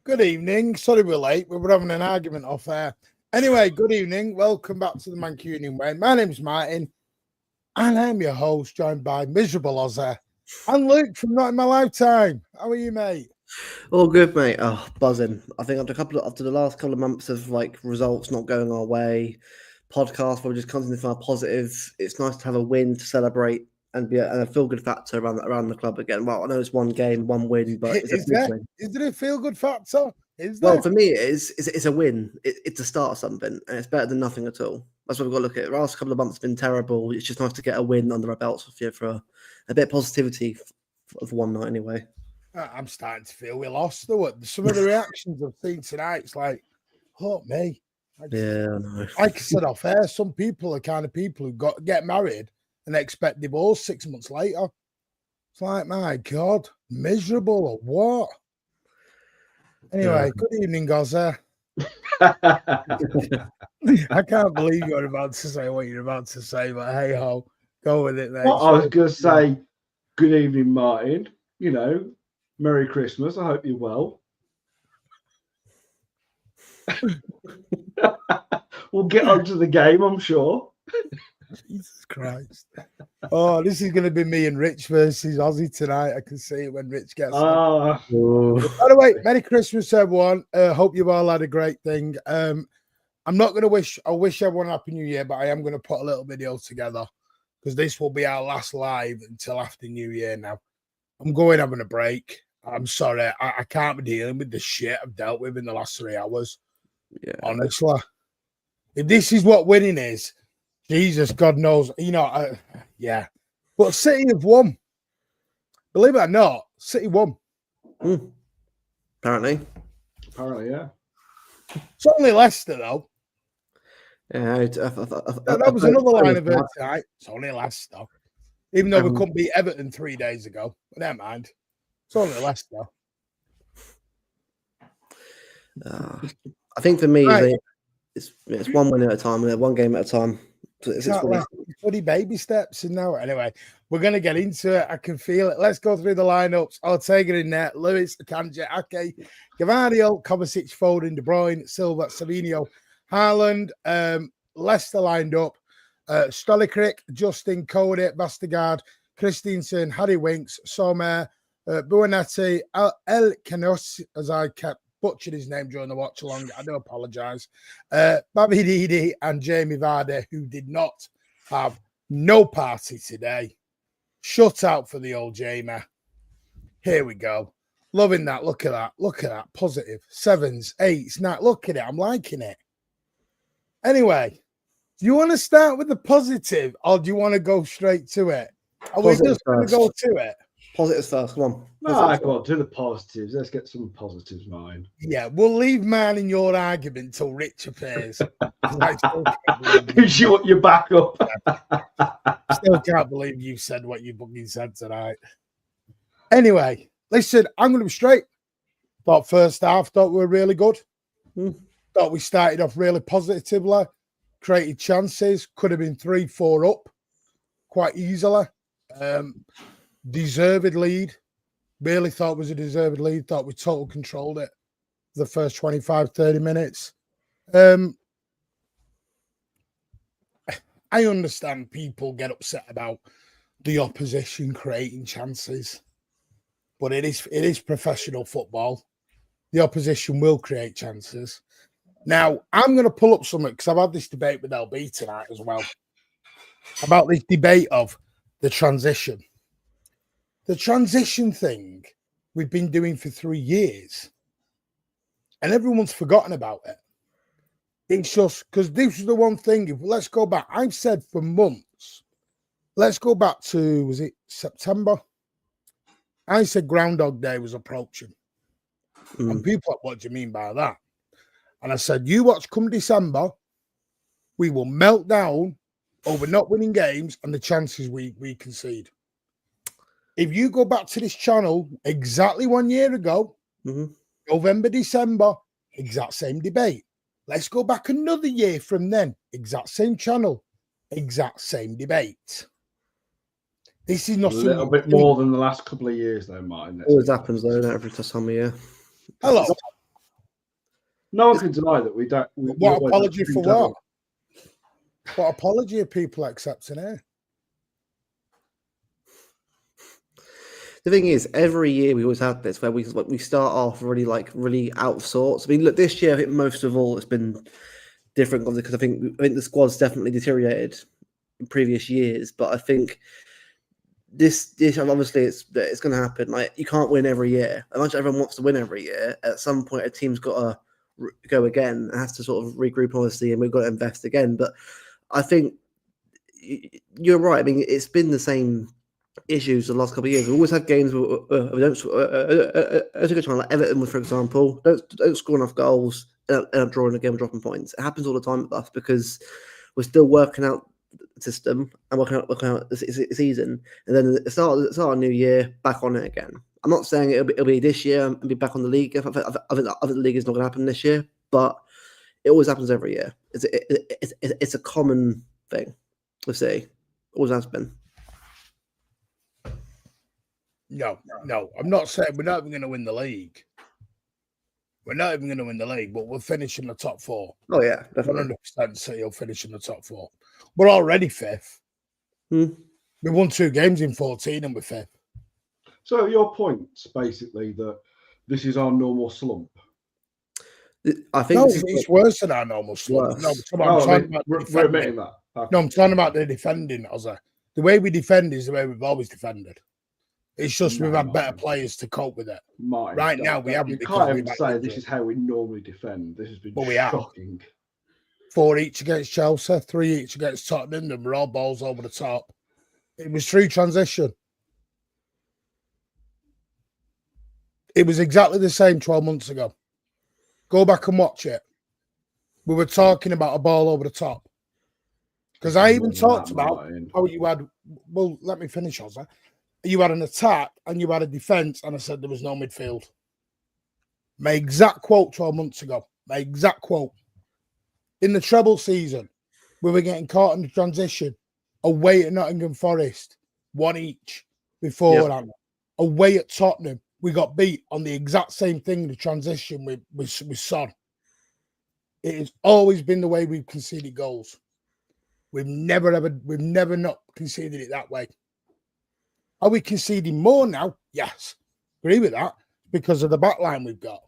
Good evening. Sorry we're late. We were having an argument off air. Anyway, good evening. Welcome back to the Mancunian Way. My name's Martin, and I'm your host, joined by Miserable Ozzy and Luke from Not In My Lifetime. How are you, mate? All good, mate. Oh, buzzing. I think after the last couple of months of like results not going our way, podcast where we just constantly find positive. It's nice to have a win to celebrate and be a feel-good factor around the club again. Well, I know it's one game, one win, but it's a big win. Is there a feel-good factor? Is there? Well, for me, it's a win. It's a start of something, and it's better than nothing at all. That's what we've got to look at. The last couple of months have been terrible. It's just nice to get a win under our belts for a bit of positivity of one night anyway. I'm starting to feel we lost, though. Some of the reactions I've seen tonight, it's like, oh, me. Yeah, I know. Like I said off air, some people are kind of people who get married and expect divorce 6 months later. It's like, my God, miserable or what? Anyway, good evening, Gaza. I can't believe you're about to say what you're about to say, but hey ho, go with it, mate. Well, I was going to say, good evening, Martin. You know, Merry Christmas. I hope you're well. We'll get on to the game, I'm sure. Jesus Christ. Oh, this is going to be me and Rich versus Ozzy tonight. I can see it when Rich gets By the way, Merry Christmas, everyone. Hope you've all had a great thing. I'm not going to I wish everyone a Happy New Year, but I am going to put a little video together because this will be our last live until after New Year now. I'm having a break. I'm sorry. I can't be dealing with the shit I've dealt with in the last 3 hours. Yeah. Honestly. If this is what winning is, Jesus, God knows, yeah. But City have won. Believe it or not, City won. Apparently, yeah. It's only Leicester, though. Yeah, that was another line of it tonight. It's only Leicester. Even though we couldn't beat Everton 3 days ago. But never mind. It's only Leicester. I think for me, right. It's one win at a time, one game at a time. It's bloody baby steps in now. Anyway, we're going to get into it. I can feel it. Let's go through the lineups. Ortega in there. Lewis, Akanji, Ake, Gavardio, Kovacic, Foden, De Bruyne, Silva, Savinho, Haaland. Leicester lined up. Stolikric, Justin, Cody, Vestergaard, Christensen, Harry Winks, Sommer, Buonetti, El Canos, as I kept butchered his name during the watch along. I do apologise. Bobby Didi and Jamie Vardy, who did not have no party today. Shut out for the old Jamie. Here we go. Loving that. Look at that. Look at that. Positive. 7s, 8s, 9. Look at it. I'm liking it. Anyway, do you want to start with the positive or do you want to go straight to it? Are we Positives just going to go to it? Positives first. Come on. No, Positives go on, do the positives. Let's get some positives, mine. Yeah, we'll leave mine in your argument till Rich appears. Gives you what you back up. Still can't believe you said what you fucking said tonight. Anyway, listen, I'm going to be straight. Thought first half, thought we were really good. Thought we started off really positively, created chances, could have been 3-4 up quite easily. Deserved lead. Really thought it was a deserved lead. Thought we total controlled it the first 25, 30 minutes. I understand people get upset about the opposition creating chances, but it is professional football. The opposition will create chances. Now, I'm going to pull up something because I've had this debate with LB tonight as well about this debate of the transition. The transition thing we've been doing for 3 years and everyone's forgotten about it. It's just because this is the one thing. Let's go back. I've said for months, let's go back to, was it September? I said Groundhog Day was approaching. And people are like, what do you mean by that? And I said, you watch come December, we will melt down over not winning games and the chances we concede. If you go back to this channel exactly 1 year ago, November, December, exact same debate. Let's go back another year from then, exact same channel, exact same debate. This is not a little bit more than the last couple of years, though, Martin. Always happens, though, every time of year. Hello. No one can deny that we don't. What apology for what? What apology are people accepting here? The thing is, every year we always have this where we start off really out of sorts. I mean, look, this year I think most of all it's been different because I think the squad's definitely deteriorated in previous years. But I think this obviously it's going to happen. Like, you can't win every year. As much as everyone wants to win every year, at some point a team's got to go again and has to sort of regroup, obviously, and we've got to invest again. But I think you're right. I mean, it's been the same issues the last couple of years. We always have games where we don't. As a good time, like Everton, for example, don't score enough goals, end up drawing a game, dropping points. It happens all the time with us because we're still working out the system and working out the season, and then at the start of the new year, back on it again. I'm not saying it'll be this year and be back on the league. I think the league is not going to happen this year, but it always happens every year. It's a common thing. We'll see. Always has been. No. I'm not saying we're not even going to win the league. We're not even going to win the league, but we'll finish in the top four. Oh, yeah, definitely. 100% say you'll finish in the top four. We're already fifth. We won 2 games in 14 and we're fifth. So your point's basically that this is our normal slump. I think it's worse than our normal slump. No, we're admitting that. Okay. No, I'm talking about the defending, Ozzy. The way we defend is the way we've always defended. It's just we've had better players to cope with it. Right now, we haven't. You can't even say this is how we normally defend. This has been shocking. 4 each against Chelsea, 3 each against Tottenham, and we're all balls over the top. It was through transition. It was exactly the same 12 months ago. Go back and watch it. We were talking about a ball over the top. Because I even talked about how you had, well, let me finish, Ozzy. You had an attack and you had a defence, and I said there was no midfield. My exact quote 12 months ago. My exact quote. In the treble season, we were getting caught in the transition. Away at Nottingham Forest, 1 each beforehand. Yep. Away at Tottenham, we got beat on the exact same thing, the transition with Son. It has always been the way we've conceded goals. We've never not conceded it that way. Are we conceding more now? Yes. Agree with that because of the back line we've got.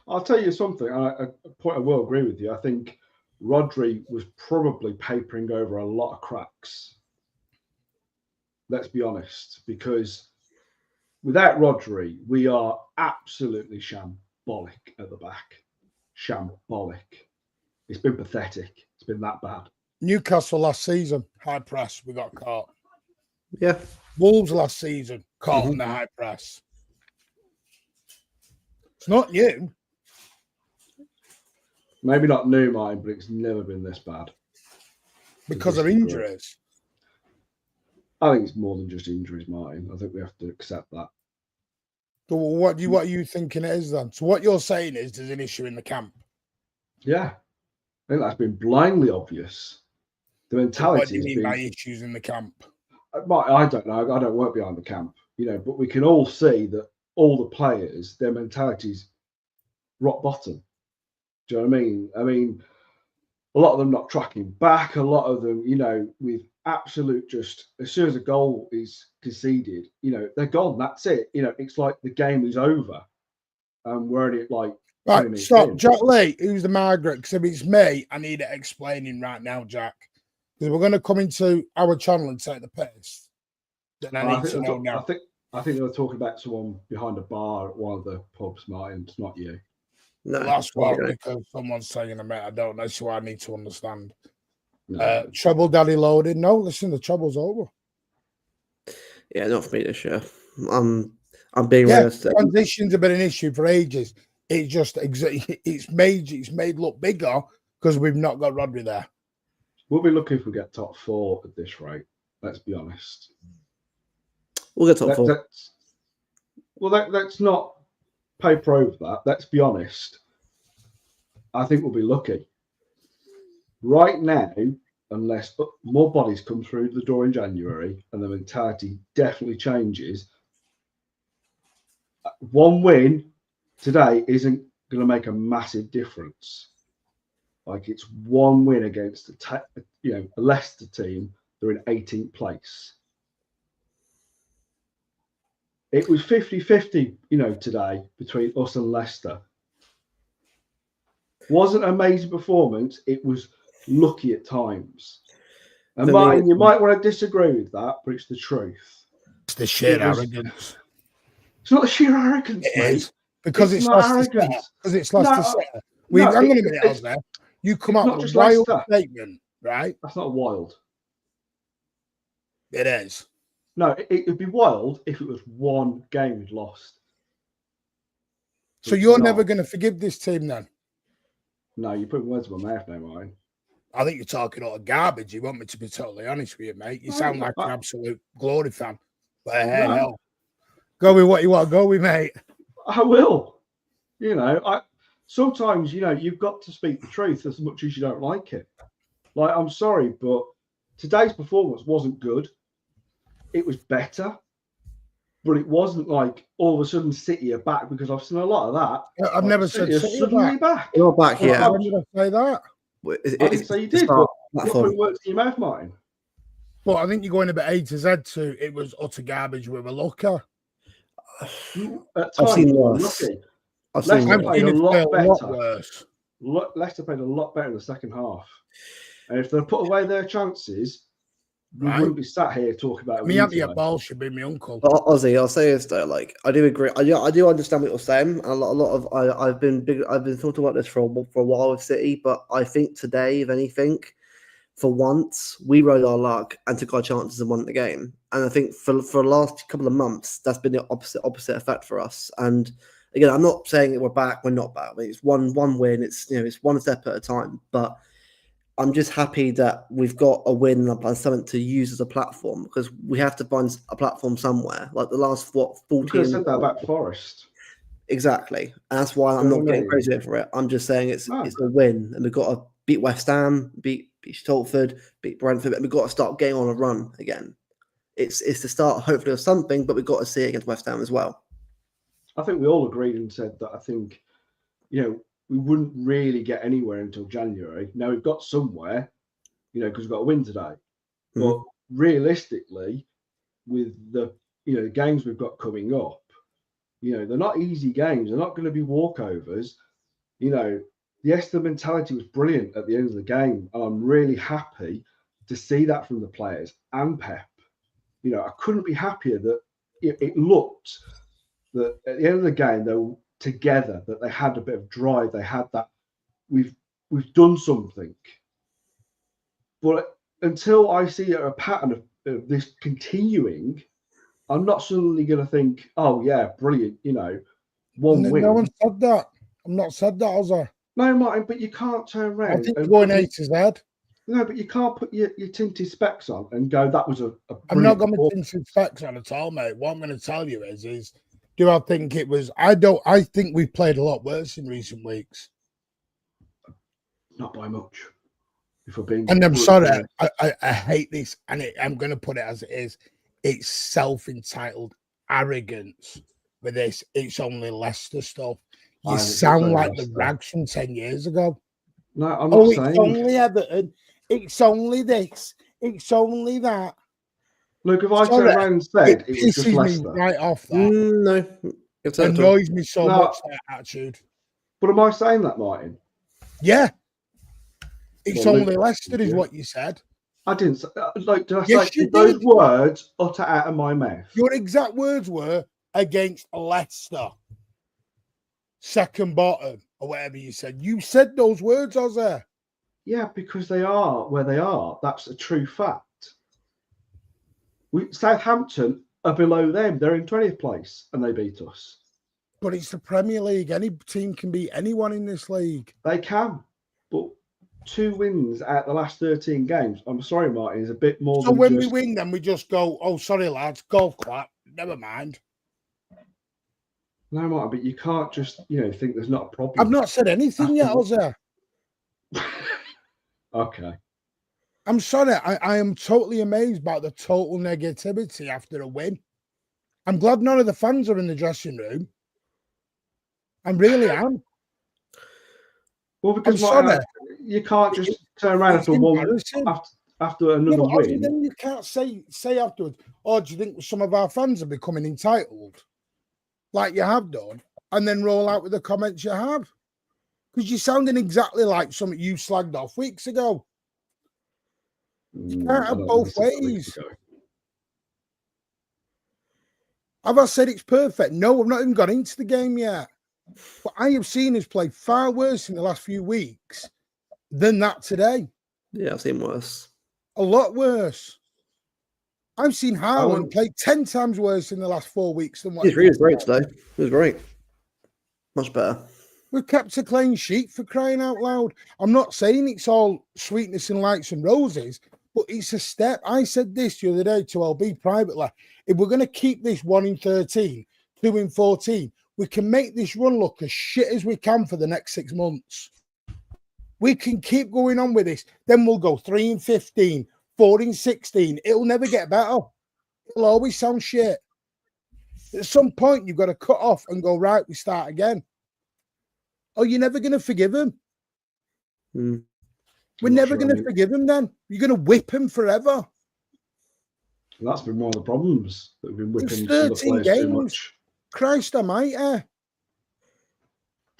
I'll tell you something. A point I will agree with you. I think Rodri was probably papering over a lot of cracks. Let's be honest, because without Rodri, we are absolutely shambolic at the back. Shambolic. It's been pathetic. It's been that bad. Newcastle last season, high press, we got caught. Yeah. Wolves last season caught on the high press. It's not new. Maybe not new, Martin, but it's never been this bad. Because of injuries. I think it's more than just injuries, Martin. I think we have to accept that. So what are you thinking it is then? So what you're saying is there's an issue in the camp. Yeah. I think that's been blindly obvious. The mentality. What do you mean by issues in the camp? I don't know. I don't work behind the camp, but we can all see that all the players, their mentality's rock bottom. Do you know what I mean? I mean, a lot of them not tracking back. A lot of them, with absolute just as soon as a goal is conceded, they're gone. That's it. It's like the game is over. We're only like right. Stop, Jack Lee. Who's the Margaret? Because if it's me, I need it explaining right now, Jack. Because we're going to come into our channel and take the piss. Then I need to know now. I think they were talking about someone behind a bar at one of the pubs, Martin. It's not you. No, that's what because someone's saying a minute. I don't know. So I need to understand. No. Treble Daddy loaded. No, listen, the trouble's over. Yeah, not for me this year. I'm being realistic. Transitions have been an issue for ages. It's just it's made look bigger because we've not got Rodri there. We'll be lucky if we get top 4 at this rate. Let's be honest. We'll get top 4. Let's not paper over that. Let's be honest. I think we'll be lucky. Right now, unless more bodies come through the door in January and the mentality definitely changes, one win today isn't going to make a massive difference. Like it's one win against a Leicester team. They're in 18th place. It was 50-50, today between us and Leicester. Wasn't an amazing performance. It was lucky at times. And Martin, you might want to disagree with that, but it's the truth. It's the sheer arrogance. It's not the sheer arrogance, mate. Is. Because it's Leicester. Because it's Leicester. Hang on a minute, there. You come out with a wild statement, right? That's not wild. It is. No, it would be wild if it was one game we'd lost. So you're never going to forgive this team then? No, you're putting words in my mouth now, Martin. I think you're talking all garbage. You want me to be totally honest with you, mate. You sound like an absolute glory fan. But hell. Go with what you want to go with, mate. I will. Sometimes, you've got to speak the truth as much as you don't like it. Like, I'm sorry, but today's performance wasn't good. It was better, but it wasn't like all of a sudden City are back, because I've seen a lot of that. I've never said City suddenly back. You're back here. When did I say that? I didn't say you did, but you're putting words in your mouth, Martin. Well, I think you're going a bit A to Z to it was utter garbage with a looker. I've seen worse. Leicester played a lot better. Leicester played a lot better in the second half. And if they put away their chances, we wouldn't be sat here talking about it. Me auntie at ball should be my uncle. Ozzy, I'll say this though, like I do agree. I do understand what you're saying. A lot of I've been talking about this for a while with City, but I think today, if anything, for once we rode our luck and took our chances and won the game. And I think for the last couple of months, that's been the opposite effect for us. And again, I'm not saying that we're back. We're not back. I mean, it's one win. It's it's one step at a time. But I'm just happy that we've got a win and something to use as a platform, because we have to find a platform somewhere. Like the last 14. You could have said that about Forest. Exactly, and that's why I'm not getting crazy for it. I'm just saying it's a win, and we've got to beat West Ham, beat Salford, beat Brentford, and we've got to start getting on a run again. It's the start, hopefully, of something, but we've got to see it against West Ham as well. I think we all agreed and said that. I think, we wouldn't really get anywhere until January. Now we've got somewhere, because we've got a win today. But realistically, with the games we've got coming up, they're not easy games. They're not going to be walkovers. Yes, the mentality was brilliant at the end of the game, and I'm really happy to see that from the players and Pep. I couldn't be happier that it looked that at the end of the game they were together, that they had a bit of drive, they had that we've done something. But until I see a pattern of this continuing, I'm not suddenly going to think, oh yeah, brilliant, you know, one win. No one said that. I'm not said that, has I? No, Martin, but you can't turn around. I think you're going A to Z. No, but you can't put your tinted specs on and go, that was a I'm not going brilliant to tinted specs on at all, mate. What I'm going to tell you is do I think it was? I think we've played a lot worse in recent weeks. Not by much. If we're being, and I'm sorry, I hate this, and I'm going to put it as it is. It's self-entitled arrogance with this. It's only Leicester stuff. You sound like the rags from 10 years ago. No, I'm not saying. It's only Everton. It's only this. It's only that. Look, if I turn around and said it was just Leicester. Me right off that. No. It annoys me so much, that attitude. But am I saying that, Martin? Yeah. It's only Leicester is what you said. I didn't say, like, did I say those words utter out of my mouth? Your exact words were against Leicester. Second bottom, or whatever you said. You said those words, Ozzy. Yeah, because they are where they are. That's a true fact. Southampton are below them. They're in 20th place and they beat us. But it's the Premier League. Any team can beat anyone in this league. They can. But 2 wins out of the last 13 games, I'm sorry, Martin, is a bit more than when we win, then we just go, oh, sorry, lads, golf clap. Never mind. No, Martin, but you can't just, think there's not a problem. I've not said anything yet, Ozzy. Okay. I'm sorry. I am totally amazed by the total negativity after a win. I'm glad none of the fans are in the dressing room. I really am. Well, because you can't just turn around after another win. Then you can't say afterwards, oh, do you think some of our fans are becoming entitled? Like you have done, and then roll out with the comments you have. Because you're sounding exactly like something you slagged off weeks ago. You can't have both ways. Have I said it's perfect? No, I've not even got into the game yet. But I have seen us play far worse in the last few weeks than that today. Yeah, I've seen worse. A lot worse. I've seen Haaland play 10 times worse in the last 4 weeks than what he was great today. He was great. Much better. We've kept a clean sheet, for crying out loud. I'm not saying it's all sweetness and lights and roses, but it's a step. I said this the other day to LB privately. If we're going to keep this 1 in 13, 2 in 14, we can make this run look as shit as we can for the next 6 months. We can keep going on with this. Then we'll go 3 in 15, 4 in 16. It'll never get better. It'll always sound shit. At some point, you've got to cut off and go, right, we start again. Or you're never going to forgive him. We're never going to forgive him then. You're going to whip him forever. That's been one of the problems that we've been whipping 13 games. Too much. Christ almighty.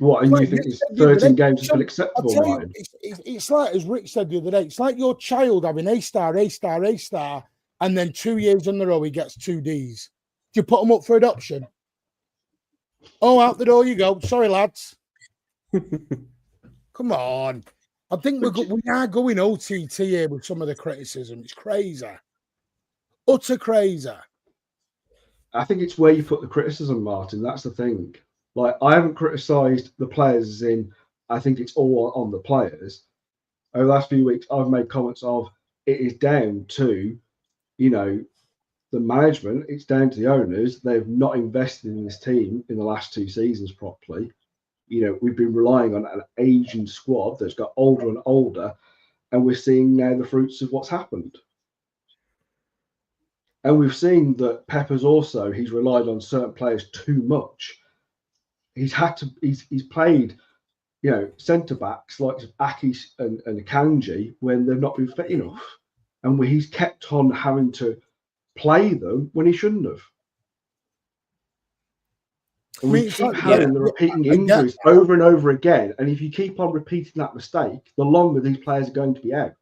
What, and you think it's 13 games has been acceptable, Martin? It's like, as Rick said the other day, it's like your child having A star, and then 2 years in a row he gets 2 Ds. Do you put them up for adoption? Oh, out the door you go. Sorry, lads. Come on. I think we are going OTT here with some of the criticism. It's crazy. Utter crazy. I think it's where you put the criticism, Martin. That's the thing. Like, I haven't criticised the players as in, I think it's all on the players. Over the last few weeks, I've made comments of it is down to, the management. It's down to the owners. They've not invested in this team in the last 2 seasons properly. We've been relying on an aging squad that's got older and older, and we're seeing now the fruits of what's happened. And we've seen that Pep he's relied on certain players too much. He's played, centre backs like Aki and Akanji when they've not been fit enough, and he's kept on having to play them when he shouldn't have. And we keep having the repeating injuries over and over again. And if you keep on repeating that mistake, the longer these players are going to be out.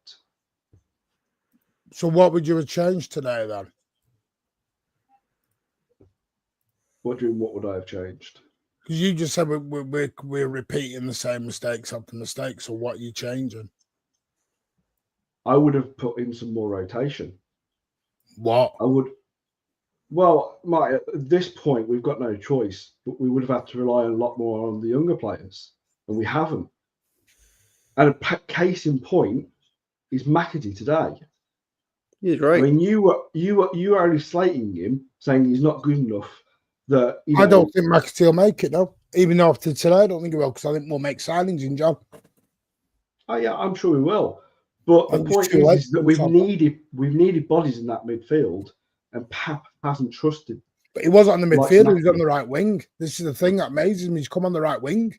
So what would you have changed today then? What would I have changed? Because you just said we're repeating the same mistakes after mistakes. So what are you changing? I would have put in some more rotation. What? I would. Well, Mike, at this point, we've got no choice, but we would have had to rely a lot more on the younger players, and we haven't. And a case in point is McAtee today. He's great. I mean, you were only slating him, saying he's not good enough. That I don't think McAtee will make it though. Even after today, I don't think he will, because I think we'll make signings in John. Oh yeah, I'm sure we will. But the point is that we've needed bodies in that midfield, and Pep hasn't trusted. But he wasn't on the midfield; he was on the right wing. This is the thing that amazes me. He's come on the right wing.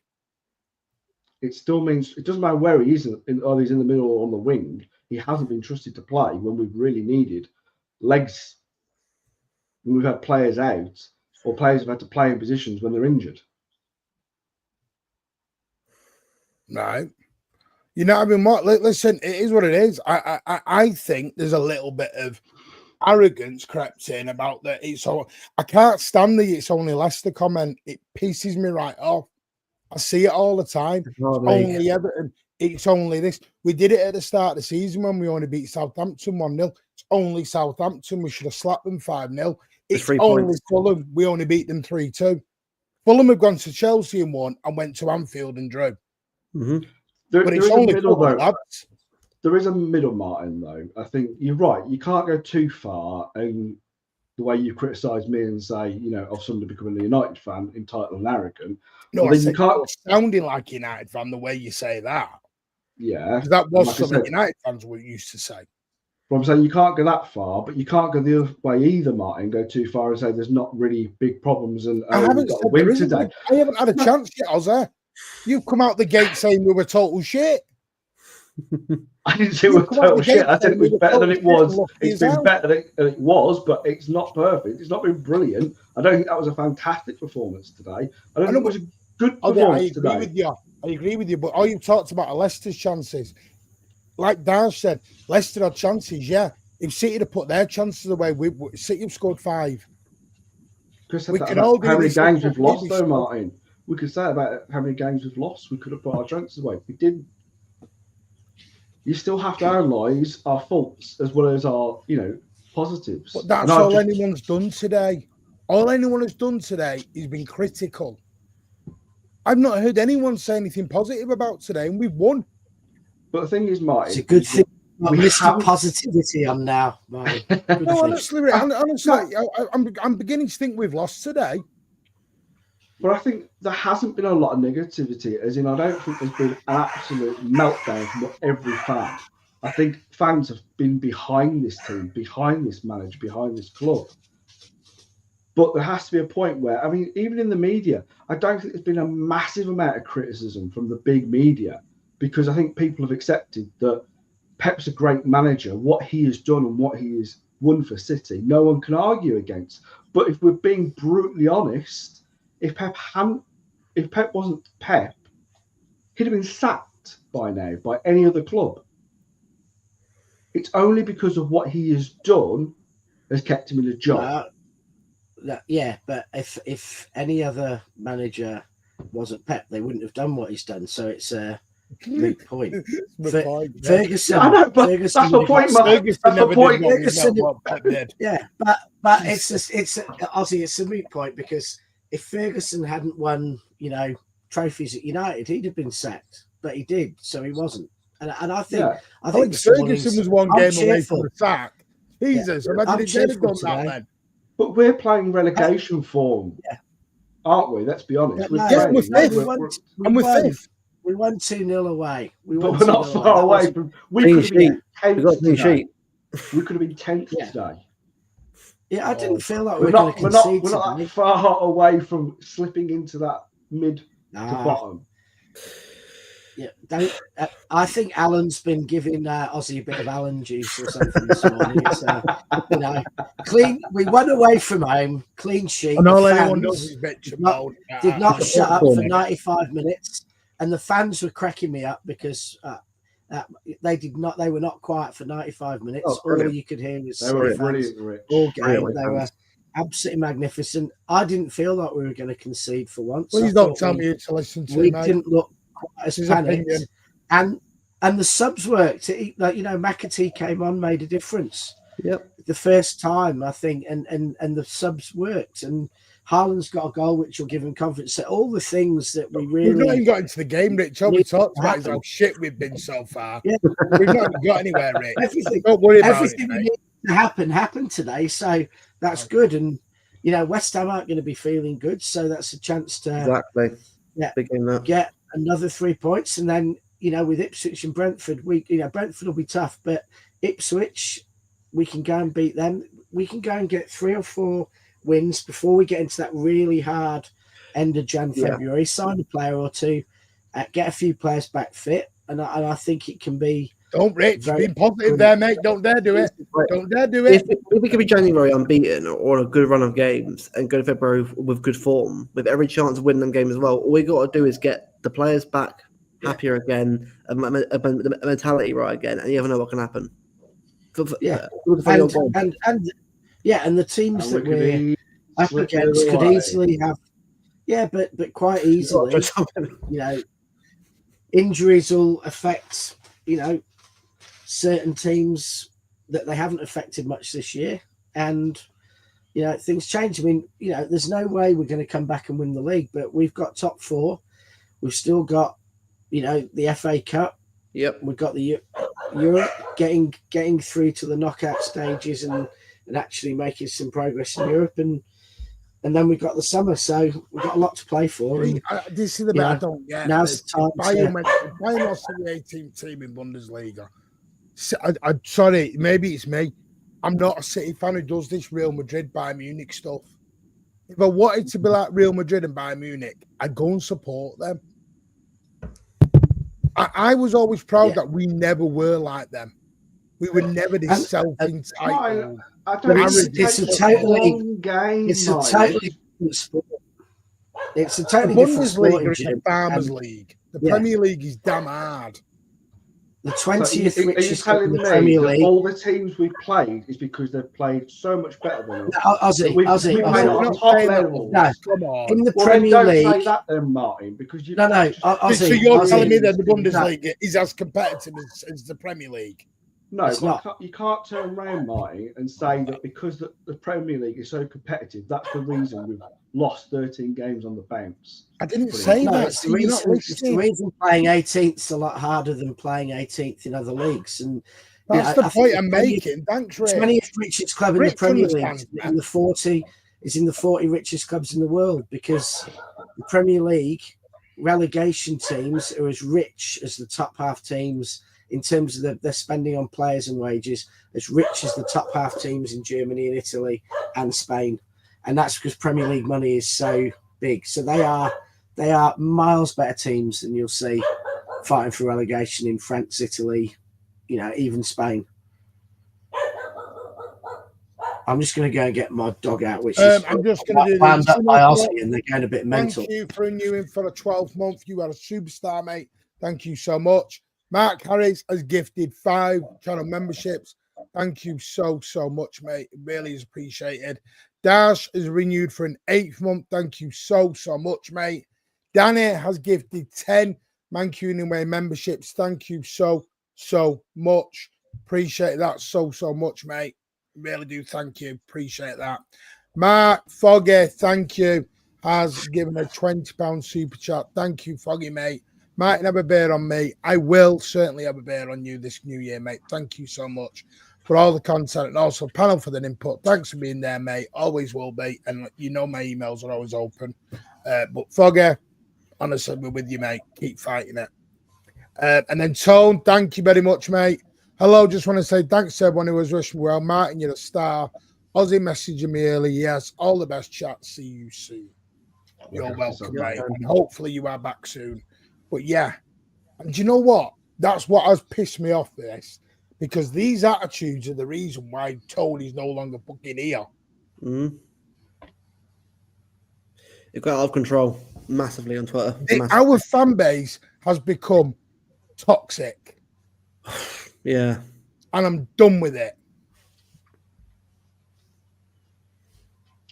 It still means it doesn't matter where he is, or he's in the middle or on the wing. He hasn't been trusted to play when we've really needed legs. When we've had players out, or players have had to play in positions when they're injured. Right. You know, I mean, what? Listen, it is what it is. I think there's a little bit of arrogance crept in about that. It's all. I can't stand the "it's only Leicester" comment. It pisses me right off. I see it all the time. It's only Everton. It's only this. We did it at the start of the season when we only beat Southampton 1-0. It's only Southampton. We should have slapped them 5-0. It's only Fulham. We only beat them 3-2. Fulham have gone to Chelsea and won, and went to Anfield and drew. Mm-hmm. But it's only middle, though. There is a middle, Martin, though. I think you're right. You can't go too far, and the way you criticise me and say, you know, of somebody becoming a United fan, entitled and arrogant. No, I said you're sounding like a United fan the way you say that. Yeah. That was like something United fans were used to say. But I'm saying you can't go that far, but you can't go the other way either, Martin. Go too far and say there's not really big problems and I haven't got a win today. I haven't had a chance yet, has there? You've come out the gate saying we were total shit. I didn't say we were total shit. I said it was better than it was. It's been better than it was, but it's not perfect. It's not been brilliant. I don't think that was a fantastic performance today. I don't think it was a good performance today. I agree with you, but all you talked about are Leicester's chances. Like Dash said, Leicester had chances, yeah. If City had put their chances away, City have scored 5. We can all how many games we've lost, though, Martin. We could say about how many games we've lost. We could have put our chances away. We didn't. You still have to analyse our faults as well as our, you know, positives. But that's all anyone's done today. All anyone has done today is been critical. I've not heard anyone say anything positive about today, and we've won. But the thing is, Martin, it's a good thing. Mr. Positivity on now, Martin. No, honestly, I'm beginning to think we've lost today. But I think there hasn't been a lot of negativity, as in I don't think there's been an absolute meltdown from every fan. I think fans have been behind this team, behind this manager, behind this club. But there has to be a point where, I mean, even in the media, I don't think there's been a massive amount of criticism from the big media, because I think people have accepted that Pep's a great manager. What he has done and what he has won for City, no one can argue against. But if we're being brutally honest, if Pep wasn't Pep, he'd have been sacked by now by any other club. It's only because of what he has done has kept him in a job. Yeah, but if any other manager wasn't Pep, they wouldn't have done what he's done. So it's a moot point. Ferguson. I know, but Ferguson, that's the point, Mark. That's the point. Ferguson, yeah, but it's Ozzy. It's a moot point, because if Ferguson hadn't won, you know, trophies at United, he'd have been sacked. But he did, so he wasn't. And I think I think Ferguson was one game away from the sack. Jesus, imagine he did have done that then. But we're playing relegation form, aren't we? Let's be honest. We're fifth. We won 2-0 away. But we're not far away from. We could have been 10th. We could have been 10th today. Yeah, I didn't feel like we're going to concede. We're not that far away from slipping into that mid to bottom. Yeah, I think Alan's been giving Ozzy a bit of Alan juice or something this morning. So, you know, clean. We won away from home, clean sheet. And all anyone does is bitch about. Did not shut up for 95 minutes, and the fans were cracking me up because they did not. They were not quiet for 95 minutes. All you could hear was they were brilliant. All game, they were absolutely magnificent. I didn't feel like we were going to concede for once. Please don't tell me to listen to. We didn't look quite as panicked, and the subs worked. Like, you know, McAtee came on, made a difference. the first time, I think, and the subs worked, and Haaland's got a goal which will give him confidence. So all the things that we really... We've not even got into the game, Rich. All we talked about is how shit we've been so far. Yeah. We've not even got anywhere, Rich. Everything, Don't worry about everything it, needs to happened today, so that's good. And, you know, West Ham aren't going to be feeling good, so that's a chance to get another 3 points. And then, you know, with Ipswich and Brentford, Brentford will be tough, but Ipswich, we can go and beat them. We can go and get 3 or 4 wins before we get into that really hard end of February. Sign a player or two, get a few players back fit, and I think it can be. Don't, Rich, be positive there, mate. Don't dare do it. Don't dare do it. If we could be January unbeaten or a good run of games and go to February with good form, with every chance of winning them games as well, all we got to do is get the players back happier again, a mentality right again, and you never know what can happen. And the teams that we're up against could easily have, but quite easily, you know, injuries will affect, you know, certain teams that they haven't affected much this year, and you know, things change. I mean, you know, there's no way we're going to come back and win the league, but we've got top 4. We've still got, you know, the FA Cup. Yep. We've got the Europe, getting through to the knockout stages and actually making some progress in Europe, and then we've got the summer, so we've got a lot to play for. And, this is the bit I don't get. Now's the time. Bayern lost to the 18th team in Bundesliga. I'm sorry, maybe it's me. I'm not a City fan who does this Real Madrid, Bayern Munich stuff. If I wanted to be like Real Madrid and Bayern Munich, I'd go and support them. I was always proud that we never were like them. We were never this self-entitled. It's a totally different sport. It's a totally different sport. Bundesliga is a farmers' league. The Premier League is damn hard. The 20th richest club in the Premier League. All the teams we've played is because they've played so much better than us. Aussie. We played on top level. No, come on. In the Premier League. Don't say that then, Martin, because you. Aussie, so you're telling me that the Bundesliga is as competitive as the Premier League? No, you can't turn around, Martin, and say that because the Premier League is so competitive, that's the reason we've lost 13 games on the bounce. I didn't say that. It's the reason playing 18th is a lot harder than playing 18th in other leagues. And that's the point I'm making. Thanks, Ray. The 20th richest club in the Premier League is in the 40 richest clubs in the world, because the Premier League relegation teams are as rich as the top half teams in terms of their spending on players and wages, as rich as the top half teams in Germany and Italy and Spain. And that's because Premier League money is so big. So they are miles better teams than you'll see fighting for relegation in France, Italy, you know, even Spain. I'm just going to go and get my dog out, which is I'm just going to do planned up by Aussie, and they're going a bit mental. Thank you for renewing for a 12th month. You are a superstar, mate. Thank you so much. Mark Harris has gifted 5 channel memberships. Thank you so much, mate. It really is appreciated. Dash is renewed for an 8th month. Thank you so much, mate. Danny has gifted 10 Mancunian Way memberships. Thank you so much. Appreciate that so much, mate. Really do. Thank you. Appreciate that. Mark Foggy, thank you, has given a £20 super chat. Thank you, Foggy, mate. Might have a beer on me. I will certainly have a beer on you this new year, mate. Thank you so much for all the content, and also panel for the input. Thanks for being there, mate. Always will be. And you know my emails are always open. But Foggy, honestly, we're with you, mate. Keep fighting it. And then Tone, thank you very much, mate. Hello, just want to say thanks to everyone who was wishing well. Martin, you're a star. Aussie messaging me early. Yes, all the best, chat. See you soon. You're welcome, mate. And hopefully you are back soon. But yeah, and do you know what? That's what has pissed me off with this, because these attitudes are the reason why Tony's no longer fucking here. It got out of control massively on Twitter. Our fan base has become toxic. Yeah. And I'm done with it.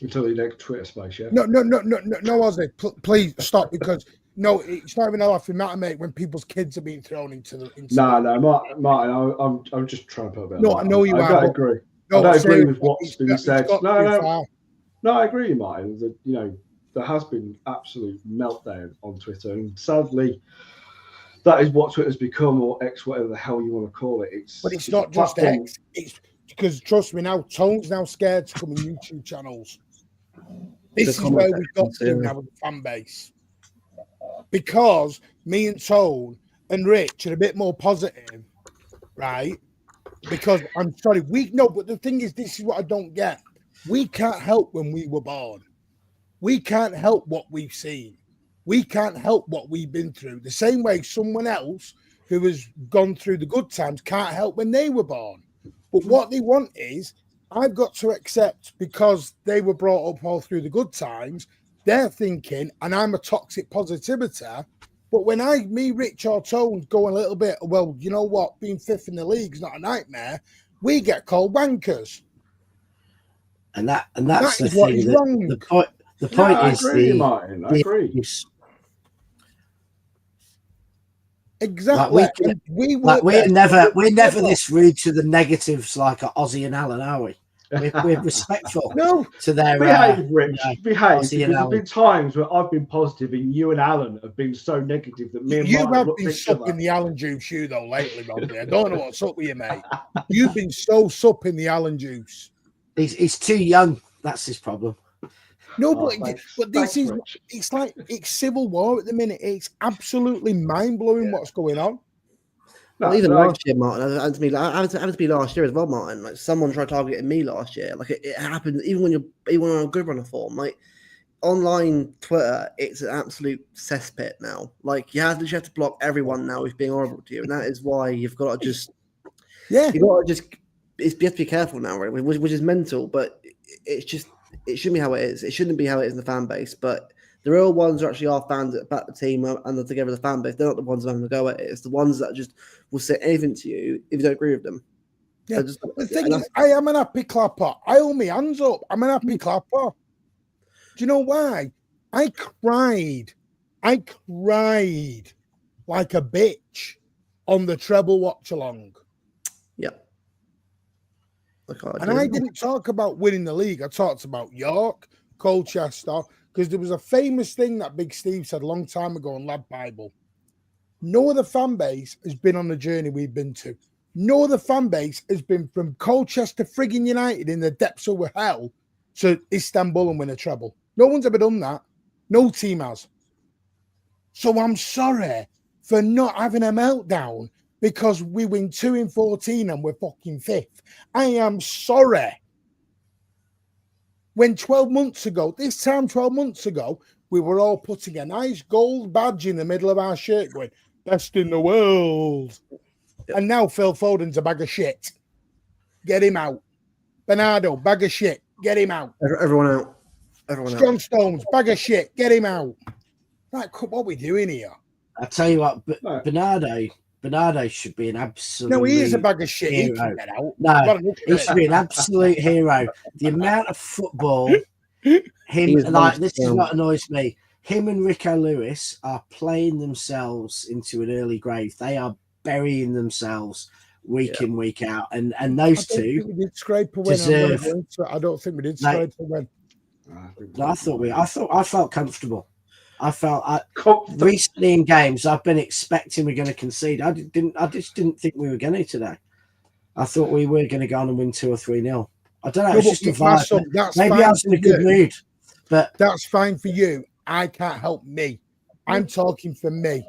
Until the next Twitter space, yeah? No, Ozzy, please stop, because no, it's not even a laughing matter, mate, when people's kids are being thrown into the... No, Martin, I'm just trying to put a bit No, I know you are. I agree. I don't agree seriously, with what's been said. it's got No, too no, far. no, I agree with you, Martin. That, you know, there has been absolute meltdown on Twitter, and sadly, that is what Twitter's become, or X, whatever the hell you want to call it. But it's not just X. It's because, trust me now, Tone's now scared to come in YouTube channels. This is where we've got to now with the fan base. Because me and Tone and Rich are a bit more positive, right? Because I'm sorry, but the thing is, this is what I don't get. We can't help when we were born. We can't help what we've seen. We can't help what we've been through. The same way someone else who has gone through the good times can't help when they were born. But what they want is, I've got to accept, because they were brought up all through the good times, they're thinking, and I'm a toxic positivity. But when Rich or Tone go a little bit, well, you know what, being fifth in the league is not a nightmare, we get called wankers. And that's the is what thing. is wrong. The point is Martin. I agree. Exactly. We're never this rude to the negatives like Ozzy and Alan, are we? We're respectful to their behave, Rich. Behave. Because there's been times where I've been positive and you and Alan have been so negative that me and you Martin have been supping the Alan juice you though lately, Robbie. I don't know what's up with you, mate. You've been so supping the Alan juice. He's too young. That's his problem. No, but this is Rich. It's like it's civil war at the minute. It's absolutely mind blowing what's going on. Well, even last year, Martin, it happened to me last year as well, Martin. Like someone tried targeting me last year. Like it happened even when you're on a good run of form. Like online Twitter, it's an absolute cesspit now. Like you have to block everyone now who's being horrible to you, and that is why you've got to just you have to be careful now, right? Which is mental, but it's just it shouldn't be how it is. It shouldn't be how it is in the fan base, but. The real ones who actually are fans that back the team and they're together with the fan base. They're not the ones having to go at it. It's the ones that just will say anything to you if you don't agree with them. Yeah. The thing is, I am an happy clapper. I hold my hands up. I'm an happy clapper. Do you know why? I cried like a bitch on the treble watch along. Yeah. And I didn't talk about winning the league. I talked about York, Colchester. Because there was a famous thing that Big Steve said a long time ago on Lad Bible. No other fan base has been on the journey we've been to. No other fan base has been from Colchester frigging United in the depths of hell to Istanbul and win a treble. No one's ever done that. No team has. So I'm sorry for not having a meltdown because we win 2 in 14 and we're fucking 5th. I am sorry. When 12 months ago, we were all putting a nice gold badge in the middle of our shirt going, best in the world. Yep. And now Phil Foden's a bag of shit. Get him out. Bernardo, bag of shit. Get him out. Everyone out. Strong Stones, bag of shit. Get him out. Like, what are we doing here? I tell you what, Bernardo should be an absolute. No, he is a bag of shit. Hero. He can get out. No, he should be an absolute hero. The amount of football, this is what annoys me. Him and Rico Lewis are playing themselves into an early grave. They are burying themselves week in, week out. And those two we did scrape a win. I don't think we did scrape a win. I felt comfortable. I felt recently in games I've been expecting we're going to concede. I just didn't think we were going to today. I thought we were going to go on and win 2 or 3-0. I don't know. It's just a vibe. Maybe I was in a good mood, but that's fine for you. I can't help me. I'm talking for me.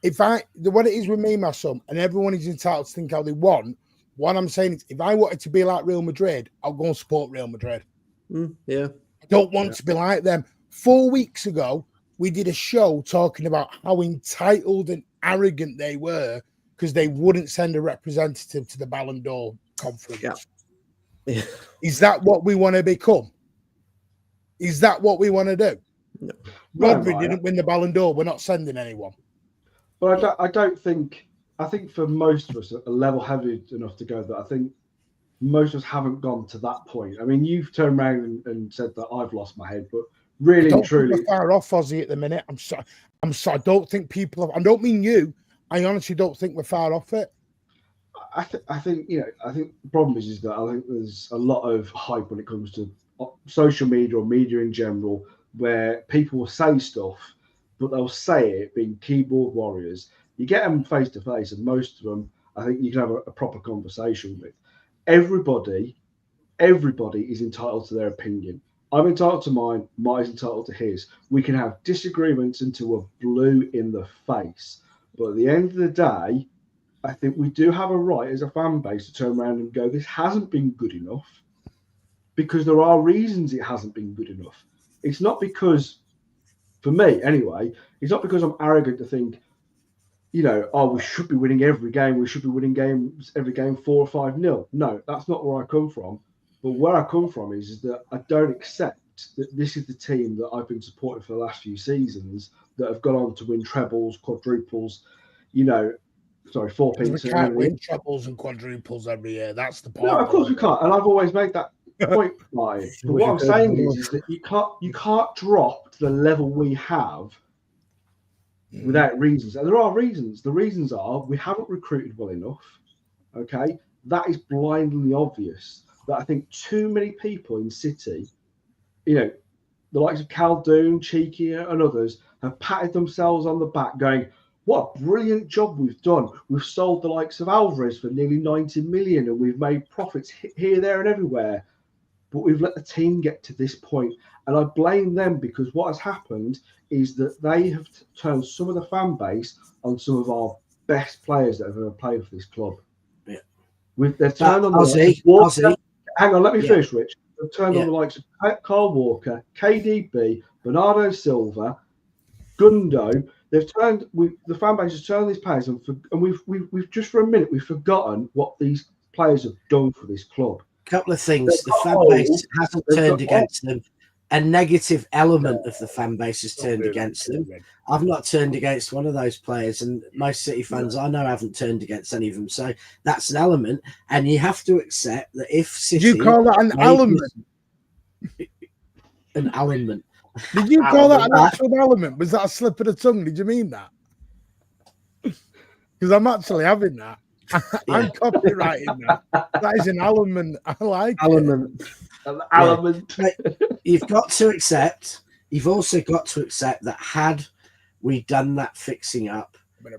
What it is with me, my son, and everyone is entitled to think how they want. What I'm saying is, if I wanted to be like Real Madrid, I'll go and support Real Madrid. Yeah. I don't want to be like them. 4 weeks ago, we did a show talking about how entitled and arrogant they were because they wouldn't send a representative to the Ballon d'Or conference. Yeah. Is that what we want to become? Is that what we want to do? No. Rodri didn't win the Ballon d'Or. We're not sending anyone. But I don't think. I think for most of us, are level-headed enough to go that I think most of us haven't gone to that point. I mean, you've turned around and said that I've lost my head, but really and truly, we're far off Ozzy at the minute. I'm sorry. I don't think people have. I don't mean you. I honestly don't think we're far off it. I think I think the problem is that I think there's a lot of hype when it comes to social media or media in general, where people will say stuff, but they'll say it being keyboard warriors. You get them face to face, and most of them, I think you can have a proper conversation with. Everybody is entitled to their opinion. I'm entitled to mine. Mike's entitled to his. We can have disagreements until we're blue in the face, but at the end of the day, I think we do have a right as a fan base to turn around and go, this hasn't been good enough, because there are reasons it hasn't been good enough. It's not because, for me anyway, it's not because I'm arrogant to think, oh, we should be winning every game. We should be winning every game 4 or 5-0. No, that's not where I come from. But where I come from is that I don't accept that this is the team that I've been supporting for the last few seasons that have gone on to win trebles, quadruples, 4-peats. We can't win trebles and quadruples every year. That's the point. No, of course we can't. And I've always made that point, Martin. But what I'm saying is that you can't drop to the level we have without reasons. And there are reasons. The reasons are we haven't recruited well enough. Okay? That is blindly obvious. That I think too many people in City, the likes of Khaldoon, Cheeky, and others, have patted themselves on the back going, what a brilliant job we've done. We've sold the likes of Alvarez for nearly 90 million and we've made profits here, there, and everywhere. But we've let the team get to this point. And I blame them, because what has happened is that they have turned some of the fan base on some of our best players that have ever played for this club. Yeah. They've turned on Ozzy. Hang on, let me finish, Rich. They've turned on the likes of Carl Walker, KDB, Bernardo Silva, Gundo. The fan base has turned these players, and we've just for a minute we've forgotten what these players have done for this club. Couple of things. The fan base hasn't turned against them. A negative element of the fan base has turned against them. I've not turned against one of those players, and most City fans I know haven't turned against any of them. So that's an element, and you have to accept that if City, you call that an element? An element. Did you call that an actual element? Was that a slip of the tongue? Did you mean that? Because I'm actually having that. I'm copywriting that. That is an element. I like element. An element. You've got to accept. You've also got to accept that had we done that fixing up,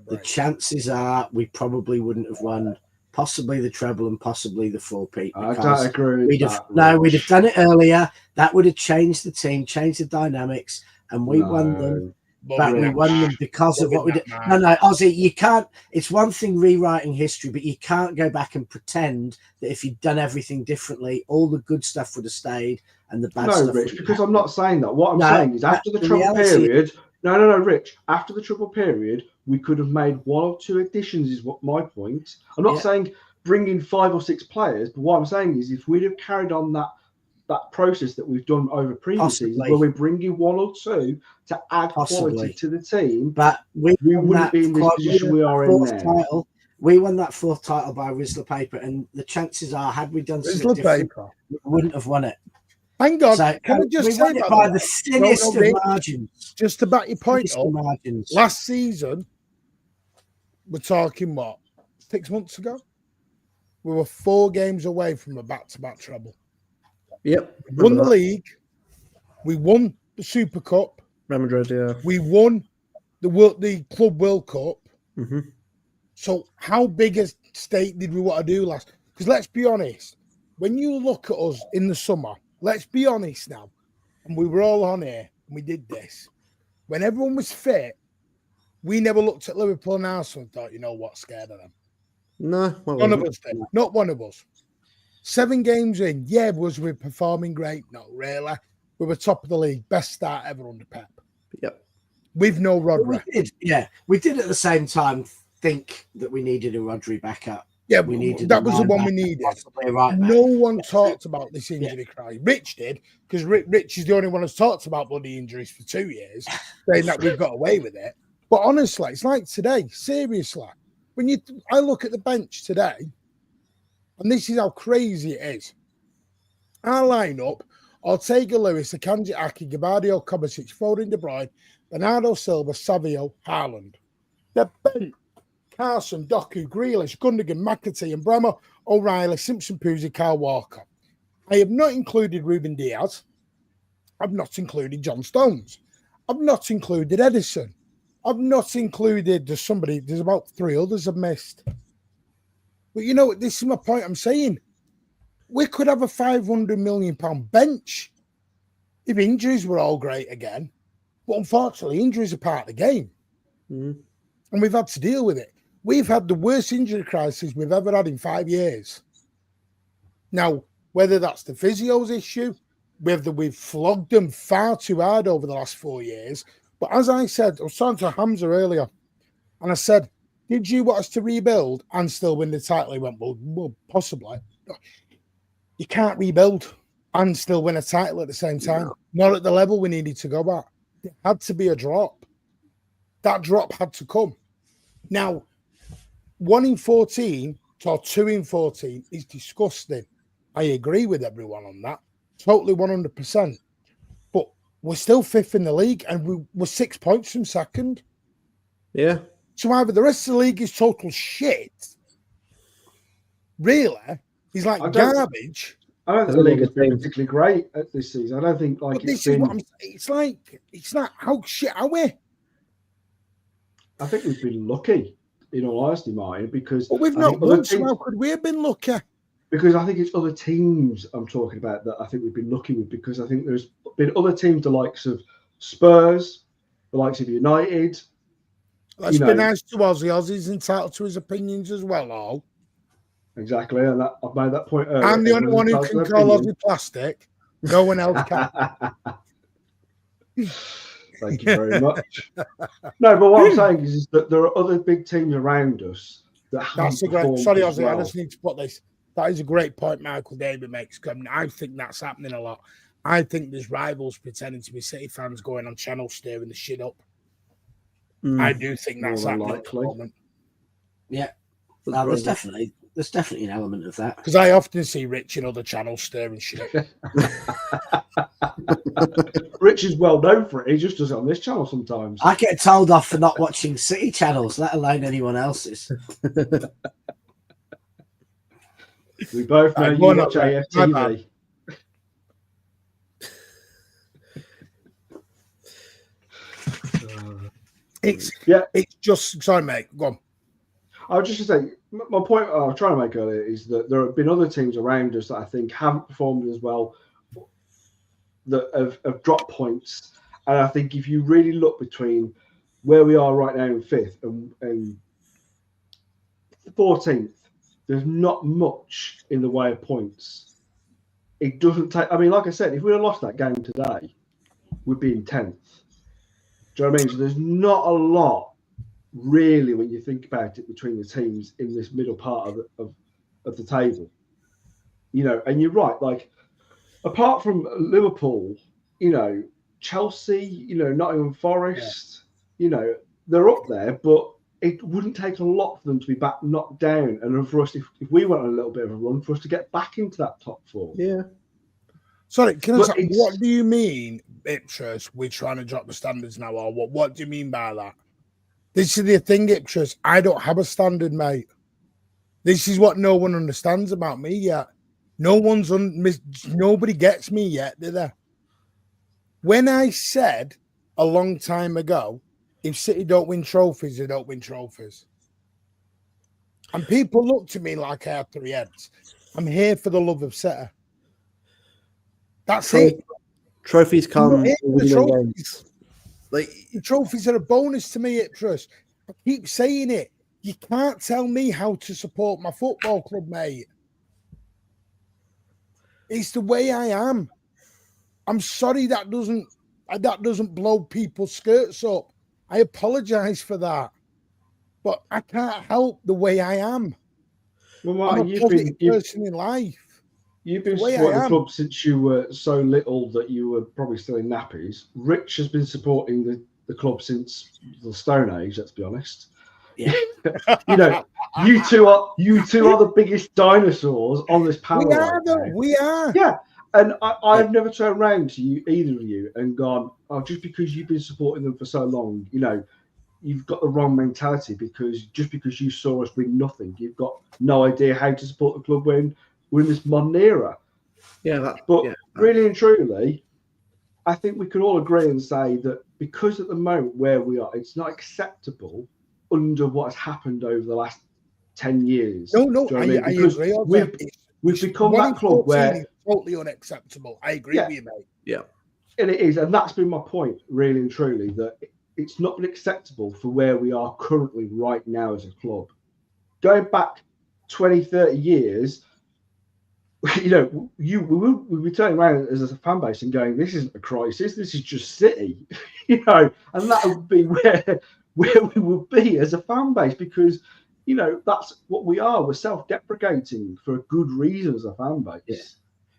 the chances are we probably wouldn't have won possibly the treble and possibly the 4-peat. I don't agree with that. No, we'd have done it earlier. That would have changed the team, changed the dynamics, and we won them. But we won them because of what we did. No, Ozzy, you can't. It's one thing rewriting history, but you can't go back and pretend that if you'd done everything differently, all the good stuff would have stayed and the bad stuff. No, Rich, because I'm not saying that. What I'm saying is after the trouble period. No, Rich. After the trouble period, we could have made 1 or 2 additions. Is what my point. I'm not saying bring in 5 or 6 players, but what I'm saying is if we'd have carried on that process that we've done over previous seasons, where we bring in 1 or 2 to add quality to the team, but we wouldn't be in this position we are in now. We won that 4th title by Rizzler paper, and the chances are, had we done something different, we wouldn't have won it. Hang on, so, can I just say it by the thinnest of margins? Just to back your point up, last season, we're talking 6 months ago, we were 4 games away from a back-to-back treble. Yep. We won the league. We won the Super Cup. Real Madrid, yeah. We won the Club World Cup. Mm-hmm. So how big a stake did we want to do last? Because let's be honest, when you look at us in the summer, let's be honest now, and we were all on here and we did this. When everyone was fit, we never looked at Liverpool and Arsenal and thought, you know what, scared of them. No. None of us did. Not one of us. 7 games in, was we performing great? No, really. We were top of the league. Best start ever under Pep. Yep. With no Rodri. We did at the same time think that we needed a Rodri backup. Yeah, that was the one we needed. Right, no one talked about this injury cry. Rich did, because Rich is the only one who's talked about bloody injuries for 2 years, saying that we've got away with it. But honestly, it's like today, seriously. When I look at the bench today, and this is how crazy it is. Our lineup: Ortega, Lewis, Akanji, Aki, Gabardio, Kovacic, Foden, De Bruyne, Bernardo Silva, Savio, Haaland. They're bent Carson, Doku, Grealish, Gundogan, McAtee, and Bremer, O'Reilly, Simpson, Puzzi, Kyle Walker. I have not included Ruben Diaz. I've not included John Stones. I've not included Edison. I've not included, there's about 3 others I've missed. But you know, this is my point I'm saying. We could have a £500 million bench if injuries were all great again. But unfortunately, injuries are part of the game. Mm. And we've had to deal with it. We've had the worst injury crisis we've ever had in 5 years. Now, whether that's the physio's issue, whether we've flogged them far too hard over the last 4 years. But as I said, I was talking to Hamza earlier, and I said, did you want us to rebuild and still win the title? He went, well, possibly. You can't rebuild and still win a title at the same time. No. Not at the level we needed to go at. There had to be a drop. That drop had to come. Now, 1 in 14 or 2 in 14 is disgusting. I agree with everyone on that. Totally 100%. But we're still 5th in the league and we're 6 points from second. Yeah. So either the rest of the league is total shit, really, he's like garbage. I don't think the league has been particularly great at this season. I don't think like but this is what I'm saying. It's like how shit are we? I think we've been lucky, in all honesty, Martin, because but we've not won. So how could we have been lucky? Because I think it's other teams I'm talking about that I think we've been lucky with. Because I think there's been other teams, the likes of Spurs, the likes of United. Let's be nice to Ozzy. Ozzy's entitled to his opinions as well, all. Exactly, and that, I've made that point earlier. I'm the only one who can call Ozzy plastic. No one else can. Thank you very much. No, but what I'm saying is that there are other big teams around us that have. Sorry, Ozzy, I just need to put this. That is a great point Michael David makes. I think that's happening a lot. I think there's rivals pretending to be City fans going on channel stirring the shit up. I do think that's happening at the moment. Yeah, no, there's definitely an element of that. Because I often see Rich in other channels stirring shit. Rich is well known for it. He just does it on this channel sometimes. I get told off for not watching City channels, let alone anyone else's. We both know you watch AFTV. It's just sorry, mate. Go on. I was just going to say, my point I was trying to make earlier is that there have been other teams around us that I think haven't performed as well, that have dropped points. And I think if you really look between where we are right now in 5th and 14th, there's not much in the way of points. It doesn't take, I mean, like I said, if we'd have lost that game today, we'd be in 10th. Do you know what I mean? So there's not a lot, really, when you think about it, between the teams in this middle part of the table. You know, and you're right, like, apart from Liverpool, you know, Chelsea, you know, Nottingham Forest, you know, they're up there, but it wouldn't take a lot for them to be knocked down. And for us, if we went on a little bit of a run, for us to get back into that top 4. Yeah. Sorry, can I say, what do you mean, Ipswich, we're trying to drop the standards now? Or what do you mean by that? This is the thing, Ipswich. I don't have a standard, mate. This is what no one understands about me yet. Nobody gets me yet, do they? When I said a long time ago, if City don't win trophies, they don't win trophies. And people looked at me like I had 3 heads. I'm here for the love of City. That's it. Trophies come with games. Like, the trophies are a bonus to me, Ipswich. I keep saying it. You can't tell me how to support my football club, mate. It's the way I am. I'm sorry that doesn't blow people's skirts up. I apologize for that. But I can't help the way I am. Well, Martin, I'm a positive person in life. You've been supporting the club since you were so little that you were probably still in nappies. Rich has been supporting the club since the Stone Age, let's be honest. Yeah. You know, you two are the biggest dinosaurs on this panel. We are. Yeah. And I've never turned around to you, either of you, and gone, oh, just because you've been supporting them for so long, you know, you've got the wrong mentality, because just because you saw us win nothing, you've got no idea how to support the club when we're in this modern era. Really and truly, I think we can all agree and say that because at the moment where we are, it's not acceptable under what has happened over the last 10 years. No, I agree. We've become that club where it's totally unacceptable. I agree with you, mate. Yeah. And it is, and that's been my point, really and truly, that it's not acceptable for where we are currently right now as a club. Going back 20, 30 years, you know, we'll be turning around as a fan base and going, this isn't a crisis, this is just City, you know, and that would be where we would be as a fan base, because, you know, that's what we are. We're self-deprecating for a good reason as a fan base. Yeah.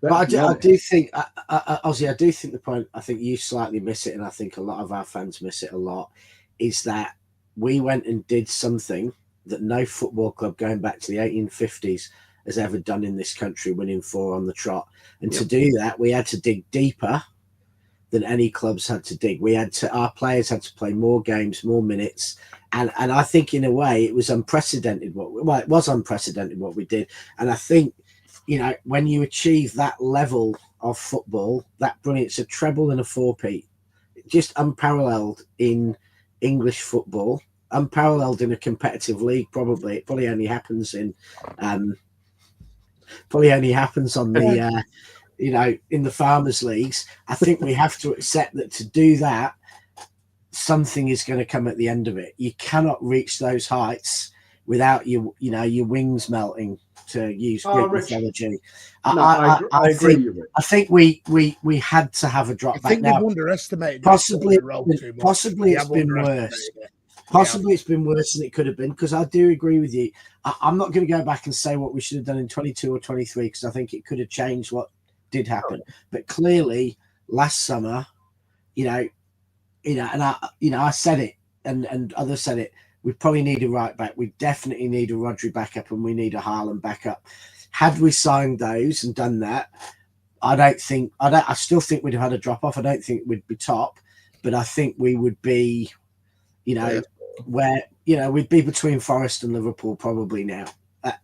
But I do think, Ozzy, I do think the point, I think you slightly miss it, and I think a lot of our fans miss it a lot, is that we went and did something that no football club going back to the 1850s has ever done in this country, winning 4 on the trot. And to do that, we had to dig deeper than any clubs had to dig. Our players had to play more games, more minutes. And I think in a way it was unprecedented. It was unprecedented what we did. And I think, you know, when you achieve that level of football, that brilliance, a treble and a four-peat, just unparalleled in English football, unparalleled in a competitive league. Probably it probably only happens in on the you know, in the farmers leagues. I think we have to accept that to do that, something is going to come at the end of it. You cannot reach those heights without your wings melting, to use Greek mythology. I agree. I think we had to have a drop back. I think now. they've underestimated. Possibly it's been worse. Possibly it's been worse than it could have been, because I do agree with you. I'm not going to go back and say what we should have done in 22 or 23, because I think it could have changed what did happen. But clearly, last summer, and I said it, and others said it. We probably need a right back. We definitely need a Rodri backup, and we need a Haaland backup. Had we signed those and done that, I still think we'd have had a drop off. I don't think we'd be top, but I think we would be, where we'd be between Forest and Liverpool probably now,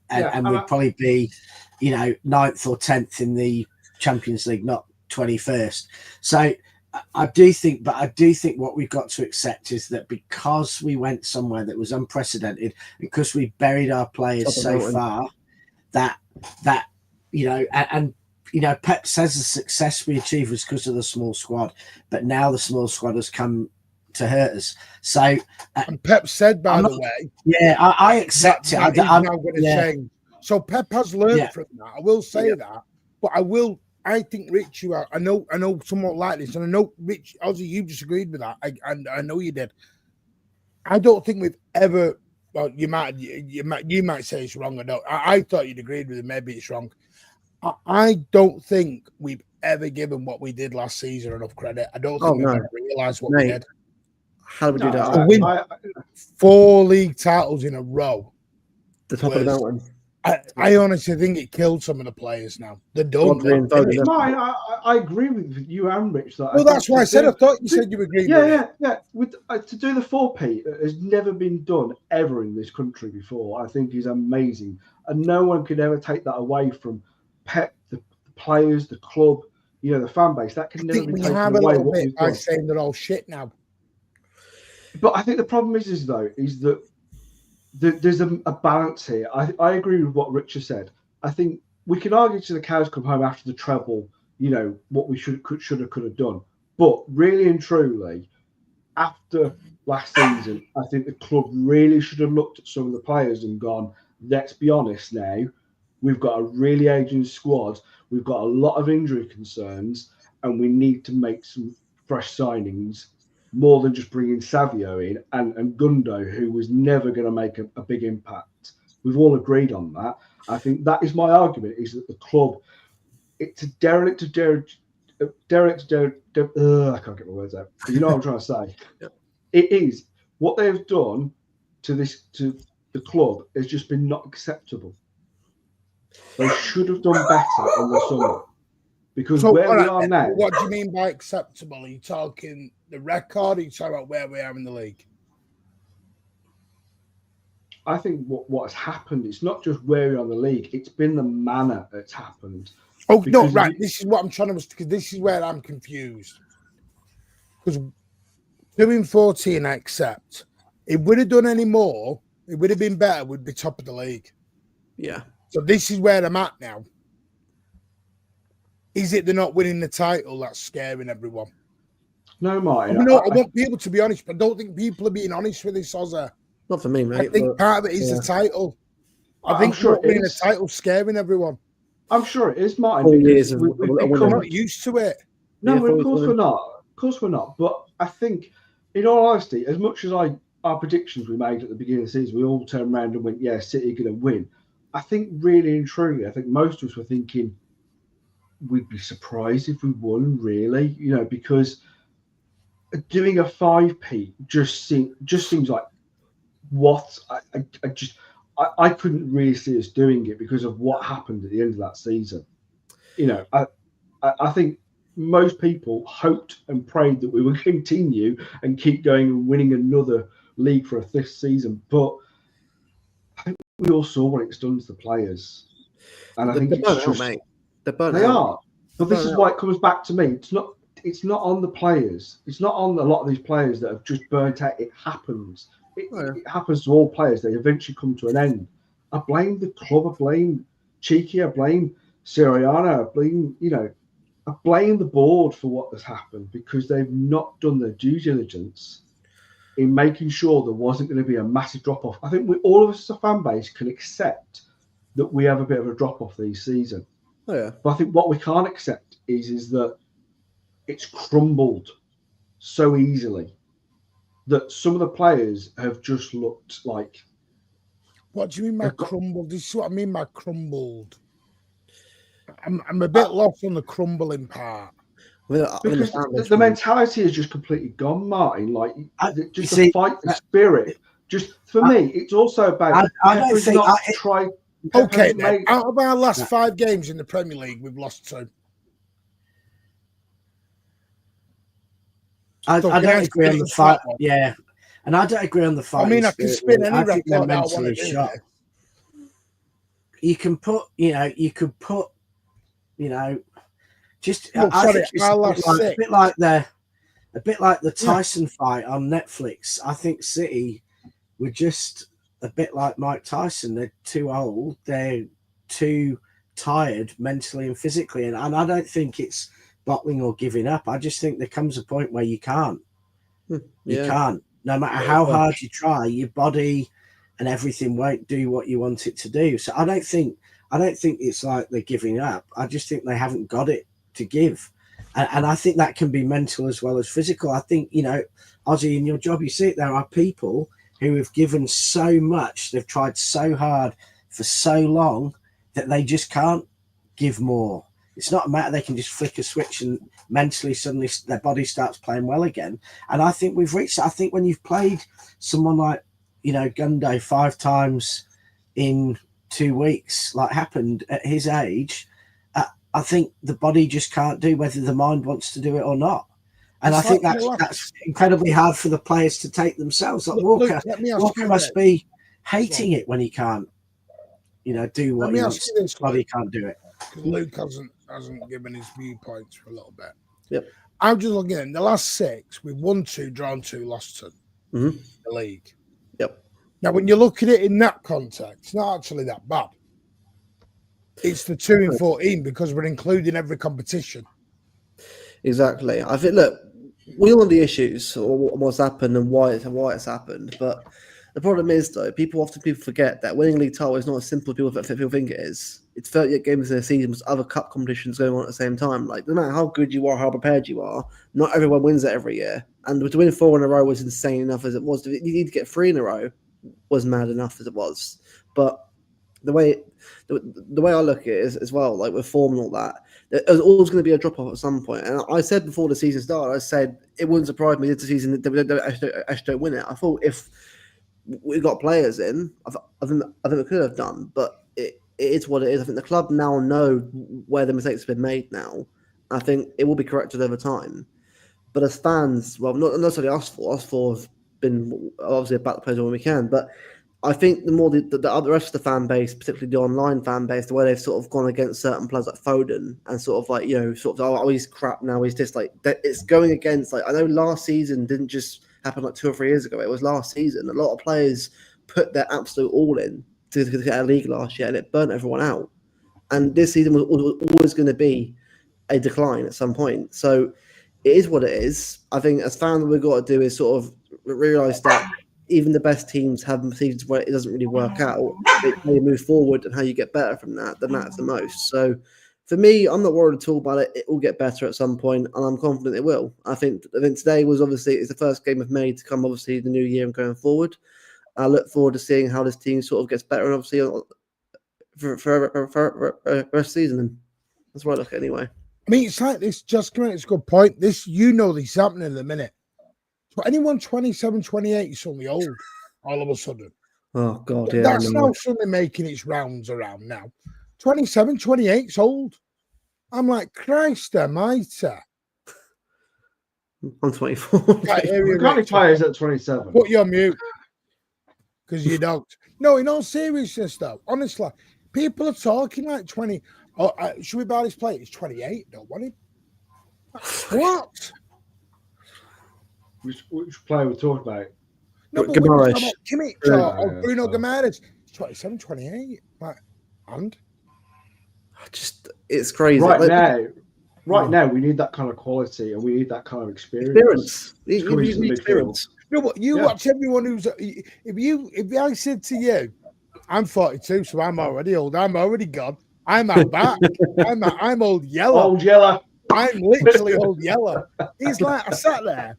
and we'd probably be, 9th or 10th in the Champions League, not 21st. So I do think what we've got to accept is that because we went somewhere that was unprecedented, because we buried our players so far, that Pep says the success we achieved was because of the small squad, but now the small squad has come to hurt us. So, and Pep said, by the way, I accept it. I'm now going to change. So Pep has learned from that. I will say that, but I think, Rich, I know somewhat like this, and I know, Rich, Ozzy, you disagreed with that, and I know you did. I don't think we've ever. Well, you might say it's wrong. I thought you'd agreed with it. Maybe it's wrong. I don't think we've ever given what we did last season enough credit. I don't think we've ever realised what we did. How do we do that? To win 4 league titles in a row. The top of the mountain. I honestly think it killed some of the players now. They're done. I agree with you and Rich. Well, that's why I said. I thought you said you agreed. Yeah. To do the 4-peat has never been done ever in this country before. I think is amazing, and no one could ever take that away from Pep, the players, the club, the fan base. That can never be taken away. By saying they're all shit now. But I think the problem is that there's a balance here. I agree with what Richard said. I think we can argue till the cows come home after the treble, what we could have done. But really and truly, after last season, I think the club really should have looked at some of the players and gone, let's be honest now, we've got a really aging squad, we've got a lot of injury concerns, and we need to make some fresh signings, more than just bringing Savio in and Gundo, who was never going to make a big impact. We've all agreed on that. I think that is my argument, is that the club, it's a derelict. I can't get my words out. But you know what I'm trying to say. It is. What they've done to the club has just been not acceptable. They should have done better in the summer. Because we are now. What do you mean by acceptable? Are you talking the record, or are you talking about where we are in the league? I think what has happened, it's not just where we're on the league, it's been the manner it's happened. Oh, no, right. This is what I'm trying to, because this is where I'm confused. Because 2-14, I accept. If we'd have done any more, it would have been better. We'd be top of the league. Yeah. So this is where I'm at now. Is it they're not winning the title that's scaring everyone? No, Martin. I want people to be honest, but I don't think people are being honest with this, Ozza. Not for me, mate. I think part of it is the title. I think sure winning the title scaring everyone. I'm sure it is, Martin. 4 years of We're not used to it. No, of course we're not. Of course we're not. But I think, in all honesty, as much as our predictions we made at the beginning of the season, we all turned around and went, yeah, City are going to win. I think really and truly, I think most of us were thinking we'd be surprised if we won, really, because doing a 5p just seems like what I couldn't really see us doing it because of what happened at the end of that season. I think most people hoped and prayed that we would continue and keep going and winning another league for a fifth season, but I think we all saw what it's done to the players, and I think it's just mate. They are. But this is why it comes back to me. It's not on the players. It's not on a lot of these players that have just burnt out. It happens. It happens to all players. They eventually come to an end. I blame the club. I blame Cheeky. I blame Sirianni. I blame the board for what has happened because they've not done their due diligence in making sure there wasn't going to be a massive drop-off. I think all of us as a fan base can accept that we have a bit of a drop-off this season. Oh, yeah. But I think what we can't accept is that it's crumbled so easily that some of the players have just looked like... What do you mean by crumbled? This is what I mean by crumbled. I'm a bit lost on the crumbling part. Because the mentality is just completely gone, Martin. The fight, the spirit. Just for me, it's also about. I don't think. Okay, then. Out of our last 5 games in the Premier League, we've lost 2. I don't agree on the fight. Yeah, and I don't agree on the fight. I mean, I can spin any record mentally shot. You can put, just a bit like the Tyson fight on Netflix. I think City were just a bit like Mike Tyson. They're too old. They're too tired mentally and physically, and I don't think it's bottling or giving up. I just think there comes a point where you can't. You can't. No matter how hard you try, your body and everything won't do what you want it to do. So I don't think it's like they're giving up. I just think they haven't got it to give. And I think that can be mental as well as physical. I think, Ozzy, in your job, you see it, there are people who have given so much, they've tried so hard for so long that they just can't give more. It's not a matter they can just flick a switch and mentally suddenly their body starts playing well again. And I think we've reached, I think when you've played someone like, Gunday 5 times in 2 weeks, like happened at his age, I think the body just can't do whether the mind wants to do it or not. And I think that's incredibly hard for the players to take themselves. Like Walker must be hating it when he can't, do what he wants. His body can't do it. Luke hasn't given his viewpoints for a little bit. Yep. I'm just looking at the last 6. We've won 2, drawn 2, lost 2 in the league. Yep. Now, when you look at it in that context, it's not actually that bad. It's the 2-14 because we're including every competition. Exactly. I think, look, we all know the issues or what's happened and why it's happened. But the problem is, though, people forget that winning league title is not as simple as people think it is. It's 38 games in a season with other cup competitions going on at the same time. Like, no matter how good you are, how prepared you are, not everyone wins it every year. And to win 4 in a row was insane enough as it was. You need to get 3 in a row was mad enough as it was. But the way I look at it is as well, like with form and all that, there's always going to be a drop off at some point. And I said before the season started, I said it wouldn't surprise me if the season that we actually don't win it. I thought if we got players in, I think we could have done, but it is what it is. I think the club now know where the mistakes have been made now. I think it will be corrected over time. But as fans, well, not necessarily us four have been obviously about the players when we can, but I think the more the other rest of the fan base, particularly the online fan base, the way they've sort of gone against certain players like Foden and sort of like, you know, sort of, oh, he's crap now, he's just like, that it's going against, like, I know last season didn't just happen like 2 or 3 years ago, it was last season. A lot of players put their absolute all in to get a league last year and it burnt everyone out. And this season was always going to be a decline at some point. So it is what it is. I think as fans, what we've got to do is sort of realise that even the best teams have seasons where it doesn't really work out. It's how you move forward and how you get better from that matters the most. So for me, I'm not worried at all about it. It will get better at some point, and I'm confident it will. I think today was obviously it's the first game of May to come, obviously the new year and going forward. I look forward to seeing how this team sort of gets better, and obviously for the rest of the season. And that's what I look at anyway. I mean, it's like this. Just it's a good point. This, you know, this is happening in a minute. So anyone 27, 28 is suddenly old all of a sudden. Oh, God, yeah. That's now suddenly making its rounds around now. 27, 28 is old. I'm like, Christ almighty. I'm 24. Right, We've got any players at 27. Put you on mute. Because you don't. No, in all seriousness, though, honestly, people are talking like 20. Oh, should we buy this play? It's 28. Don't want him. What? Which player we're talking about? No, but we're talking about Kimmich or Bruno Guimaraes. It's 27, 28. Like, and? It's crazy. Right now, we need that kind of quality and we need that kind of experience. You need experience. No, but you watch everyone who's. If I said to you, I'm 42, so I'm already old. I'm already gone. I'm out back. I'm old yellow. Old yellow. I'm literally old yellow. It's like I sat there,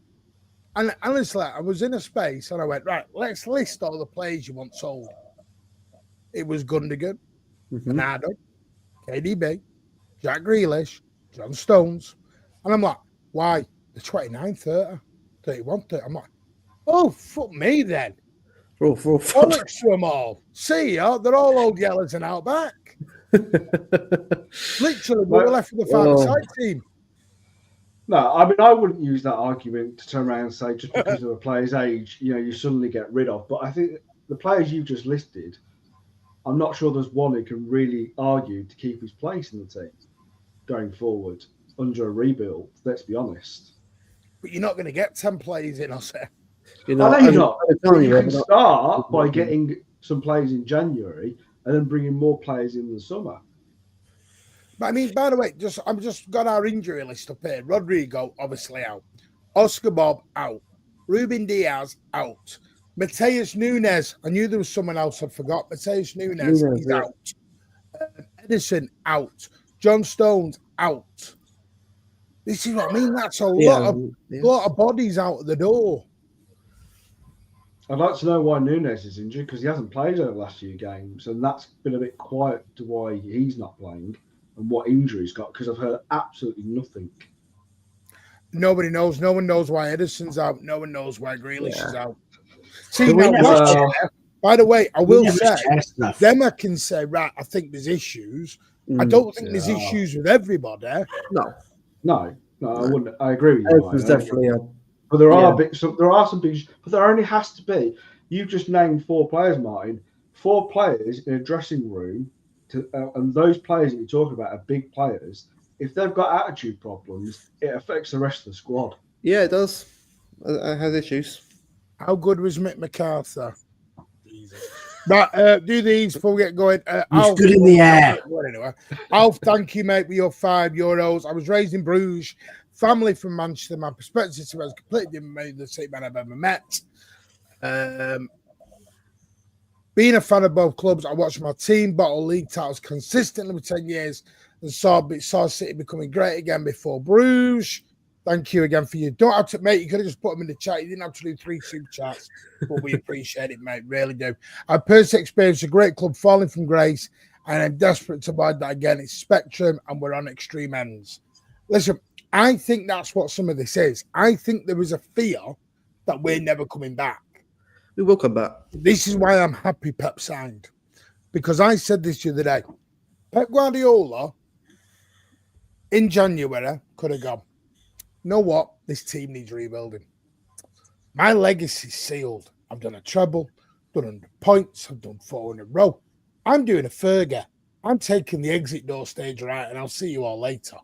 and honestly, I was in a space, and I went, right, let's list all the players you want sold. It was Gundogan, Bernardo, KDB, Jack Grealish, John Stones, and I'm like, why? The 29, 30, 31, 30. I'm like, oh, fuck me then. Bollocks to them all. See ya, they're all old yellows and out back. Literally, we were left with the five-a-side team. No, I mean, I wouldn't use that argument to turn around and say just because of a player's age, you suddenly get rid of. But I think the players you just listed, I'm not sure there's one who can really argue to keep his place in the team going forward under a rebuild. Let's be honest. But you're not going to get 10 players in, I'll say. I know you're not. You can start by getting some players in January and then bringing more players in the summer. But I mean, by the way, I've just got our injury list up here. Rodrigo, obviously out. Oscar Bob, out. Ruben Diaz, out. Mateus Nunes, I knew there was someone else I forgot. Mateus Nunes, he's out. Edison, out. John Stones, out. This is what I mean. That's a lot of bodies out the door. I'd like to know why Nunes is injured because he hasn't played over the last few games, and that's been a bit quiet to why he's not playing and what injury he's got because I've heard absolutely nothing. Nobody knows. No one knows why Edison's out. No one knows why Grealish is out. See, by the way, I will say, them I can say, right, I think there's issues. I don't think there's issues with everybody. No, I wouldn't. I agree with you. There's definitely but there are some big, but there only has to be. You've just named 4 players, Martin. 4 players in a dressing room, and those players that you're talking about are big players. If they've got attitude problems, it affects the rest of the squad. Yeah, it does. It has issues. How good was Mick McArthur? But do these before we get going. Alf, good in the air. Anyway, Alf, thank you, mate, for your €5. I was raised in Bruges. Family from Manchester. My perspective was completely different from the city man I've ever met. Being a fan of both clubs, I watched my team bottle league titles consistently for 10 years and saw City becoming great again before Bruges. Thank you again for you. Don't have to, mate. You could have just put them in the chat. You didn't have to do 3 super chats, but we appreciate it, mate. Really do. I personally experienced a great club falling from grace, and I'm desperate to avoid that again. It's spectrum, and we're on extreme ends. Listen, I think that's what some of this is. I think there is a fear that we're never coming back. We will come back. This is why I'm happy Pep signed, because I said this the other day. Pep Guardiola in January could have gone, you know what? This team needs rebuilding. My legacy's sealed. I've done a treble. done 100 points, I've done 400 row. I'm doing a Fergie. I'm taking the exit door stage right, and I'll see you all later.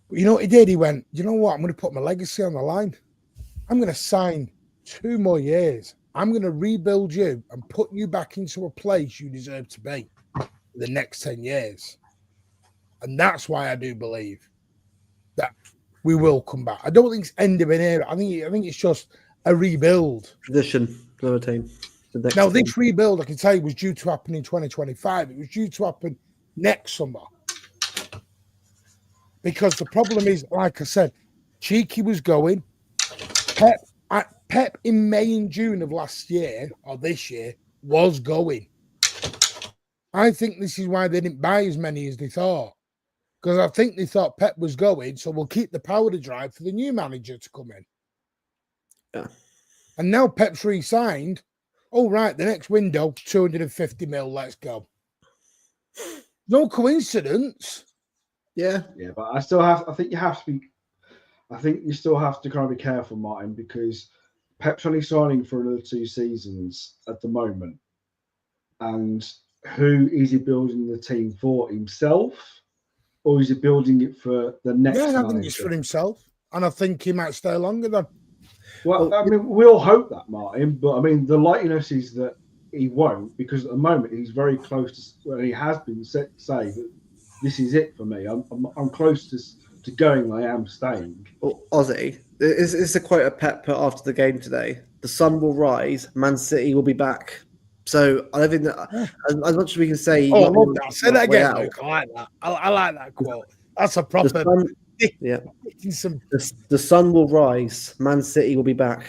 But you know what he did? He went, you know what? I'm going to put my legacy on the line. I'm going to sign 2 more years. I'm going to rebuild you and put you back into a place you deserve to be the next 10 years. And that's why I do believe that we will come back. I don't think it's end of an era. I think it's just a rebuild. Tradition for the team. Now, this rebuild, I can tell you, was due to happen in 2025. It was due to happen next summer. Because the problem is, like I said, Cheeky was going. Pep in May and June of last year, or this year, was going. I think this is why they didn't buy as many as they thought. Because I think they thought Pep was going, so we'll keep the powder dry for the new manager to come in. Yeah. And now Pep's re-signed. Oh, right, the next window, 250 mil, let's go. No coincidence. Yeah. Yeah, but I think you still have to kind of be careful, Martin, because Pep's only signing for another 2 seasons at the moment. And who is he building the team for? Himself? Or is he building it for the next manager? I think it's for himself. And I think he might stay longer then. Well, I mean, we all hope that, Martin, but I mean, the likeliness is that he won't, because at the moment he's very close to, well, he has been say that this is it for me. I'm close to going. I am staying. Well, Ozzy, it's a quote of Pep put after the game today. The sun will rise. Man City will be back. So I don't think that as much as we can say. Oh, I love that. Say that again, Luke. I like that. I like that quote. That's a proper. The sun will rise. Man City will be back.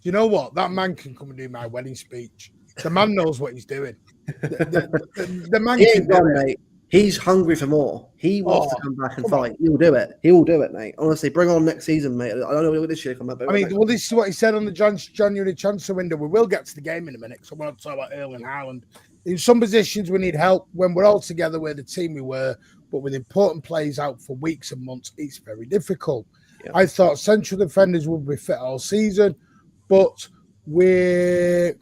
You know what? That man can come and do my wedding speech. The man knows what he's doing. The man can do it. Mate. He's hungry for more. He wants to come back and fight. He'll do it. He will do it, mate. Honestly, bring on next season, mate. I don't know what this year come up. I mean, well, this is what he said on the January transfer window. We will get to the game in a minute, so I want to talk about Erling Haaland. In some positions, we need help. When we're all together, we're the team we were, but with important players out for weeks and months, it's very difficult. Yeah. I thought central defenders would be fit all season, but we've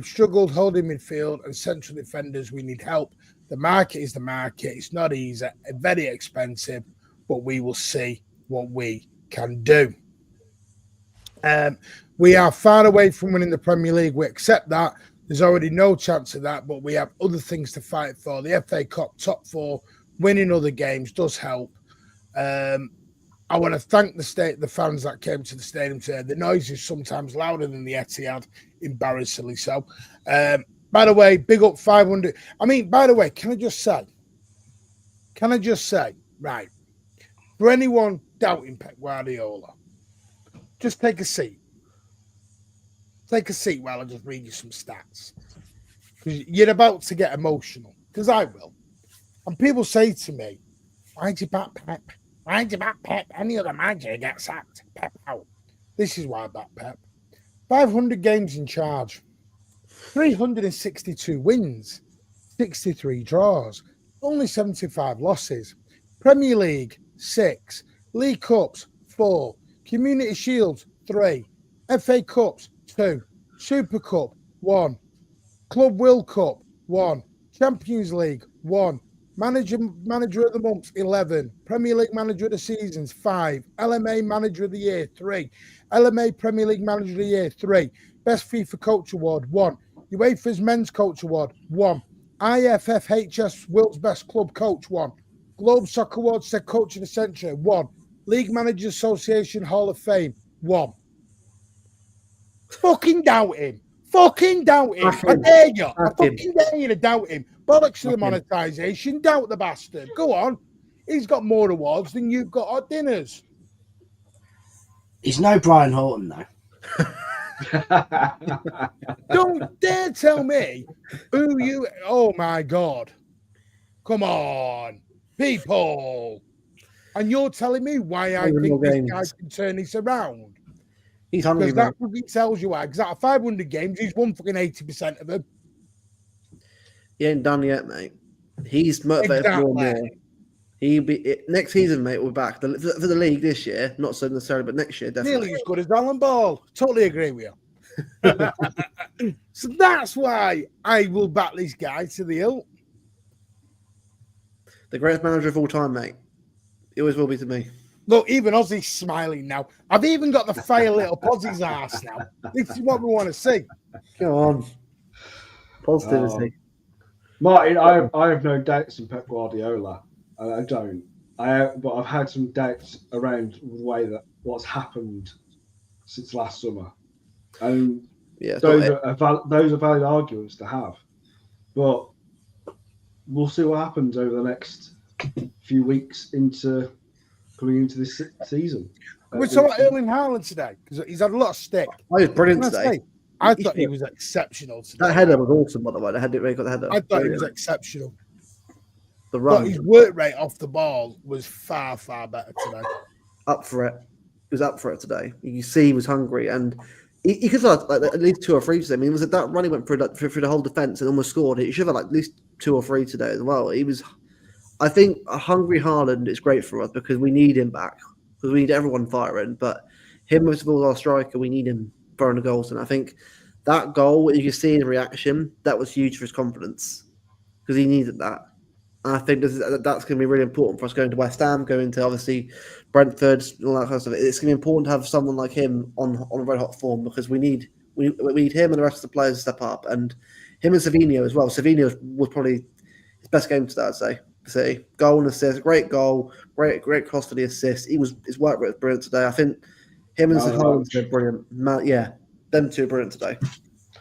struggled holding midfield and central defenders. We need help. The market is the market. It's not easy, very expensive, but we will see what we can do. We are far away from winning the Premier League. We accept that. There's already no chance of that, but we have other things to fight for. The FA Cup, top 4, winning other games does help. I want to thank the fans that came to the stadium today. The noise is sometimes louder than the Etihad, embarrassingly so. By the way, big up 500. I mean, by the way, can I just say, right, for anyone doubting Pep Guardiola, just take a seat. Take a seat while I just read you some stats. Because you're about to get emotional, because I will. And people say to me, why'd you back Pep? Why'd you back Pep? Any other manager gets sacked. Pep out. This is why I back Pep. 500 games in charge. 362 wins, 63 draws, only 75 losses. Premier League, 6. League Cups, 4. Community Shields, 3. FA Cups, 2. Super Cup, 1. Club World Cup, 1. Champions League, 1. Manager of the Month, 11. Premier League Manager of the Seasons, 5. LMA Manager of the Year, 3. LMA Premier League Manager of the Year, 3. Best FIFA Coach Award, 1. UEFA's Men's Coach Award, 1. IFFHS World's Best Club Coach, 1. Globe Soccer Awards said Coach of the Century, 1. League Managers Association Hall of Fame, 1. Fucking doubt him. Fucking doubt him. I dare you. I fucking dare you to doubt him. Bollocks to the monetisation. Doubt the bastard. Go on. He's got more awards than you've got at dinners. He's no Brian Horton, though. Don't dare tell me who you. Oh my God! Come on, people! And you're telling me why I think this guy can turn this around? He's hungry. Because that fucking tells you why. Exactly. 500 games, he's won fucking 80% of them. He ain't done yet, mate. He's motivated for more. He'll be next season, mate. We're back for the league this year. Not so necessarily, but next year definitely. Nearly as good as Alan Ball. Totally agree with you. So that's why I will back this guy to the hilt. The greatest manager of all time, mate. He always will be to me. Look, even Ozzy's smiling now. I've even got the fire lit up Ozzy's ass now. This is what we want to see. Come on. Positivity. Martin, I have no doubts in Pep Guardiola. I don't. But I've had some doubts around the way that what's happened since last summer. And those are valid arguments to have. But we'll see what happens over the next few weeks coming into this season. We're talking about Erling Haaland today because he's had a lot of stick. Oh, he was brilliant today. I thought he was exceptional today. That header was awesome, by the way. The header. I thought he was exceptional. The run. But his work rate off the ball was far, far better today. Up for it. He was up for it today. You see he was hungry, and he could have had at least 2 or 3 today. I mean, was it that run he went through the whole defence and almost scored? He should have had at least 2 or 3 today as well. He was. I think a hungry Haaland is great for us because we need him back. Because we need everyone firing. But him, most of all, our striker, we need him throwing the goals. And I think that goal, you can see in reaction, that was huge for his confidence. Because he needed that. And I think that's going to be really important for us going to West Ham, going to, obviously, Brentford, and all that kind of stuff. It's going to be important to have someone like him on a red hot form because we need him and the rest of the players to step up. And him and Savinho as well. Savinho was probably his best game today, I'd say. See, goal and assist, great goal, great cross for the assist. His work rate was brilliant today. I think him and Haaland are brilliant. Yeah, them two are brilliant today.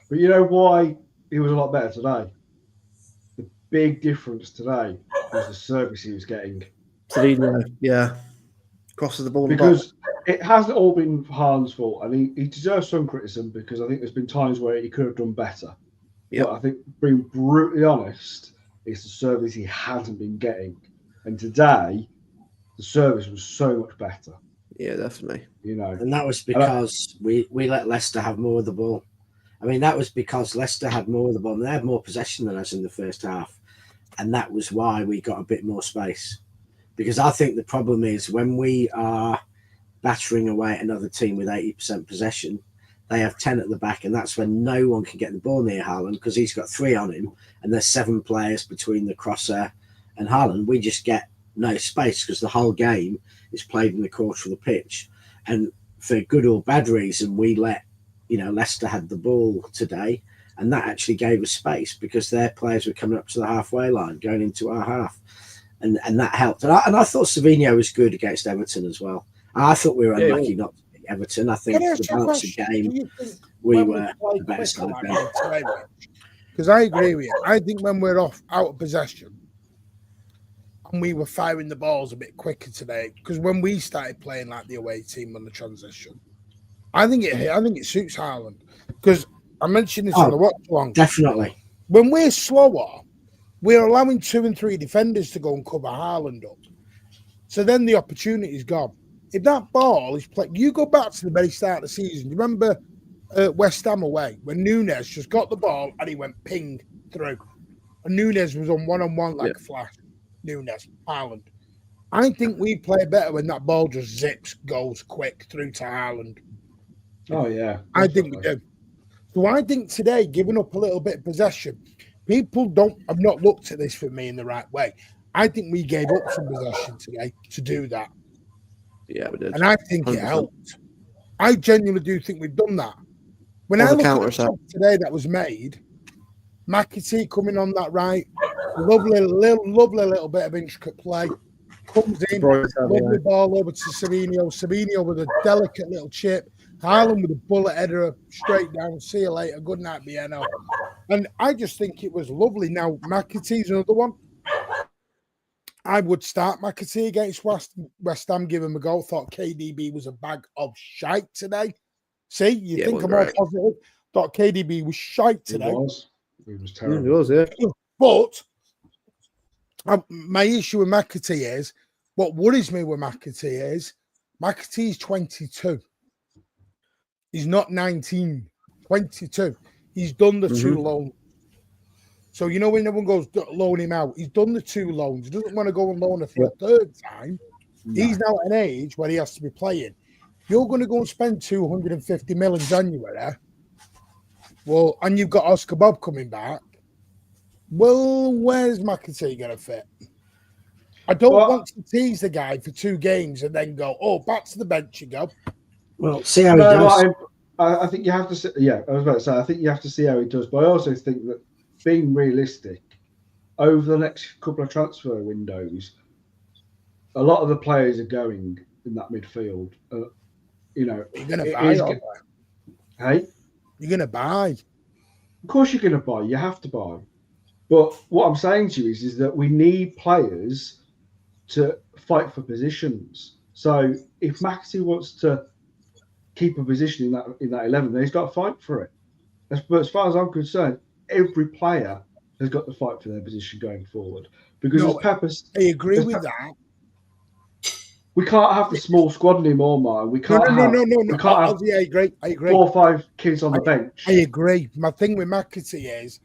But you know why he was a lot better today? The big difference today was the service he was getting. Savinho, yeah, crosses the ball because it hasn't all been Haaland's fault, and he deserves some criticism because I think there's been times where he could have done better. Yeah, I think being brutally honest. It's the service he hasn't been getting. And today, the service was so much better. Yeah, definitely. And that was because we let Leicester have more of the ball. I mean, that was because Leicester had more of the ball. And they had more possession than us in the first half. And that was why we got a bit more space. Because I think the problem is when we are battering away at another team with 80% possession, they have 10 at the back, and that's when no one can get the ball near Haaland because he's got 3 on him, and there's 7 players between the crosser and Haaland. We just get no space because the whole game is played in the quarter of the pitch. And for good or bad reason, we let, Leicester had the ball today, and that actually gave us space because their players were coming up to the halfway line, going into our half, and that helped. And I thought Savinho was good against Everton as well. I thought we were unlucky not to beat Everton. I think the balance of game, we were the better side. Because I agree with you. I think when we're out of possession and we were firing the balls a bit quicker today, because when we started playing like the away team on the transition, I think it suits Haaland. Because I mentioned this on the watch along. Definitely. When we're slower, we're allowing 2 and 3 defenders to go and cover Haaland up. So then the opportunity is gone. If that ball is played, you go back to the very start of the season. You remember West Ham away when Nunes just got the ball and he went ping through. And Nunes was on one-on-one like a flash. Nunes, Haaland. I think we play better when that ball just goes quick through to Haaland. Oh, yeah. Definitely. I think we do. So I think today, giving up a little bit of possession, people have not looked at this for me in the right way. I think we gave up some possession today to do that. Yeah, we did. And I think 100%. It helped. I genuinely do think we've done that. When I look at the shot today that was made, McAtee coming on that right, lovely little bit of intricate play, comes in, lovely ball over to Savinho. Savinho with a delicate little chip. Haaland with a bullet header straight down. See you later. Good night, Bieno. And I just think it was lovely. Now, McAtee's another one. I would start McAtee against West Ham, give him a goal. Thought KDB was a bag of shite today. See, you think I'm all positive. Thought KDB was shite today. He was terrible. He was, yeah. But my issue with McAtee is, what worries me with McAtee is, McAtee's 22. He's not 19. 22. He's done the 2 loans. So, when everyone goes, loan him out, he's done the 2 loans. He doesn't want to go and loan her for a 3rd time. No. He's now at an age where he has to be playing. You're going to go and spend 250 million in January Well, and you've got Oscar Bob coming back. Well, where's McAtee going to fit? I don't want to tease the guy for 2 games and then go, oh, back to the bench you go. Well, see how he does. I think you have to see, I was about to say, I think you have to see how he does. But I also think that being realistic, over the next couple of transfer windows, a lot of the players are going in that midfield. You're going to buy. Hey? You're going to buy. Of course you're going to buy. You have to buy. But what I'm saying to you is that we need players to fight for positions. So if Maxey wants to keep a position in that 11, then he's got to fight for it. But as far as I'm concerned, every player has got to fight for their position going forward. Because as Pepper's, I agree with that. We can't have the small squad anymore, Martin. We can't have. We can't have. I agree. 4 or 5 kids on the bench. I agree. My thing with McAtee is,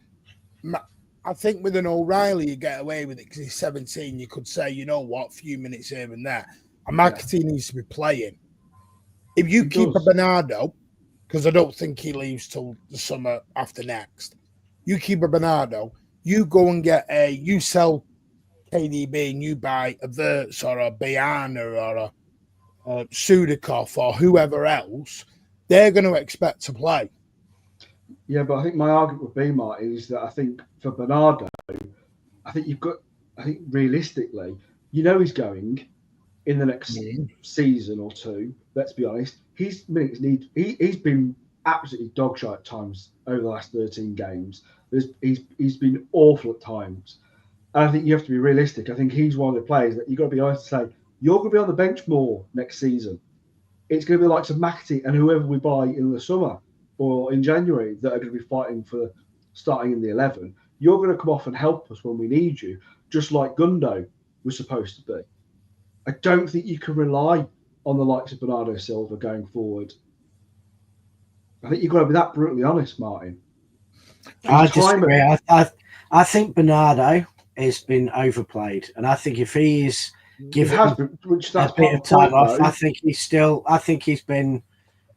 I think with an O'Reilly, you get away with it because he's 17. You could say, you know what, a few minutes here and there. And McAtee needs to be playing. If you keep a Bernardo, because I don't think he leaves till the summer after next, you keep a Bernardo, you go and you sell KDB and you buy a Verts or a Bayana or a Sudakov or whoever else, they're going to expect to play. Yeah, but I think my argument would be, Martin, is that I think for Bernardo, I think realistically, he's going in the next season or 2. Let's be honest. His minutes he's been absolutely dog shit at times over the last 13 games. He's been awful at times. And I think you have to be realistic. I think he's one of the players that you've got to be honest to say, you're going to be on the bench more next season. It's going to be like some McAtee and whoever we buy in the summer or in January that are going to be fighting for starting in the 11. You're going to come off and help us when we need you, just like Gundo was supposed to be. I don't think you can rely on the likes of Bernardo Silva going forward. I think you've got to be that brutally honest, Martin. I disagree. I think Bernardo has been overplayed, and I think if he is given a bit of time off, I think he's been,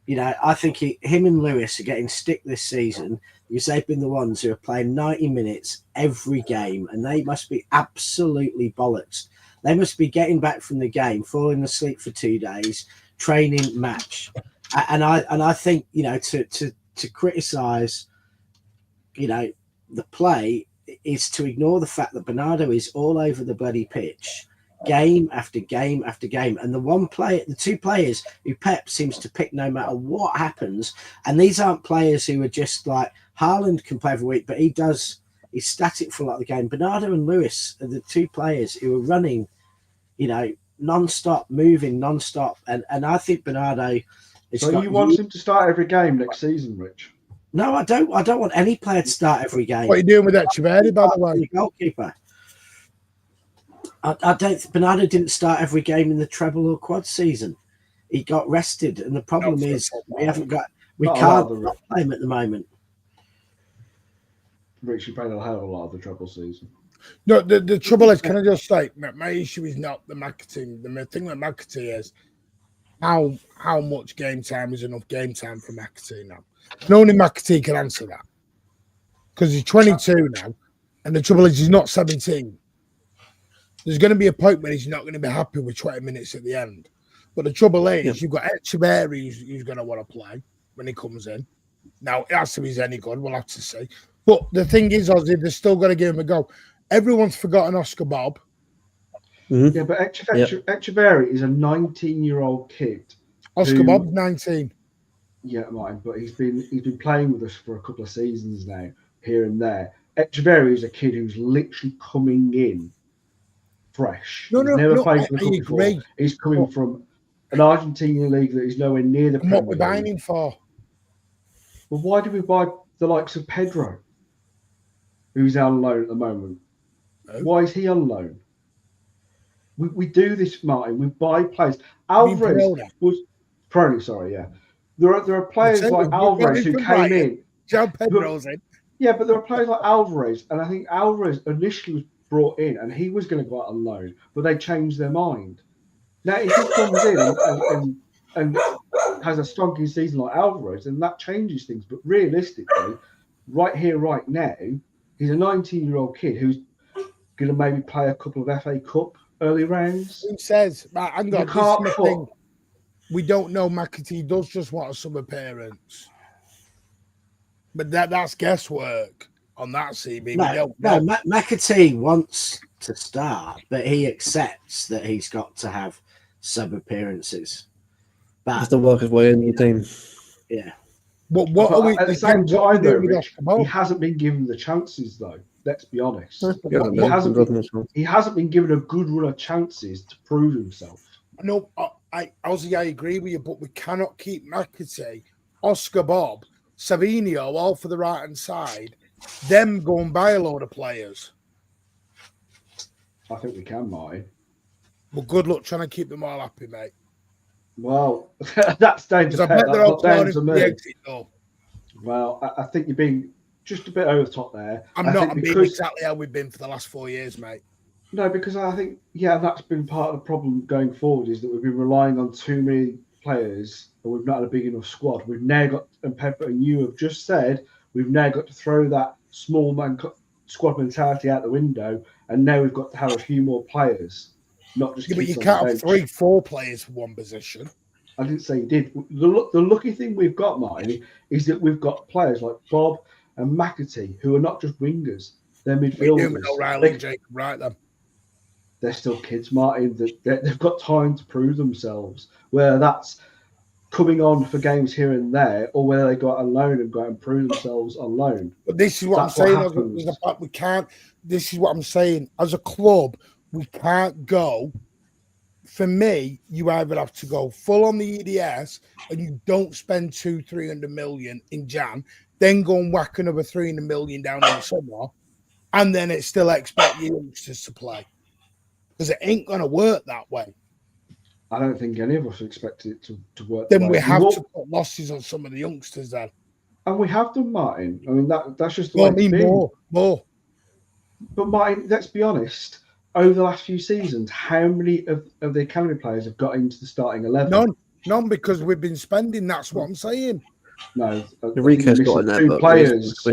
I think him and Lewis are getting stick this season because they've been the ones who are playing 90 minutes every game, and they must be absolutely bollocks. They must be getting back from the game, falling asleep for 2 days, training, match, and I think to criticise, the play is to ignore the fact that Bernardo is all over the bloody pitch, game after game after game. And the 2 players who Pep seems to pick no matter what happens, and these aren't players who are just like Haaland can play every week, but he's static for a lot of the game. Bernardo and Lewis are the 2 players who are running, non-stop, moving non-stop. And I think Bernardo is. So you want him to start every game next season, Rich? No, I don't. I don't want any player to start every game. What are you doing with that, Echeverri, by the way? The goalkeeper. I don't think Bernardo didn't start every game in the treble or quad season. He got rested, and the problem is we can't play him at the moment. Rich, you played a hell of a lot of the treble season. No, the trouble is, can I just say, my issue is not the McAtee. The thing with McAtee is how much game time is enough game time for McAtee now. And only McAtee can answer that because he's 22 now, and the trouble is he's not 17. There's going to be a point where he's not going to be happy with 20 minutes at the end. But the trouble is, you've got Echeverri who's going to want to play when he comes in. Now, as to he's any good, we'll have to see. But the thing is, Ozzy, they're still going to give him a go. Everyone's forgotten Oscar Bob. Mm-hmm. Yeah, but Echeverri is a 19-year-old kid. Oscar Bob's 19. Yeah, Martin, but he's been playing with us for a couple of seasons now, here and there. Echeverri is a kid who's literally coming in fresh. He's never played for the club before. He's coming from an Argentinian league that is nowhere near the Premier League. What we're buying him for? Well, why did we buy the likes of Pedro, who's on loan at the moment? Oh. Why is he on loan? We do this, Martin. We buy players. Alvarez was Prony, sorry, yeah. There are players like Alvarez who came in. Joe Pedro's in. Yeah, but there are players like Alvarez, and I think Alvarez initially was brought in, and he was going to go out on loan, but they changed their mind. Now, if he comes in and has a stonking season like Alvarez, then that changes things. But realistically, right here, right now, he's a 19-year-old kid who's going to maybe play a couple of FA Cup early rounds. Who says, right, hang You on, this is can't my put. thing. We don't know McAtee does just want a sub appearance. But that's guesswork on that, CB. No, McAtee wants to start, but he accepts that he's got to have sub appearances. But Has to work his way in the team. Yeah. But what are we at the same what time, though, Rich, Oscar he hasn't been given the chances, though. Let's be honest. He hasn't been given a good run of chances to prove himself. No, Ozzy, I agree with you, but we cannot keep McAtee, Oscar Bob, Savinio all for the right hand side, them go and buy a load of players. I think we can, Martin. Well, good luck trying to keep them all happy, mate. Well, that's down to Pep. That's not down to me. Exit, though. Well, I think you're being just a bit over the top there. I'm being exactly how we've been for the last 4 years, mate. No, because I think, that's been part of the problem going forward is that we've been relying on too many players and we've not had a big enough squad. We've now got, and Pepper and you have just said, we've now got to throw that small man squad mentality out the window, and now we've got to have a few more players, not just. Yeah, but you can't have 3-4 players for one position. I didn't say you did. The lucky thing we've got, Martin, is that we've got players like Bob and McAtee who are not just wingers; they're midfielders. O'Reilly and Jacob Wright, them. They're still kids, Martin. They've got time to prove themselves. Whether that's coming on for games here and there, or whether they go out on loan and go out and prove themselves on loan. But this is what I'm saying. We can't. This is what I'm saying. As a club, we can't go. For me, you either have to go full on the EDS and you don't spend 200-300 million in Jan, then go and whack another 300 million down in the summer, and then it still expect your youngsters to play. Because it ain't going to work that way. I don't think any of us expect it to work. Then we have to put losses on some of the youngsters then. And we have done, Martin. I mean, that's just the way it's been. More. But Martin, let's be honest. Over the last few seasons, how many of the academy players have got into the starting 11? None, because we've been spending. That's what I'm saying. No, Rico's got in there. Two players.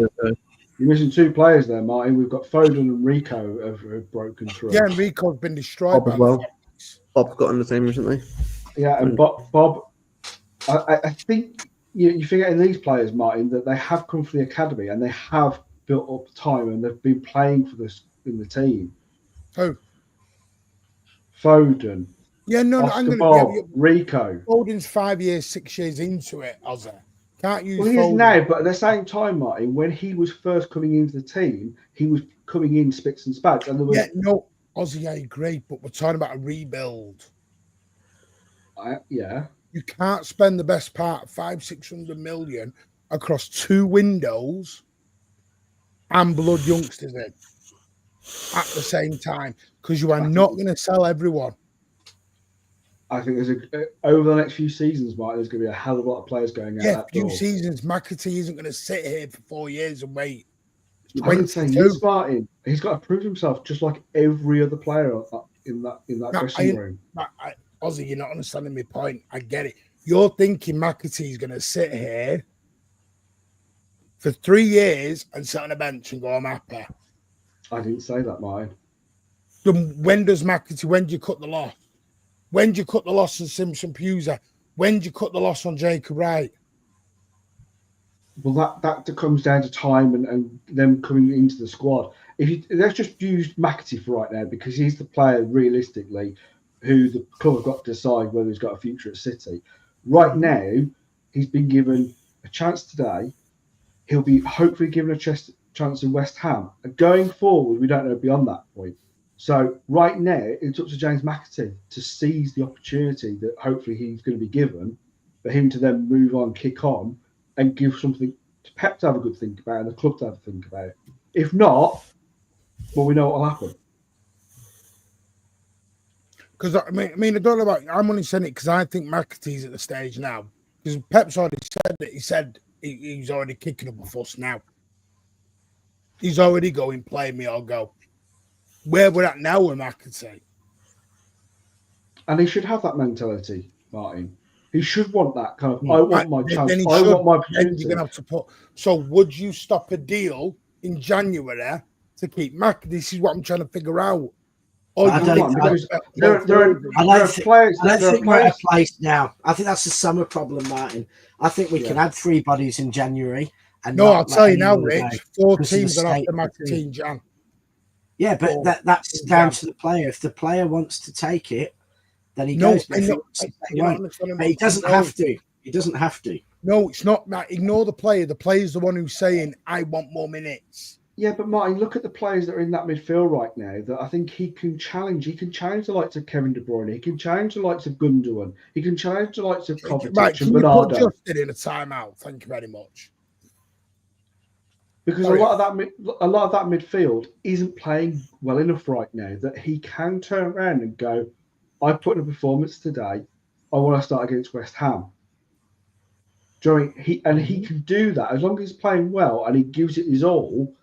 You're missing 2 players there, Martin. We've got Foden and Rico have broken through. Yeah, and Rico's been destroyed. Bob as well. Bob got on the team recently. Yeah, and Bob, I think you forget in these players, Martin, that they have come from the academy and they have built up time and they've been playing for this in the team. Who? Foden. Yeah, no, Oscar Bob, Rico. Foden's 5 years, 6 years into it, Ozzy. Can't use. Well, he is now, but at the same time, Martin, when he was first coming into the team, he was coming in spits and spats, and there was Ozzy, I agree, but we're talking about a rebuild. Yeah. You can't spend the best part of 500-600 million across 2 windows and blood youngsters in at the same time, because you are not going to sell everyone. I think over the next few seasons, Martin, there's going to be a hell of a lot of players going out that door. Seasons. McAtee isn't going to sit here for 4 years and wait. I'm saying he's Martin. He's got to prove himself just like every other player in that dressing room. Ozzy, you're not understanding my point. I get it. You're thinking McAtee's going to sit here for 3 years and sit on a bench and go, I'm happy. I didn't say that, Martin. Then when do you cut the loss? When do you cut the loss on Simpson Puser? When do you cut the loss on Jacob Wright? Well, that comes down to time and them coming into the squad. Let's just use McAtee for right now because he's the player realistically who the club have got to decide whether he's got a future at City. Right now, he's been given a chance today. He'll be hopefully given a chance in West Ham. And going forward, we don't know beyond that point. So right now, it's up to James McAtee to seize the opportunity that hopefully he's going to be given for him to then move on, kick on, and give something to Pep to have a good think about and the club to have a think about it. If not, well, we know what will happen. Because I mean, I don't know about. I'm only saying it because I think McAtee's at the stage now. Because Pep's already said that. He said he's already kicking up a fuss now. He's already going, play me, I'll go. Where we're at now with McAtee. And he should have that mentality, Martin. He should want that kind of. I want my chance. Then I want my then opportunity. you're gonna have to put. So would you stop a deal in January to keep Mac? This is what I'm trying to figure out. Or I don't because there are players. I don't think we're at a place now. I think that's a summer problem, Martin. I think we can add 3 bodies in January. And no, I'll tell you now, Rich. 4 because teams are off the McAtee, Jan. Yeah, but that's down to the player. If the player wants to take it, then he goes. But he doesn't have to. He doesn't have to. No, it's not, Matt. Ignore the player. The player's the one who's saying, I want more minutes. Yeah, but Martin, look at the players that are in that midfield right now that I think he can challenge. He can challenge the likes of Kevin De Bruyne. He can challenge the likes of Gundogan. He can challenge the likes of Kovacic Right, and Bernardo. Can you put Justin in a timeout? Thank you very much. Because a lot of that midfield isn't playing well enough right now that he can turn around and go, I put in a performance today. I want to start against West Ham. He can do that as long as he's playing well and he gives it his all.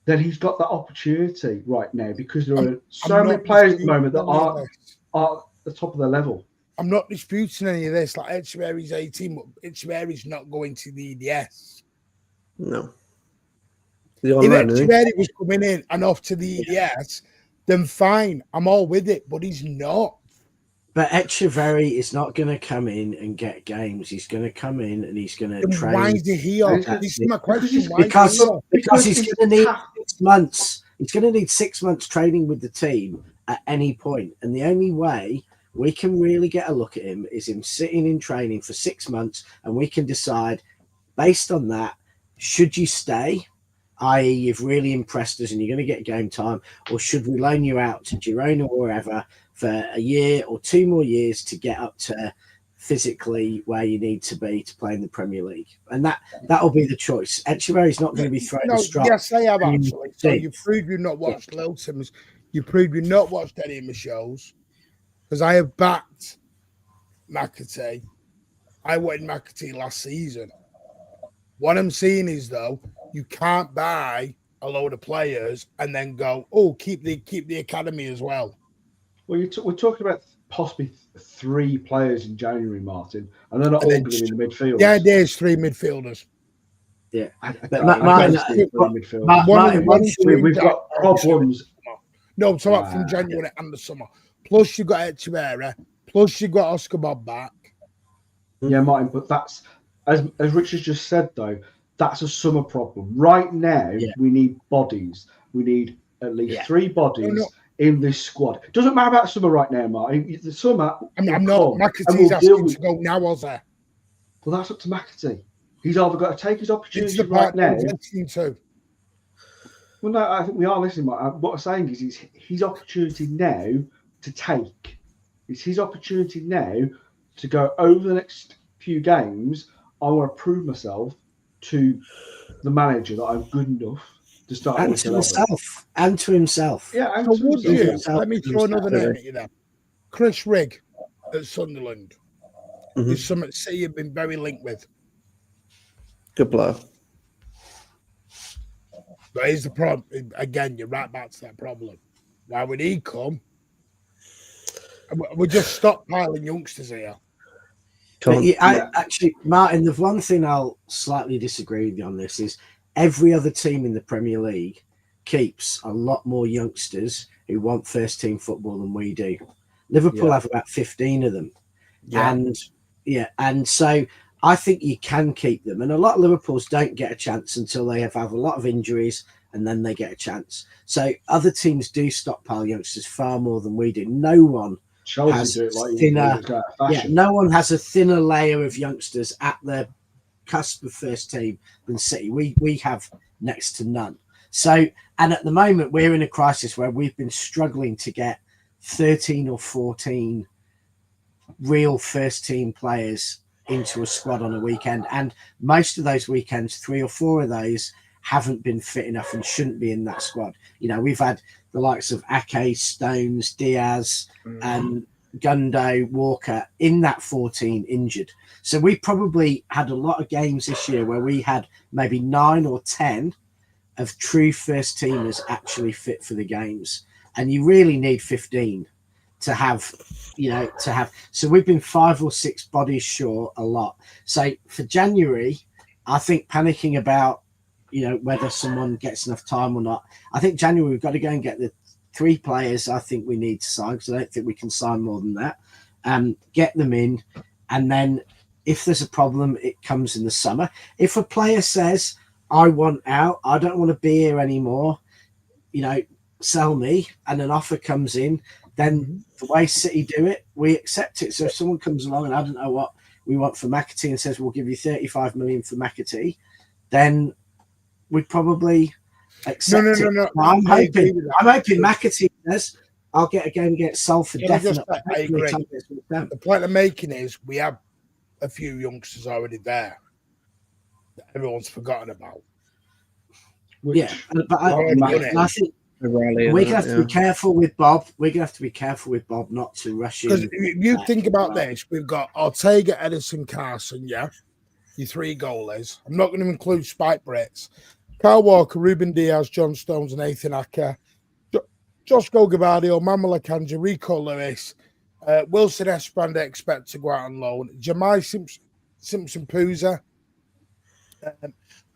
Then he's got that opportunity right now because there are so many players at the moment that are at the top of their level. I'm not disputing any of this. Like Echeverry's 18, but Echeverry's not going to the EDS. No. If Echeverry was coming in and off to the EDS, then fine. I'm all with it, but he's not. But Echeverry is not going to come in and get games. He's going to come in and he's going to train. Why is he here? This is my question. Because he's going to need 6 months. He's going to need 6 months training with the team at any point. And the only way we can really get a look at him is him sitting in training for 6 months, and we can decide based on that, should you stay? I.e., you've really impressed us and you're going to get game time, or should we loan you out to Girona or wherever for a year or 2 more years to get up to physically where you need to be to play in the Premier League? And that'll be the choice. Echeverry's not going to be throwing a strike. Yes, I have actually. So you proved you've not watched Lil Sims. You proved you've not watched any of my shows, because I have backed McAtee. I went McAtee last season. What I'm seeing is, though, you can't buy a load of players and then go, oh, keep the academy as well. Well, we're talking about possibly 3 players in January, Martin, and they're not all going to be in the midfield. Yeah, there's 3 midfielders. Yeah, but Martin, we've got problems. No, I'm talking from January and the summer. Plus, you've got Echeverry. Plus, you've got Oscar Bob back. Yeah, Martin, but that's, as Richard just said, though, that's a summer problem. Right now, we need bodies. We need at least 3 bodies in this squad. It doesn't matter about summer right now, Martin. The summer. I'm not. McAtee's asking to go now, was there? Well, that's up to McAtee. He's either got to take his opportunity right now. Well, no, I think we are listening, Martin. What I'm saying is, it's his opportunity now to take. It's his opportunity now to go over the next few games. I want to prove myself to the manager that I'm good enough to start. And to himself. And to himself. Yeah, and so would you? Let me throw another name at you then. Chris Rigg at Sunderland. Is something City have been very linked with. Good player. But here's the problem. Again, you're right back to that problem. Why would he come? We just stockpiling youngsters here. Actually, Martin, the one thing I'll slightly disagree with you on this is every other team in the Premier League keeps a lot more youngsters who want first team football than we do. Liverpool have about 15 of them. And so I think you can keep them. And a lot of Liverpools don't get a chance until they have a lot of injuries, and then they get a chance. So other teams do stockpile youngsters far more than we do. No one has no one has a thinner layer of youngsters at the cusp of first team than City. We have next to none. So, and at the moment we're in a crisis where we've been struggling to get 13 or 14 real first team players into a squad on a weekend, and most of those weekends, 3 or 4 of those haven't been fit enough and shouldn't be in that squad. You know, we've had the likes of Ake, Stones, Diaz, and Gundo, Walker in that 14 injured. So we probably had a lot of games this year where we had maybe 9 or 10 of true first teamers actually fit for the games. And you really need 15 to have, so we've been 5 or 6 bodies short a lot. So for January, I think panicking about, whether someone gets enough time or not. I think January we've got to go and get the 3 players I think we need to sign, because I don't think we can sign more than that. Get them in, and then if there's a problem, it comes in the summer. If a player says, I want out, I don't want to be here anymore, sell me, and an offer comes in, then the way City do it, we accept it. So if someone comes along and I don't know what we want for McAtee and says we'll give you 35 million for McAtee, then we'd probably accept it. No. I'm hoping McAtee says I'll get a game against Salford. Definitely. I agree. The point I'm making is we have a few youngsters already there that everyone's forgotten about. But I think we're gonna have to be careful with Bob. We're gonna have to be careful with Bob not to rush in. Because if you think about this, we've got Ortega, Edison, Carson, your 3 goalies. I'm not going to include Spike Brits. Kyle Walker, Ruben Diaz, John Stones, and Nathan Acker. Josko Gavardio, Mamala Kanja, Rico Lewis, Wilson Esperand expect to go out on loan. Jamai Simpson Pooza,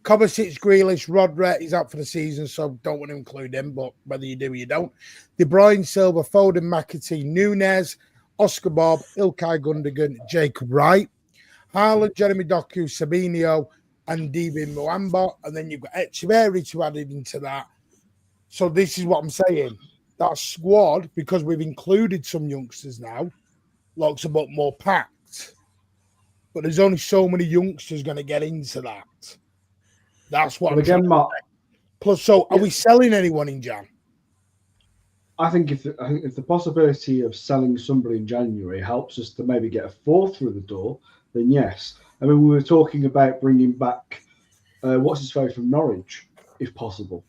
Kovacic, Grealish, Rodri, he's out for the season, so don't want to include him, but whether you do or you don't. De Bruyne, Silva, Foden, McAtee, Nunez, Oscar Bob, Ilkay Gundogan, Jacob Wright, Haaland, Jeremy Doku, Sabinho, and David Muamba, and then you've got Echeverri to add into that. So this is what I'm saying. That squad, because we've included some youngsters now, looks a bit more packed. But there's only so many youngsters going to get into that. That's what again, Mark. Plus, so are we selling anyone in Jan? I think if the possibility of selling somebody in January helps us to maybe get a 4th through the door, then yes. I mean, we were talking about bringing back what's his face from Norwich, if possible.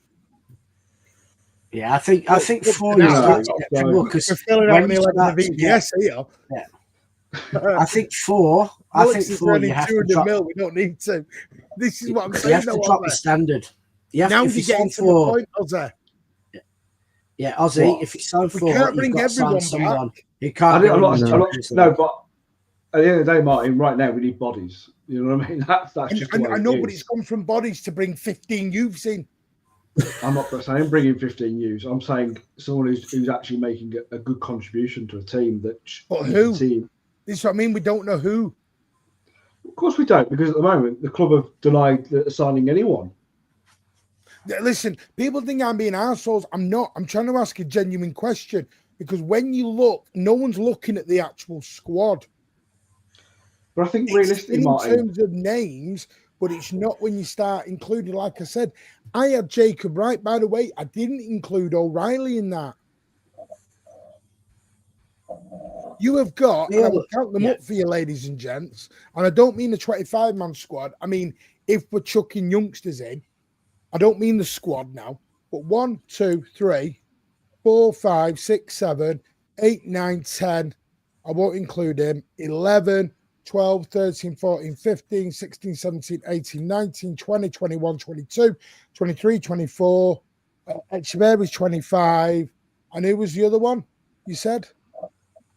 Yeah, I think 4 is because we're filling out the 11 VBS here. Yeah. I think 4. I think 4. You have to drop. We don't need to. This is what I'm saying. You have to drop the standard. Now you get into the point, Ozzy. Yeah, Ozzy. If you sign 4, we can't bring everyone someone. back. You can't. No, but at the end of the day, Martin, right now we need bodies. You know what I mean? That's just the way I know, but it's come from bodies to bring 15 youths in. I'm not saying bringing 15 youths. I'm saying someone who's actually making a good contribution to a team. But who? This is what I mean. We don't know who. Of course we don't, because at the moment the club have denied signing anyone. Listen, people think I'm being assholes. I'm not. I'm trying to ask a genuine question, because when you look, no one's looking at the actual squad. But I think realistically, in Martin, terms of names, but it's not when you start including. Like I said, I had Jacob Wright. By the way, I didn't include O'Reilly in that. You have got, and I will count them up for you, ladies and gents, and I don't mean the 25-man squad. I mean, if we're chucking youngsters in, I don't mean the squad now, but 1, 2, 3, 4, 5, 6, 7, 8, 9, 10. I won't include him. 11, 12, 13, 14, 15, 16, 17, 18, 19, 20, 21, 22, 23, 24. Echeverry's 25. And who was the other one you said?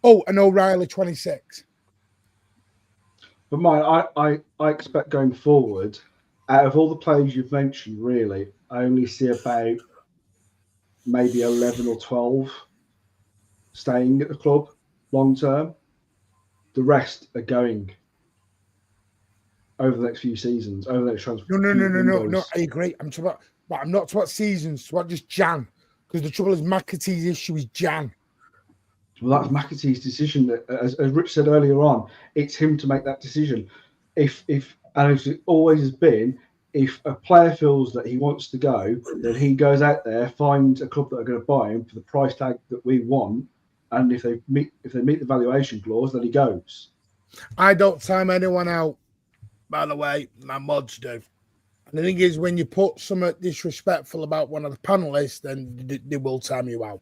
Oh, and O'Reilly 26. But I expect going forward, out of all the players you've mentioned, really, I only see about maybe 11 or 12 staying at the club long term. The rest are going over the next few seasons, over the next transfer. No. I agree. I'm not talking about seasons. It's about just Jan, because the trouble is McAtee's issue is Jan. Well, that's McAtee's decision. As Rich said earlier on, it's him to make that decision. If as it always has been, if a player feels that he wants to go, then he goes out there, finds a club that are going to buy him for the price tag that we want, and if they meet the valuation clause, then he goes. I don't time anyone out, by the way. My mods do. And the thing is, when you put something disrespectful about one of the panelists, then they will time you out.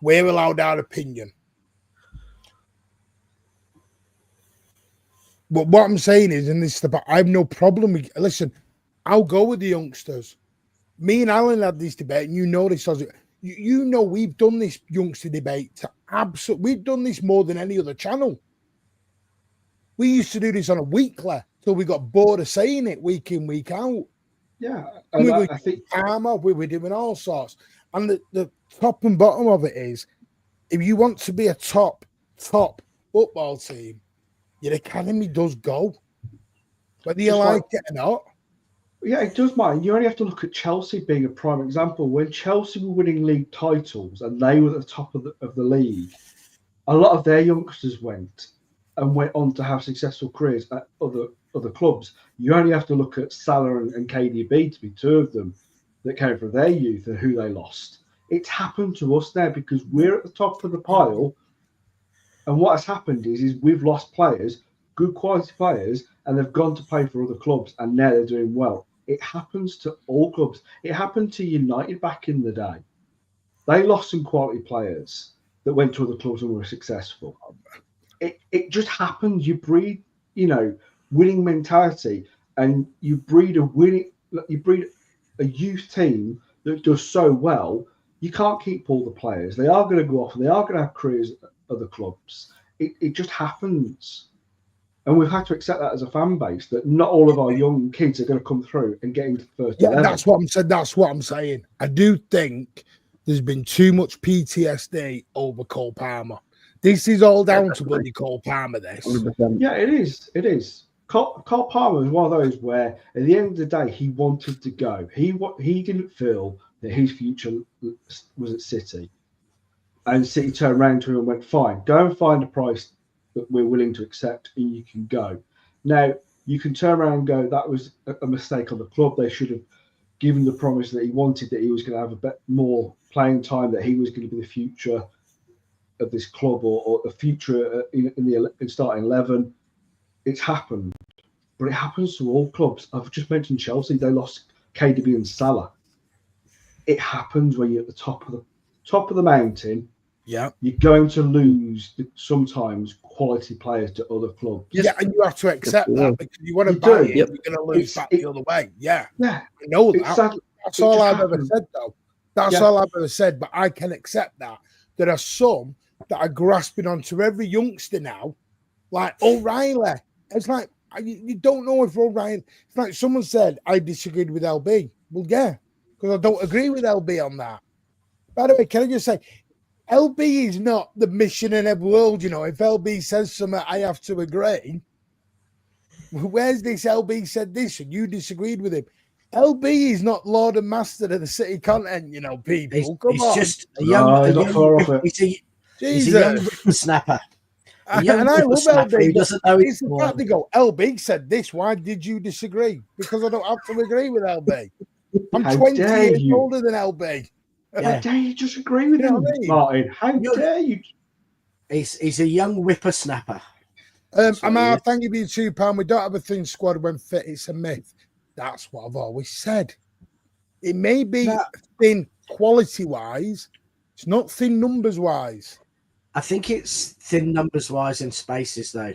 We're allowed our opinion. But what I'm saying is, and this is the, I have no problem with. Listen, I'll go with the youngsters. Me and Alan had this debate, and you know this. You know, we've done this youngster debate to we've done this more than any other channel. We used to do this on a weekly till we got bored of saying it week in, week out. Yeah. And And I think we were doing all sorts. And the top and bottom of it is, if you want to be a top football team, your academy does go. Whether you like it or not. Yeah, it does, mate. You only have to look at Chelsea being a prime example. When Chelsea were winning league titles and they were at the top of the league, a lot of their youngsters went on to have successful careers at other clubs. You only have to look at Salah and KDB to be two of them that came from their youth and who they lost. It's happened to us now because we're at the top of the pile. And what has happened is we've lost players, good quality players, and they've gone to play for other clubs, and now they're doing well. It happens to all clubs. It happened to United back in the day. They lost some quality players that went to other clubs and were successful. It just happens. You breed, winning mentality, and you breed a youth team that does so well. You can't keep all the players. They are going to go off and they are going to have careers at other clubs. It just happens. And we've had to accept that as a fan base, that not all of our young kids are going to come through and get into the first 11. That's what I'm saying. I do think there's been too much PTSD over Cole Palmer. This is all down to bloody Cole Palmer, this. 100%. Yeah, it is. It is. Cole Palmer is one of those where, at the end of the day, he wanted to go. He didn't feel that his future was at City. And City turned around to him and went, fine, go and find a price that we're willing to accept and you can go. Now, you can turn around and go, that was a mistake on the club. They should have given the promise that he wanted, that he was going to have a bit more playing time, that he was going to be the future of this club or the future in starting 11. It's happened. But it happens to all clubs. I've just mentioned Chelsea. They lost KDB and Salah. It happens when you're at the top of the mountain. Yeah, you're going to lose sometimes quality players to other clubs. Yeah, and you have to accept that because you want to buy it, you're going to lose back the other way. Yeah, I know that. Exactly. That's all I've ever said, though. That's all I've ever said. But I can accept that. There are some that are grasping onto every youngster now, like O'Reilly. It's like you don't know if O'Reilly. It's like someone said I disagreed with LB. Well, yeah, because I don't agree with LB on that. By the way, can I just say, LB is not the mission in every world, If LB says something, I have to agree. Where's this LB said this and you disagreed with him? LB is not Lord and Master of the City content, people. He's just a young whippersnapper. And I love LB. He doesn't know it's the fact they go, LB said this. Why did you disagree? Because I don't have to agree with LB. I'm 20 years older than LB. How dare you disagree with him, Martin? How dare you? He's a young whippersnapper. Amar, thank you for your £2. We don't have a thin squad when fit. It's a myth. That's what I've always said. It may be thin quality-wise. It's not thin numbers-wise. I think it's thin numbers-wise in spaces, though.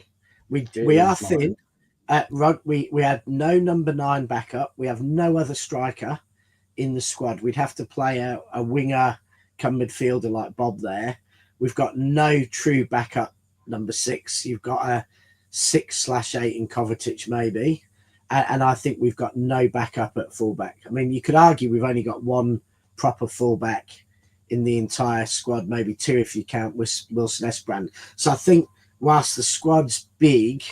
We are thin. We had no number 9 backup. We have no other striker in the squad. We'd have to play out a winger, come midfielder like Bob there. We've got no true backup number 6. You've got a 6/8 in Kovacic maybe, and I think we've got no backup at fullback. I mean, you could argue we've only got one proper fullback in the entire squad, maybe 2 if you count Wilson Esbrand. So I think whilst the squad's big,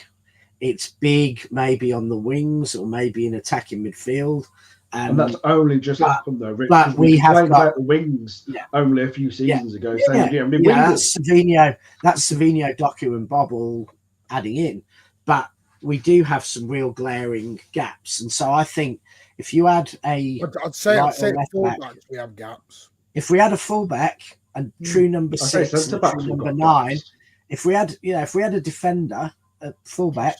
it's big maybe on the wings or maybe in attacking midfield. And that's only just happened though, Rich. But we have got about the wings only a few seasons ago. That's Savino, Doku, and Bob all adding in. But we do have some real glaring gaps, and so I think if you had I'd say fullbacks, we have gaps. If we had a fullback and true number 6, and true number 9, if we had a defender at fullback.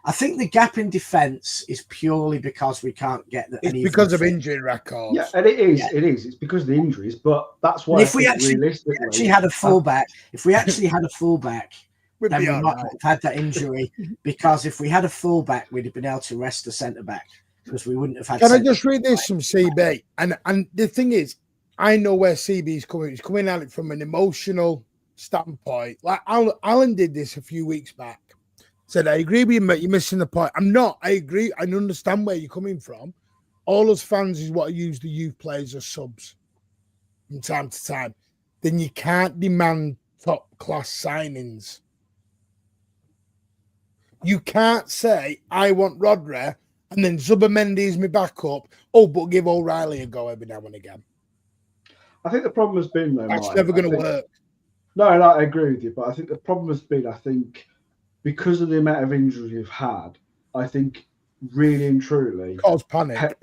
I think the gap in defence is purely because we can't get any. It's because of injury records. Yeah, and it is. Yeah. It is. It's because of the injuries, but that's why. And if we actually had a fullback, then we might have had that injury. Because if we had a fullback, we'd have been able to rest the centre back because we wouldn't have had. Can I just read this from CB? And the thing is, I know where CB's coming. He's coming at it from an emotional standpoint. Like Alan did this a few weeks back. Said, I agree with you, mate. You're missing the point. I'm not. I agree. I understand where you're coming from. All us fans is what I use the youth players as subs from time to time. Then you can't demand top class signings. You can't say, I want Rodri, and then Zubimendi is my backup. Oh, but give O'Reilly a go every now and again. I think the problem has been, though, That's Mike, never going to work. No, I agree with you, but I think the problem has been, because of the amount of injuries we've had, I think really and truly Cause panic.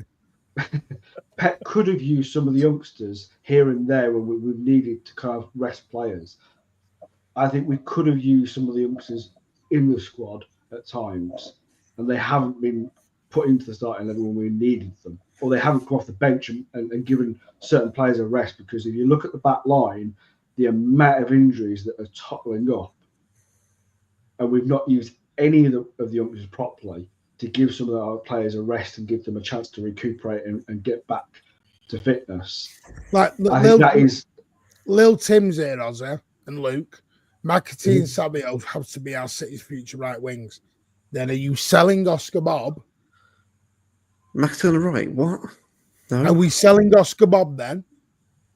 Pep could have used some of the youngsters here and there when we've needed to kind of rest players. I think we could have used some of the youngsters in the squad at times, and they haven't been put into the starting level when we needed them, or they haven't come off the bench and given certain players a rest. Because if you look at the back line, the amount of injuries that are toppling up, and we've not used any of the youngsters properly to give some of our players a rest and give them a chance to recuperate and get back to fitness. Like I think that is Lil Tim's here, Ozzy, and Luke. McAtee and Sabio have to be our City's future right wings. Then are you selling Oscar Bob? McAtee on the right? What? No. Are we selling Oscar Bob then?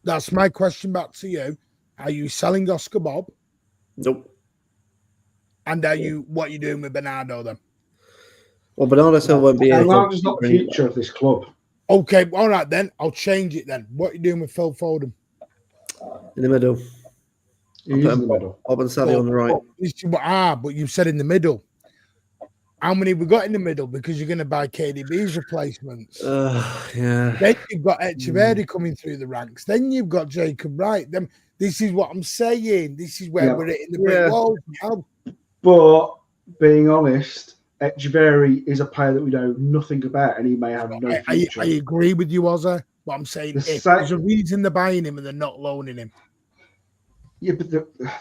That's my question back to you. Are you selling Oscar Bob? Nope. And what are you doing with Bernardo then? Well, Bernardo still won't be. Bernardo's not the future of this club. Okay, all right then. I'll change it then. What are you doing with Phil Foden? In the middle. He's in the middle. Bob and Sally on the right. But you said in the middle. How many we got in the middle? Because you're going to buy KDB's replacements. Yeah. Then you've got Echeverri coming through the ranks. Then you've got Jacob Wright. This is what I'm saying. This is where we're hitting the brick wall now. But being honest, Echeverri is a player that we know nothing about, and he may have no future. I agree with you, Ozzy. But I'm saying there's a reason they're buying him and they're not loaning him. Yeah, but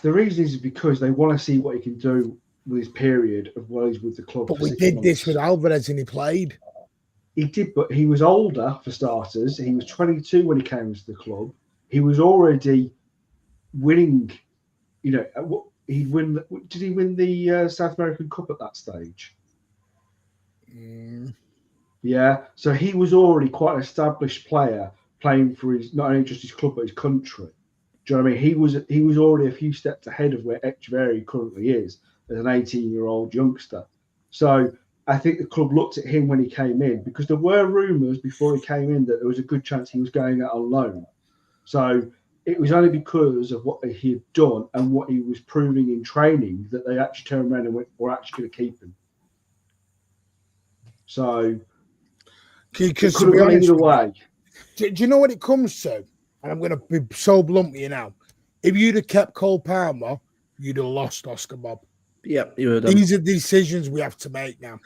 the reason is because they want to see what he can do with his period of while he's with the club. But we did this with Alvarez and he played. He did, but he was older for starters. He was 22 when he came to the club. He was already winning. You know, he'd win. Did he win the South American Cup at that stage? Yeah. So he was already quite an established player, playing for his not only just his club but his country. Do you know what I mean? He was already a few steps ahead of where Echeverri currently is as an 18-year-old youngster. So I think the club looked at him when he came in, because there were rumours before he came in that there was a good chance he was going out on loan. So it was only because of what he had done and what he was proving in training that they actually turned around and went, we're actually going to keep him. So it could have gone either way. Do you know what it comes to? And I'm going to be so blunt with you now. If you'd have kept Cole Palmer, you'd have lost Oscar Bob. Yep, you would have. These are decisions we have to make now.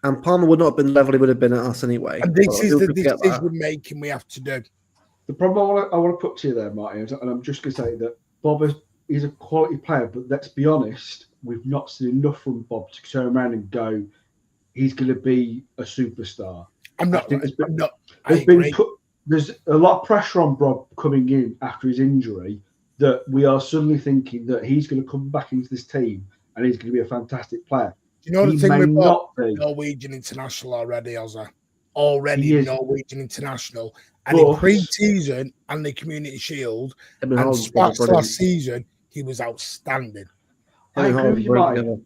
And Palmer would not have been the level he would have been at us anyway. And this is the decision making we have to do. The problem I want to put to you there, Martin, and I'm just going to say that Bob is a quality player, but let's be honest, we've not seen enough from Bob to turn around and go, he's going to be a superstar. There's a lot of pressure on Bob coming in after his injury, that we are suddenly thinking that he's going to come back into this team and he's going to be a fantastic player. You know the thing with Bob, Norwegian international already, Ozzy. Already Norwegian international. And in pre-season and the Community Shield and Spats last season, he was outstanding. I agree with you, Martin.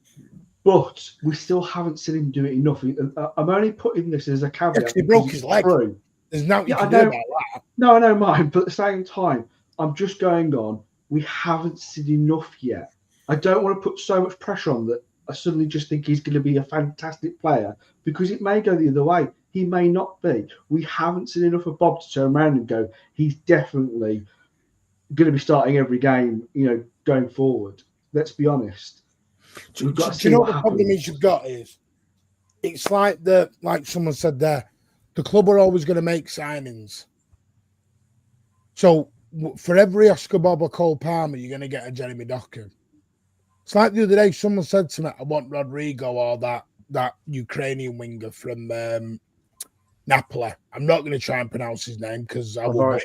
But we still haven't seen him do it enough. I'm only putting this as a caveat. He broke his leg. There's nothing you can do about that. No, I know, Martin. But at the same time, I'm just going on. We haven't seen enough yet. I don't want to put so much pressure on that I suddenly just think he's going to be a fantastic player, because it may go the other way. He may not be. We haven't seen enough of Bob to turn around and go, he's definitely going to be starting every game, going forward. Let's be honest. Do you know what the problem is you've got is? It's like someone said there, the club are always going to make signings. So for every Oscar Bob or Cole Palmer, you're going to get a Jeremy Doku. It's like the other day, someone said to me, I want Rodrigo or that Ukrainian winger from Napoli. I'm not going to try and pronounce his name because I will.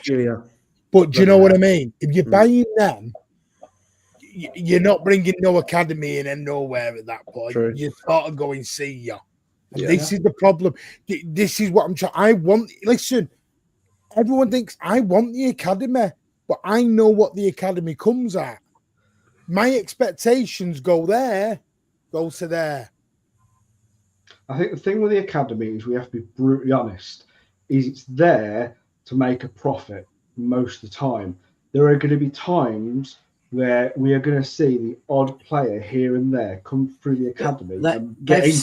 But do you know what I mean? If you're buying them, you're not bringing no academy in and nowhere at that point. True. You're sort of going, see ya. And Yeah. this is the problem. This is what I'm trying. I want, listen, everyone thinks I want the academy, but I know what the academy comes at. My expectations go there, go to there. I think the thing with the academy is we have to be brutally honest, is it's there to make a profit most of the time. There are going to be times where we are going to see the odd player here and there come through the academy. They've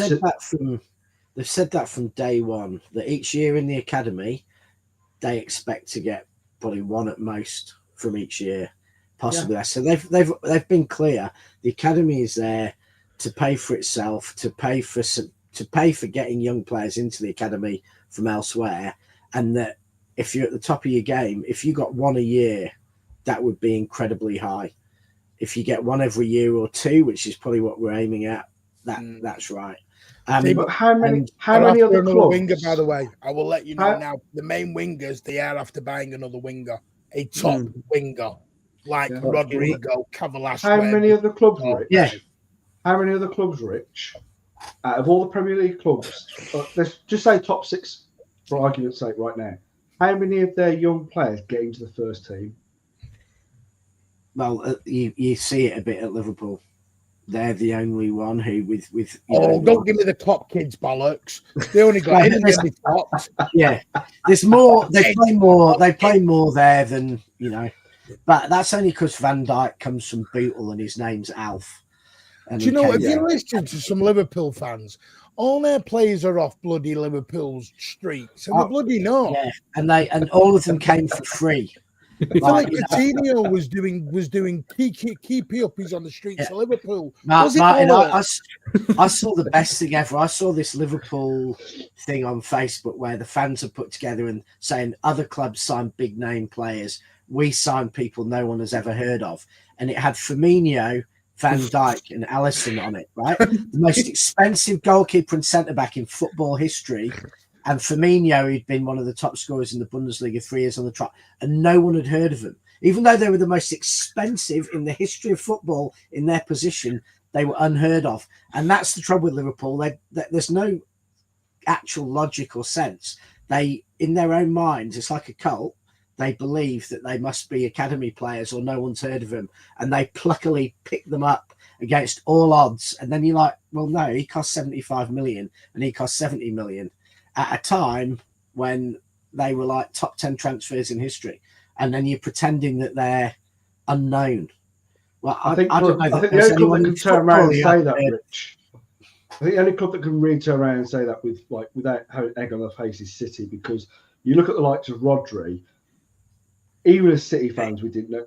said that from day one, that each year in the academy, they expect to get probably one at most from each year, possibly less. So they've been clear. The academy is there to pay for itself, to pay for getting young players into the academy from elsewhere, and that if you're at the top of your game, if you got one a year, that would be incredibly high. If you get one every year or two, which is probably what we're aiming at, that's right. But how many other clubs? Winger, by the way, I will let you know now. The main wingers, they are after buying another winger, a top winger like Rodrigo, Cavalas. How many other clubs, Rich? Yeah. How many other clubs, Rich? Out of all the Premier League clubs, let's just say top 6 for argument's sake right now. How many of their young players get into the first team? Well, you see it a bit at Liverpool. They're the only one who with don't give me the top kids bollocks. They only got in the tops. Yeah, there's more. They play more there than but that's only because Van Dijk comes from Bootle and his name's Alf. Do you know, if you listen to some Liverpool fans, all their players are off bloody Liverpool's streets, and they're bloody not. Yeah, and all of them came for free. Like Coutinho was doing keepy uppies on the streets of Liverpool. Martin, I saw the best thing ever. I saw this Liverpool thing on Facebook where the fans are put together and saying other clubs sign big name players. We sign people no one has ever heard of, and it had Firmino, Van Dijk, and Alisson on it. Right, the most expensive goalkeeper and centre back in football history. And Firmino, who'd been one of the top scorers in the Bundesliga 3 years on the trot, and no one had heard of them. Even though they were the most expensive in the history of football in their position, they were unheard of. And that's the trouble with Liverpool. There's no actual logic or sense. They, in their own minds, it's like a cult. They believe that they must be academy players or no one's heard of them. And they pluckily pick them up against all odds. And then you're like, well, no, he cost 75 million and he cost 70 million. At a time when they were like top 10 transfers in history, and then you're pretending that they're unknown. Well, I think the only club that can turn around and say that, Rich. I think the only club that can really turn around and say that without having egg on their face is City, because you look at the likes of Rodri. Even as City fans, we didn't know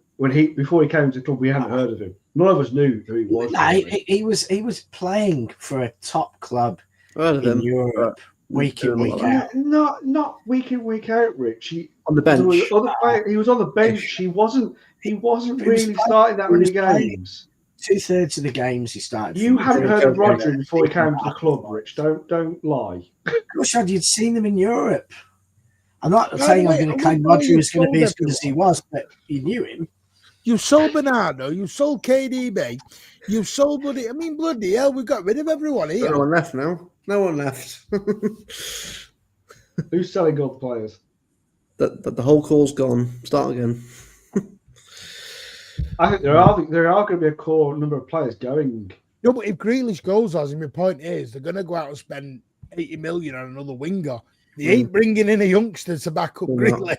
before he came to the club. We hadn't heard of him. None of us knew who he was. No, he was playing for a top club in Europe. Week in, week out. Not week in, week out, Rich. On the bench. He was on the bench. He wasn't really starting that many games. 2/3 of the games he started. You hadn't heard of Rodri before he came to the club, Rich. Don't lie. Gosh, you'd seen him in Europe. I'm not saying I'm going to claim Rodri was going to be as good as he was, but you knew him. You sold Bernardo, you sold KDB, you sold bloody. I mean, bloody hell, we got rid of everyone here. No one left now. No one left. Who's selling gold players? The whole call's gone. Start again. I think there are going to be a core number of players going. No, but if Grealish goes, as my point is, they're going to go out and spend 80 million on another winger. They ain't bringing in a youngster to back up Grealish.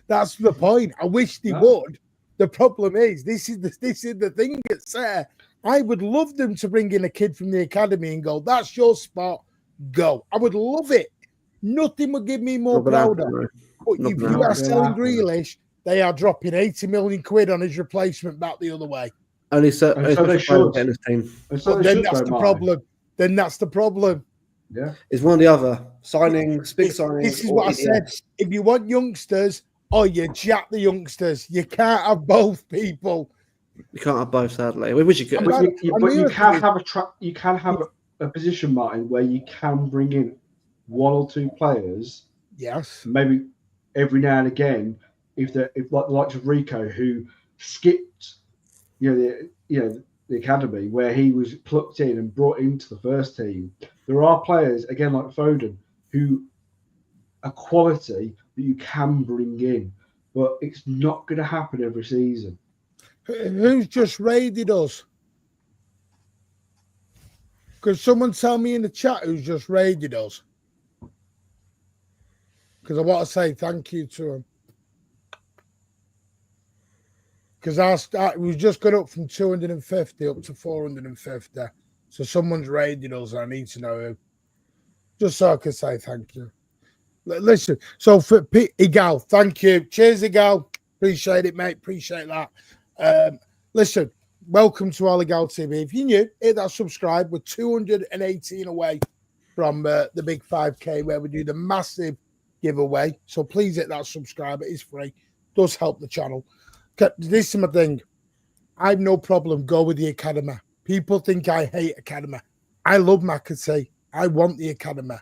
That's the point. I wish they would. The problem is, this is the thing that's there. I would love them to bring in a kid from the academy and go, that's your spot, go. I would love it. Nothing would give me more prouder. But if you are selling Grealish, they are dropping 80 million quid on his replacement back the other way. Only so they should. His team. Then that's the problem. Then that's the problem. Yeah. It's one or the other. Signings, big signings. This is what I said. If you want youngsters, you jack the youngsters. You can't have both people. You can't have both, sadly. We wish you could. But you can have a position, Martin, where you can bring in one or two players. Yes. Maybe every now and again if like the likes of Rico, who skipped, the academy where he was plucked in and brought into the first team. There are players again like Foden who are quality that you can bring in, but it's not going to happen every season. Who's just raided us? Could someone tell me in the chat who's just raided us? Because I want to say thank you to him. Because we've just got up from 250 up to 450. So someone's raided us. I need to know who. Just so I can say thank you. Listen, so for Igal, thank you. Cheers, Igal. Appreciate it, mate. Appreciate that. Listen, welcome to All Igal TV. If you're new, hit that subscribe. We're 218 away from the big 5K where we do the massive giveaway. So please hit that subscribe. It is free. It does help the channel. This is my thing. I have no problem. Go with the academy. People think I hate academy. I love McAtee. I want the academy.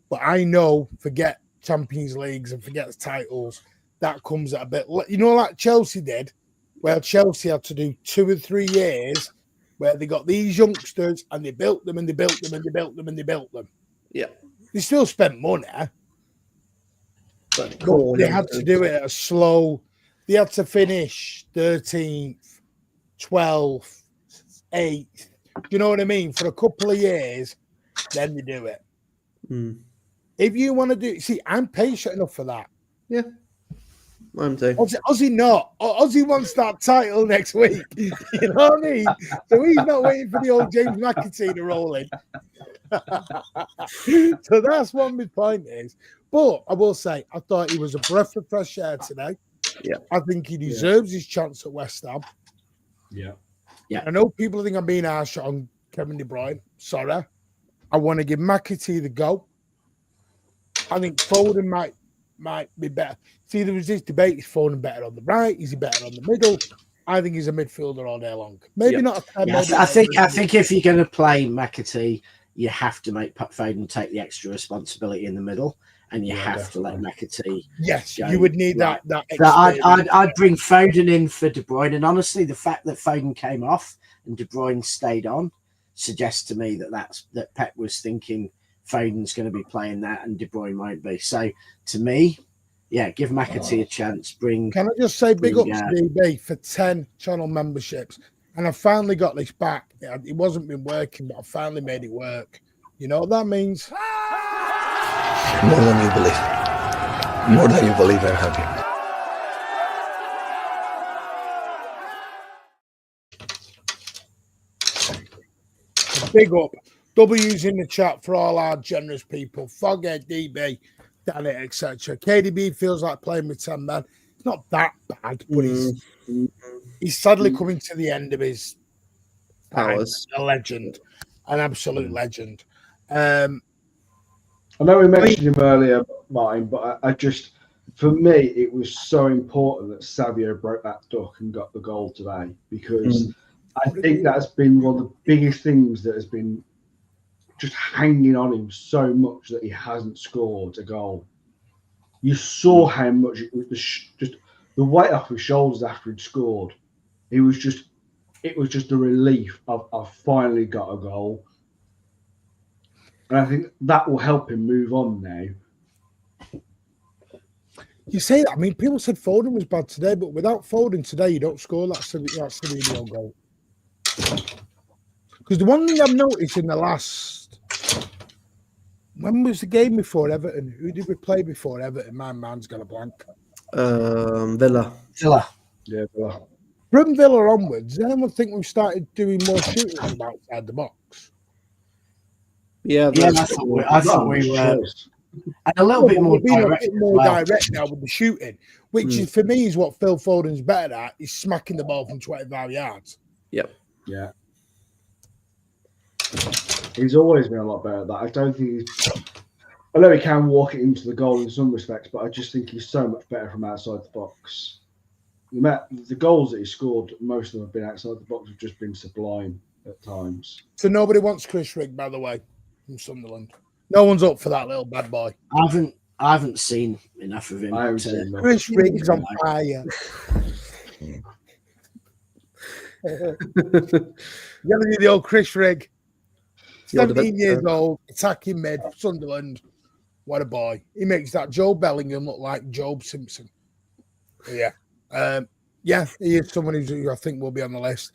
But I know, forget Champions Leagues and forget the titles. That comes at a bit, like Chelsea did, where Chelsea had to do 2 or 3 years where they got these youngsters and they built them and they built them and they built them and they built them. Yeah. They still spent money, but they had to do it at a slow. They had to finish 13th, 12th, 8th. You know what I mean? For a couple of years, then they do it. Mm. If you want to do, I'm patient enough for that. Yeah. I'm too. Ozzy not. Ozzy wants that title next week. You know what I mean? So he's not waiting for the old James McAtee to roll in. So that's what my point is. But I will say, I thought he was a breath of fresh air today. Yeah. I think he deserves his chance at West Ham. Yeah. Yeah. I know people think I'm being harsh on Kevin De Bruyne. Sorry. I want to give McAtee the go. I think Foden might be better. See, there was this debate: is Foden better on the right? Is he better on the middle? I think he's a midfielder all day long. Maybe not. I think if you're going to play McAtee, you have to make Foden take the extra responsibility in the middle, and you have to let McAtee. Yes, go. you would need that. So I'd bring Foden in for De Bruyne, and honestly, the fact that Foden came off and De Bruyne stayed on suggests to me that Pep was thinking Foden's going to be playing that and De Bruyne won't be. So to me, yeah, give McAtee a chance. Can I just say big ups to DB for 10 channel memberships? And I finally got this back. It wasn't been working, but I finally made it work. You know what that means? More than you believe. More than you believe, I'm happy. Big up. W's in the chat for all our generous people. Foghead, DB, Danny, etc. KDB feels like playing with 10 men. It's not that bad, but he's sadly coming to the end of his powers. A legend, an absolute legend. I know we mentioned him earlier, Martin, but I just, for me, it was so important that Savio broke that duck and got the goal today, because I think that's been one of the biggest things that has been just hanging on him so much that he hasn't scored a goal. You saw how much it was just the weight off his shoulders after he'd scored. It was just a relief of I've finally got a goal. And I think that will help him move on now. You say that. I mean, people said Foden was bad today, but without Foden today, you don't score that Savio goal. Because the one thing I've noticed in the last, when was the game before Everton? Who did we play before Everton? My man's got a blank. Villa. Yeah, Villa. From Villa onwards, does anyone think we've started doing more shooting from outside the box? Yeah, I thought we were. And a little bit more direct now with the shooting, which is, for me, is what Phil Foden's better at, is smacking the ball from 25 yards. Yep. Yeah. He's always been a lot better at that. I don't think I know he can walk it into the goal in some respects, but I just think he's so much better from outside the box. The goals that he scored, most of them have been outside the box, have just been sublime at times. So nobody wants Chris Rigg, by the way, from Sunderland. No one's up for that little bad boy. I I haven't seen enough of him. I haven't seen enough. Chris Riggs on fire. Yelling at the old Chris Rigg. 17 years old, attacking mid, Sunderland. What a boy. He makes that Joe Bellingham look like Job Simpson. Yeah. Yeah, he is someone who I think will be on the list.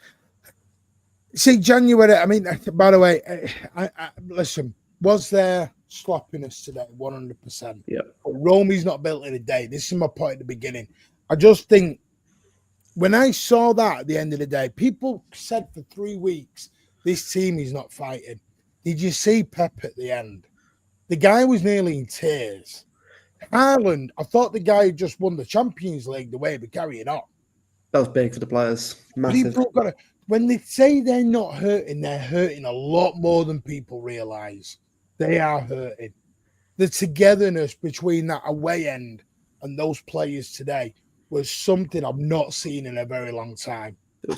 See, January, I mean, by the way, listen, was there sloppiness today? 100%. Yeah. But Romy's not built in a day. This is my point at the beginning. I just think when I saw that at the end of the day, people said for 3 weeks, this team is not fighting. Did you see Pep at the end? The guy was nearly in tears. Haaland, I thought the guy who just won the Champions League, the way he was carrying on. That was big for the players. Massive. When they say they're not hurting, they're hurting a lot more than people realise. They are hurting. The togetherness between that away end and those players today was something I've not seen in a very long time.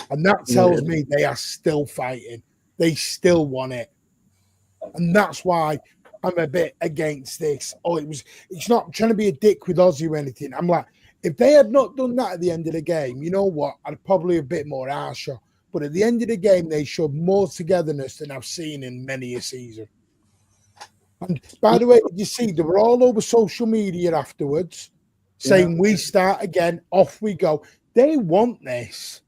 And that tells me they are still fighting. They still want it. And that's why I'm a bit against this. It's not trying to be a dick with Ozzy or anything. I'm like, if they had not done that at the end of the game, you know what? I'd probably a bit more harsher. But at the end of the game, they showed more togetherness than I've seen in many a season. And by the way, you see, they were all over social media afterwards saying, we start again, off we go. They want this.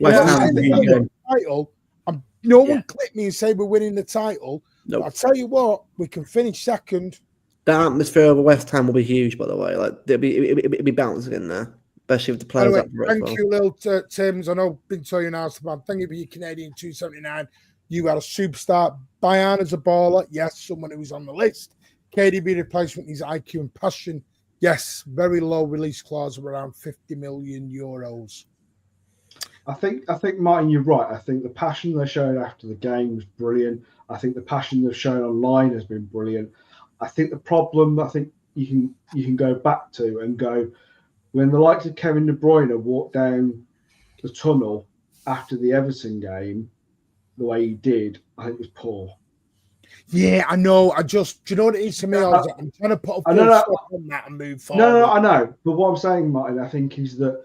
Title. No one click me and say we're winning the title. Nope. I'll tell you what, we can finish second. The atmosphere of West Ham will be huge, by the way. Like it'll be bouncing in there, especially with the players. Thank you, Lil Tims. I know been telling you now, thank you for your Canadian 279. You are a superstar. Bayern is a baller. Yes, someone who's on the list. KDB replacement is IQ and passion. Yes, very low release clause of around 50 million euros. I think, Martin, you're right. I think the passion they showed after the game was brilliant. I think the passion they've shown online has been brilliant. I think the problem you can go back to and go when the likes of Kevin De Bruyne walked down the tunnel after the Everton game, the way he did, I think was poor. Yeah, I know. Do you know what it is to me? I'm trying to put a full stop on that and move forward. No, I know. But what I'm saying, Martin, I think is that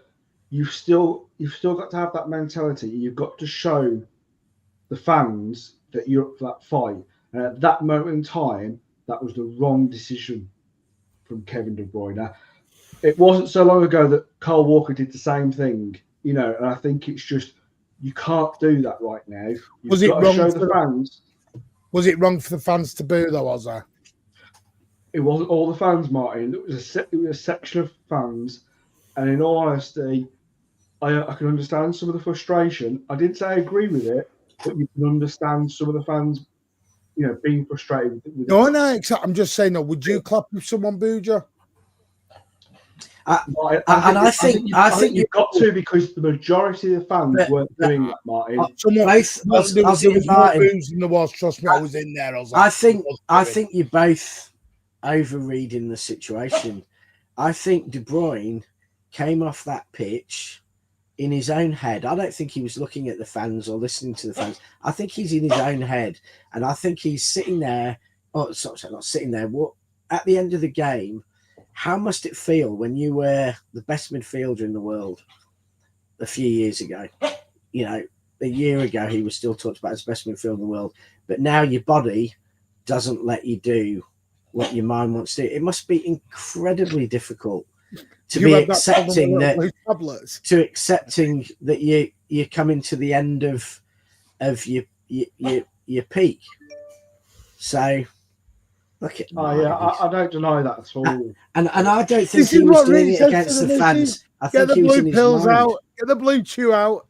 you've still got to have that mentality. You've got to show the fans that you're up for that fight. And at that moment in time, that was the wrong decision from Kevin De Bruyne. It wasn't so long ago that Kyle Walker did the same thing, and I think it's just you can't do that right now. Was it wrong for the fans? Was it wrong for the fans to boo though, was there? It wasn't all the fans, Martin. It was a section of fans, and in all honesty, I can understand some of the frustration. I didn't say I agree with it, but you can understand some of the fans, being frustrated with it. No, I'm just saying, would you clap if someone booed you? I think you've got to, because the majority of the fans weren't doing that, Martin. There was more boos than there was. Trust me, I was in there. I think you're both overreading the situation. I think De Bruyne came off that pitch in his own head. I don't think he was looking at the fans or listening to the fans. I think he's in his own head, and I think he's sitting there. Oh, sorry, not sitting there. What at the end of the game? How must it feel when you were the best midfielder in the world a few years ago? A year ago, he was still talked about as best midfielder in the world. But now your body doesn't let you do what your mind wants to do. It must be incredibly difficult to be accepting that you're coming to the end of your peak. So... I don't deny that at all. And I don't think he was doing it against the fans. I think he was in his mind. Get the blue chew out.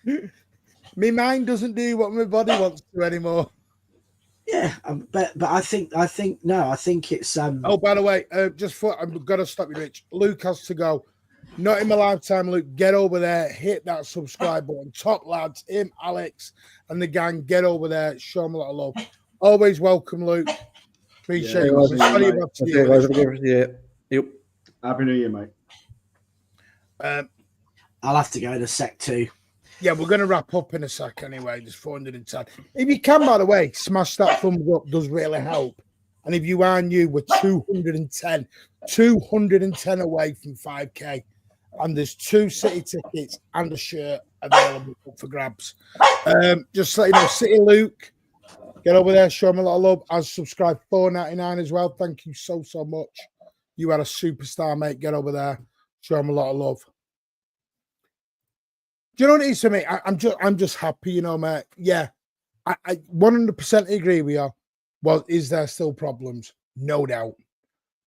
My mind doesn't do what my body wants to anymore. Yeah, but I think it's. Oh, by the way, I've got to stop you, Rich. Luke has to go. Not in my lifetime, Luke. Get over there, hit that subscribe button. Top lads, him, Alex, and the gang. Get over there, show them a lot of love. Always welcome, Luke. Appreciate it. Yep. Happy New Year, mate. I'll have to go in a sec too. Yeah, we're going to wrap up in a sec anyway. There's 410. If you can, by the way, smash that thumbs up. Does really help. And if you are new, we're 210 away from 5K. And there's 2 City tickets and a shirt available for grabs. Just let you know, City Luke, get over there, show him a lot of love. I've subscribed $4.99 as well. Thank you so much. You are a superstar, mate. Get over there, show him a lot of love. Do you know what it is for me? I'm just happy, you know, mate. Yeah, I 100% agree with you. Well, is there still problems? No doubt.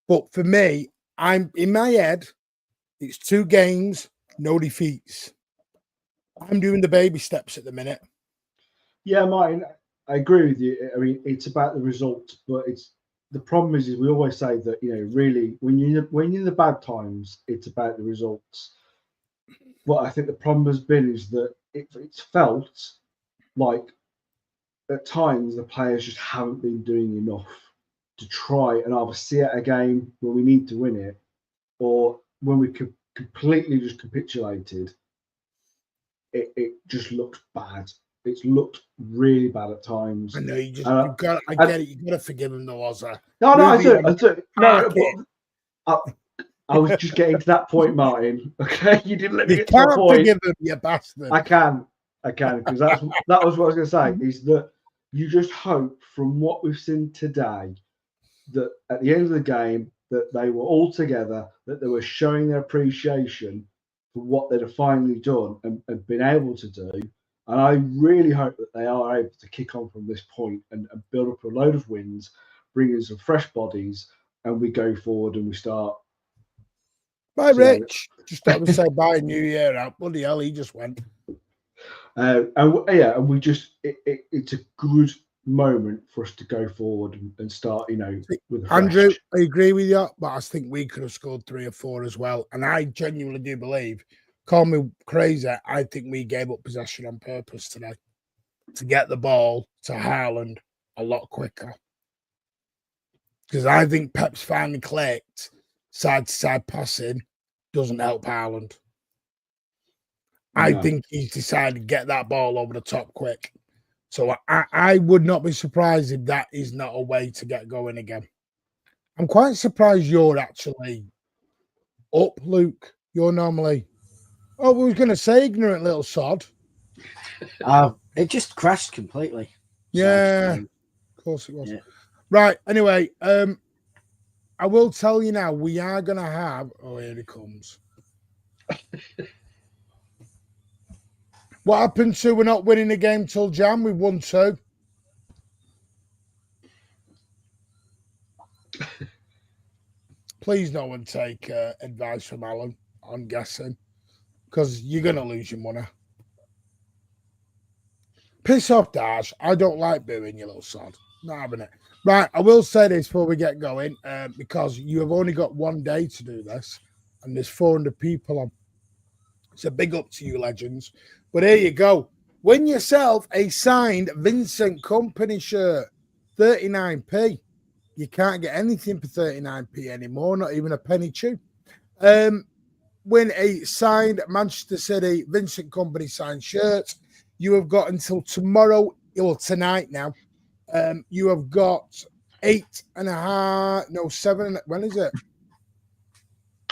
But for me, I'm in my head, it's 2 games, no defeats. I'm doing the baby steps at the minute. Yeah, Martin, I agree with you. I mean, it's about the result, but the problem is we always say that, you know, really when you're in the bad times, it's about the results. What I think the problem has been is that it's felt like at times the players just haven't been doing enough to try and either see out a game where we need to win it, or when we completely just capitulated, it just looked bad. It's looked really bad at times. I know I get it. You got to forgive him, though, Ozza. No, I do. No, but I was just getting to that point, Martin. Okay, you didn't let me get to that point. Forgive him, you bastard. I can, because that was what I was going to say. Is that you just hope from what we've seen today that at the end of the game that they were all together, that they were showing their appreciation for what they'd have finally done and been able to do. And I really hope that they are able to kick on from this point and build up a load of wins, bring in some fresh bodies, and we go forward and we start. Bye, Rich. Just thought we'd say bye, New Year out. Bloody hell, he just went. And we just, it's a good moment for us to go forward and start, you know, with Andrew, I agree with you, but I think we could have scored 3 or 4 as well. And I genuinely do believe, call me crazy, I think we gave up possession on purpose today to get the ball to Haaland a lot quicker. Because I think Pep's finally clicked, side-to-side passing doesn't help Haaland. I think he's decided to get that ball over the top quick. So I would not be surprised if that is not a way to get going again. I'm quite surprised you're actually up, Luke. You're normally... Oh, we was going to say ignorant little sod. It just crashed completely. Yeah, of course it was. Yeah. Right, anyway, I will tell you now, we are going to have... Oh, here he comes. What happened to we're not winning the game till Jan? We won 2. Please no one take advice from Alan, I'm guessing, because you're going to lose your money. Piss off, Dash. I don't like booing, you little sod. Not having it. Right, I will say this before we get going, because you have only got 1 day to do this, and there's 400 people on. It's a big up to you, legends. But here you go. Win yourself a signed Vincent Kompany shirt, 39p. You can't get anything for 39p anymore, not even a penny chew. Win a signed Manchester City Vincent Kompany signed shirt. You have got until tomorrow, or tonight now. You have got 7. When is it?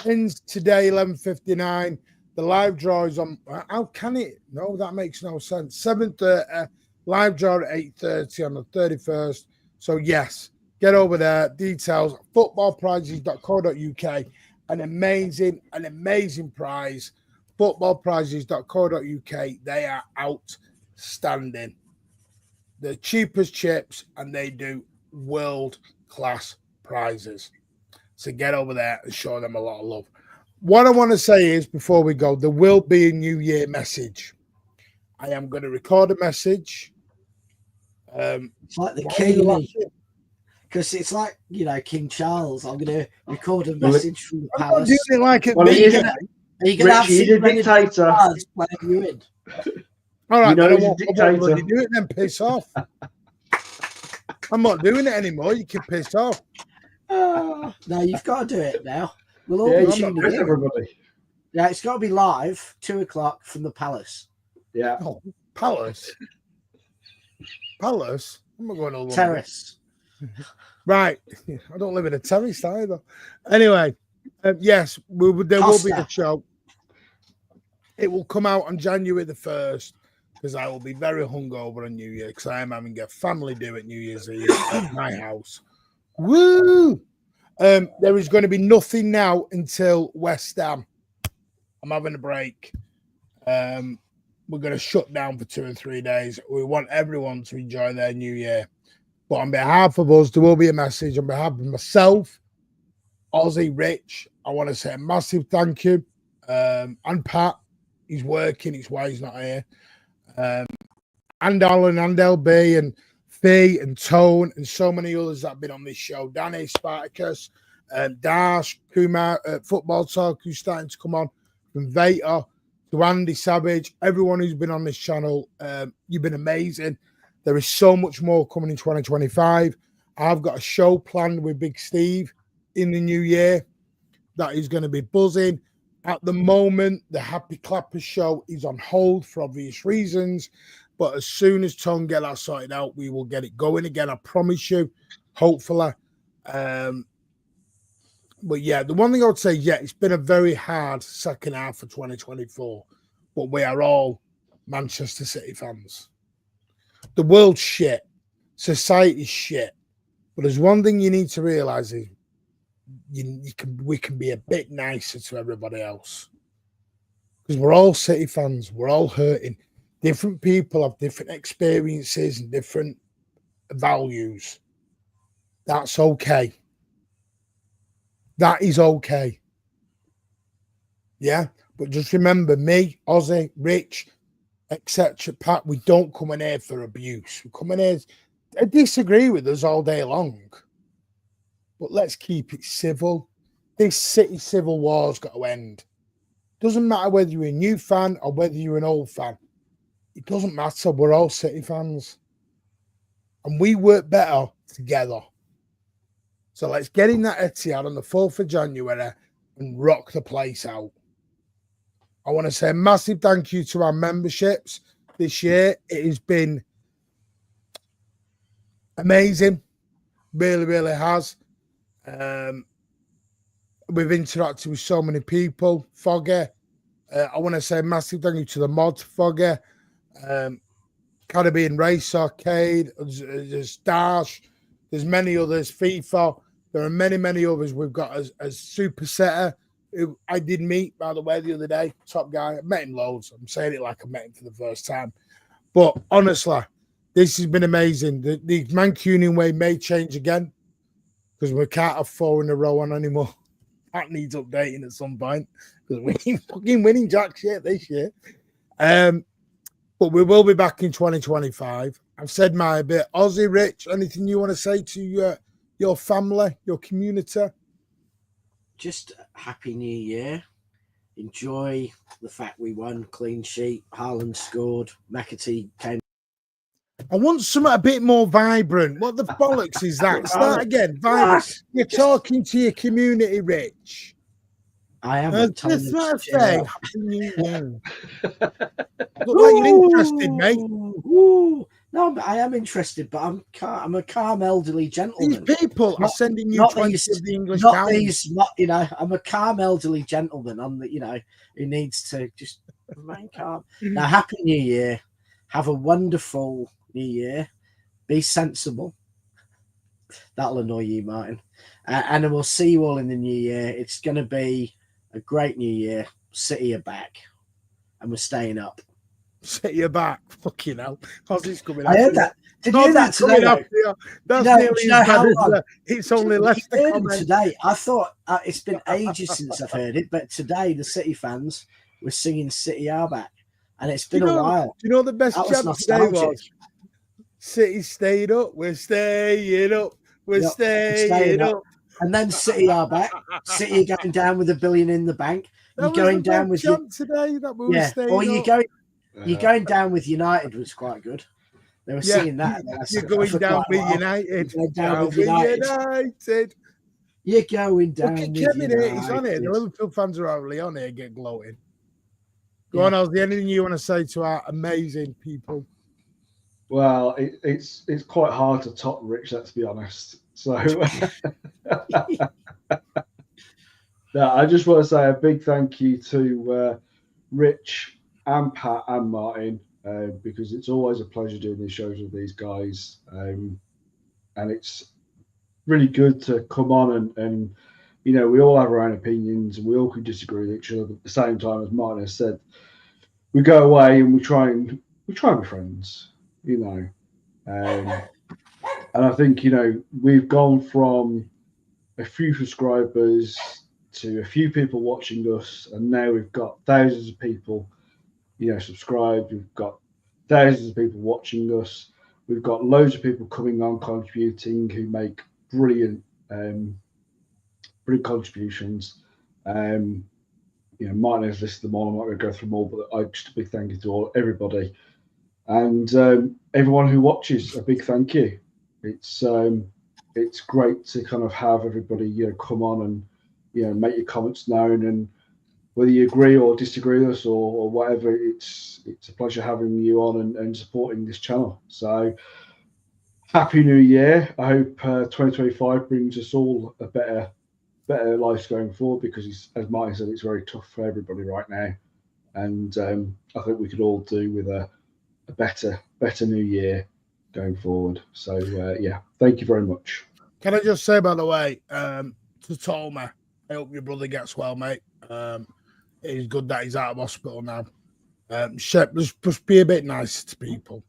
Ends today, 11:59. The live draw is on. How can it? No, that makes no sense. 7:30. Live draw at 8:30 on the 31st. So yes, get over there. Details: footballprizes.co.uk. An amazing prize. Footballprizes.co.uk. They are outstanding. The cheapest chips, and they do world-class prizes. So get over there and show them a lot of love. What I want to say is, before we go, there will be a New Year message. I am going to record a message. It's like the king, because it's like, you know, King Charles. I'm going to record a message from the palace. I'm doing it like it. Are you going to have a dictator playing you in? All right, you know, I won't do it then. Piss off. I'm not doing it anymore. You can piss off. No, you've got to do it now. We'll all be tuning in. Everybody. Yeah, it's got to be live, 2:00 from the palace. Yeah. Oh, palace. Palace? I'm not going to Terrace. Right. I don't live in a terrace either. Anyway, yes, there will be a show. It will come out on January the 1st because I will be very hungover on New Year because I am having a family do at New Year's Eve at my house. Woo! There is going to be nothing now until West Ham. I'm having a break. We're going to shut down for 2 or 3 days. We want everyone to enjoy their New Year. But on behalf of us, there will be a message. On behalf of myself, Ozzy, Rich, I want to say a massive thank you. And Pat, he's working. It's why he's not here. And Alan and LB and Fee and Tone and so many others that have been on this show. Danny, Spartacus, Dash, Kumar, Football Talk, who's starting to come on, from Vader to Andy Savage, everyone who's been on this channel, you've been amazing. There is so much more coming in 2025. I've got a show planned with Big Steve in the new year that is going to be buzzing. At the moment, the Happy Clappers show is on hold for obvious reasons. But as soon as Tom get that sorted out, we will get it going again. I promise you, hopefully. But yeah, the one thing I would say, yeah, it's been a very hard second half of 2024. But we are all Manchester City fans. The world's shit. Society's shit. But there's one thing you need to realise is we can be a bit nicer to everybody else. Because we're all City fans. We're all hurting. Different people have different experiences and different values. That's okay. That is okay. Yeah? But just remember, me, Ozzy, Rich, etc., Pat, we don't come in here for abuse. We come in here to disagree with us all day long. But let's keep it civil. This City civil war's got to end. Doesn't matter whether you're a new fan or whether you're an old fan. It doesn't matter. We're all City fans. And we work better together. So let's get in that Etihad on the 4th of January and rock the place out. I want to say a massive thank you to our memberships this year. It has been amazing. Really, really has. We've interacted with so many people. Foggy. I want to say a massive thank you to the mod Foggy. Caribbean Race Arcade. There's Dash. There's many others. FIFA. There are many, many others. We've got as SUPERCUP, who I did meet, by the way, the other day. Top guy. I met him loads. I'm saying it like I met him for the first time. But honestly, this has been amazing. The Mancunian way may change again because we can't have 4 in a row on anymore. That needs updating at some point because we ain't fucking winning jack shit this year. But we will be back in 2025. I've said my bit. Ozzy, Rich, anything you want to say to your family, your community? Just Happy New Year. Enjoy the fact we won, clean sheet. Haaland scored. McAtee came. I want something a bit more vibrant. What the bollocks is that? Start again. Vibrant. You're talking to your community, Rich. I am. That's what I say. Happy New Year. Look like you're interested, mate. No, but I am interested, but I'm a calm elderly gentleman. These people are sending you 20 of the English pounds. I'm a calm elderly gentleman who needs to just remain calm. Now, Happy New Year. Have a wonderful New Year. Be sensible. That'll annoy you, Martin. And then we'll see you all in the new year. It's going to be a great new year. City are back. And we're staying up. City are back. Fucking hell. Ozzy's coming I heard that. Did you hear that today? That's nearly as bad as it's only Leicester comment. Today. I thought it's been ages since I've heard it, but today the City fans were singing City are back. And it's been a while. Do you know the best chant today was? City stayed up. We're staying up. We're staying up. And then City are back. City are going down with $1 billion in the bank. You're going down with today. That we were staying or up. You're going down with United, was quite good. They were singing that. You're going down with United. Down with United. You're going down with United. He's on here. The Liverpool fans are only on here getting gloating. Go on, Ozzy. Anything you want to say to our amazing people? Well, it's quite hard to top Rich, let's be honest. So, no, I just want to say a big thank you to Rich and Pat and Martin, because it's always a pleasure doing these shows with these guys. And it's really good to come on and you know, we all have our own opinions and we all can disagree with each other. But at the same time, as Martin has said, we go away and we try and be friends, you know. And I think, you know, we've gone from a few subscribers to a few people watching us, and now we've got thousands of people, you know, subscribed. We've got thousands of people watching us. We've got loads of people coming on contributing who make brilliant contributions. You know, Martin has listed them all. I'm not going to go through them all, but just a big thank you to everybody, and everyone who watches. A big thank you. It's great to kind of have everybody, you know, come on and, you know, make your comments known, and whether you agree or disagree with us or whatever, it's a pleasure having you on and supporting this channel. So happy New Year! I hope 2025 brings us all a better life going forward, because as Martin said, it's very tough for everybody right now, and I think we could all do with a better New Year going forward. So yeah, thank you very much. Can I just say, by the way, to Toma, I hope your brother gets well, mate. It's good that he's out of hospital now. Shep, just be a bit nicer to people.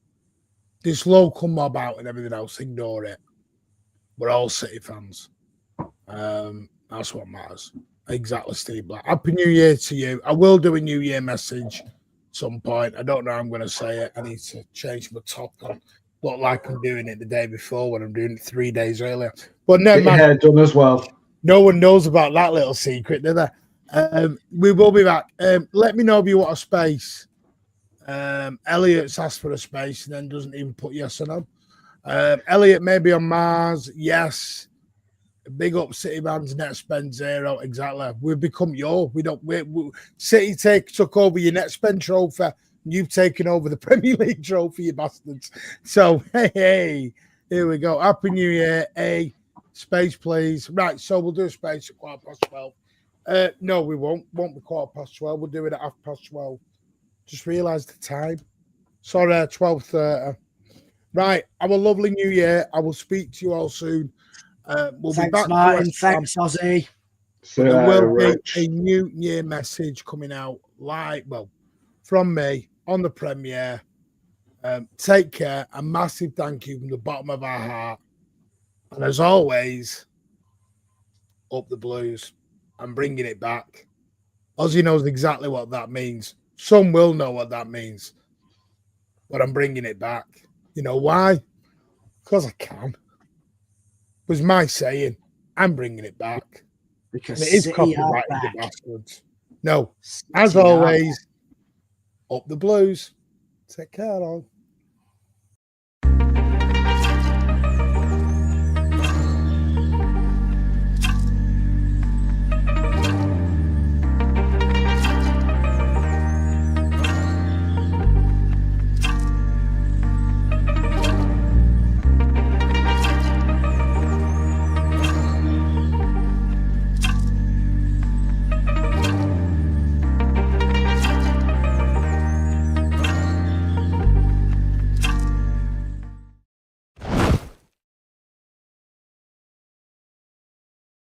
This local mob out and everything else, ignore it. We're all City fans. That's what matters. Exactly, Steve Black. Happy New Year to you. I will do a New Year message at some point. I don't know how I'm going to say it. I need to change my top and look like I'm doing it the day before when I'm doing it 3 days earlier. But never mind. Hair done as well. No one knows about that little secret, do they? We will be back. Let me know if you want a space. Elliot's asked for a space and then doesn't even put yes or no. Elliot may be on Mars. Yes. Big up City fans, net spend 0. Exactly. We've become City took over your net spend trophy, and you've taken over the Premier League trophy, you bastards. So hey, here we go. Happy New Year. A space, please. Right, so we'll do a space at 12:15. No, we won't. Won't be 12:15. We'll do it at 12:30. Just realised the time. Sorry, 12:30. Right. Have a lovely New Year. I will speak to you all soon. We'll Thanks, be back. Martin. Thanks, Ozzy. There will be a New Year message coming out from me on the premiere. Take care. A massive thank you from the bottom of our heart. And as always, up the Blues. I'm bringing it back. Ozzy knows exactly what that means. Some will know what that means. But I'm bringing it back. You know why? Because I can. It was my saying. I'm bringing it back. Because and it is copyrighted, the bastards. No. As always, up the Blues. Take care, all.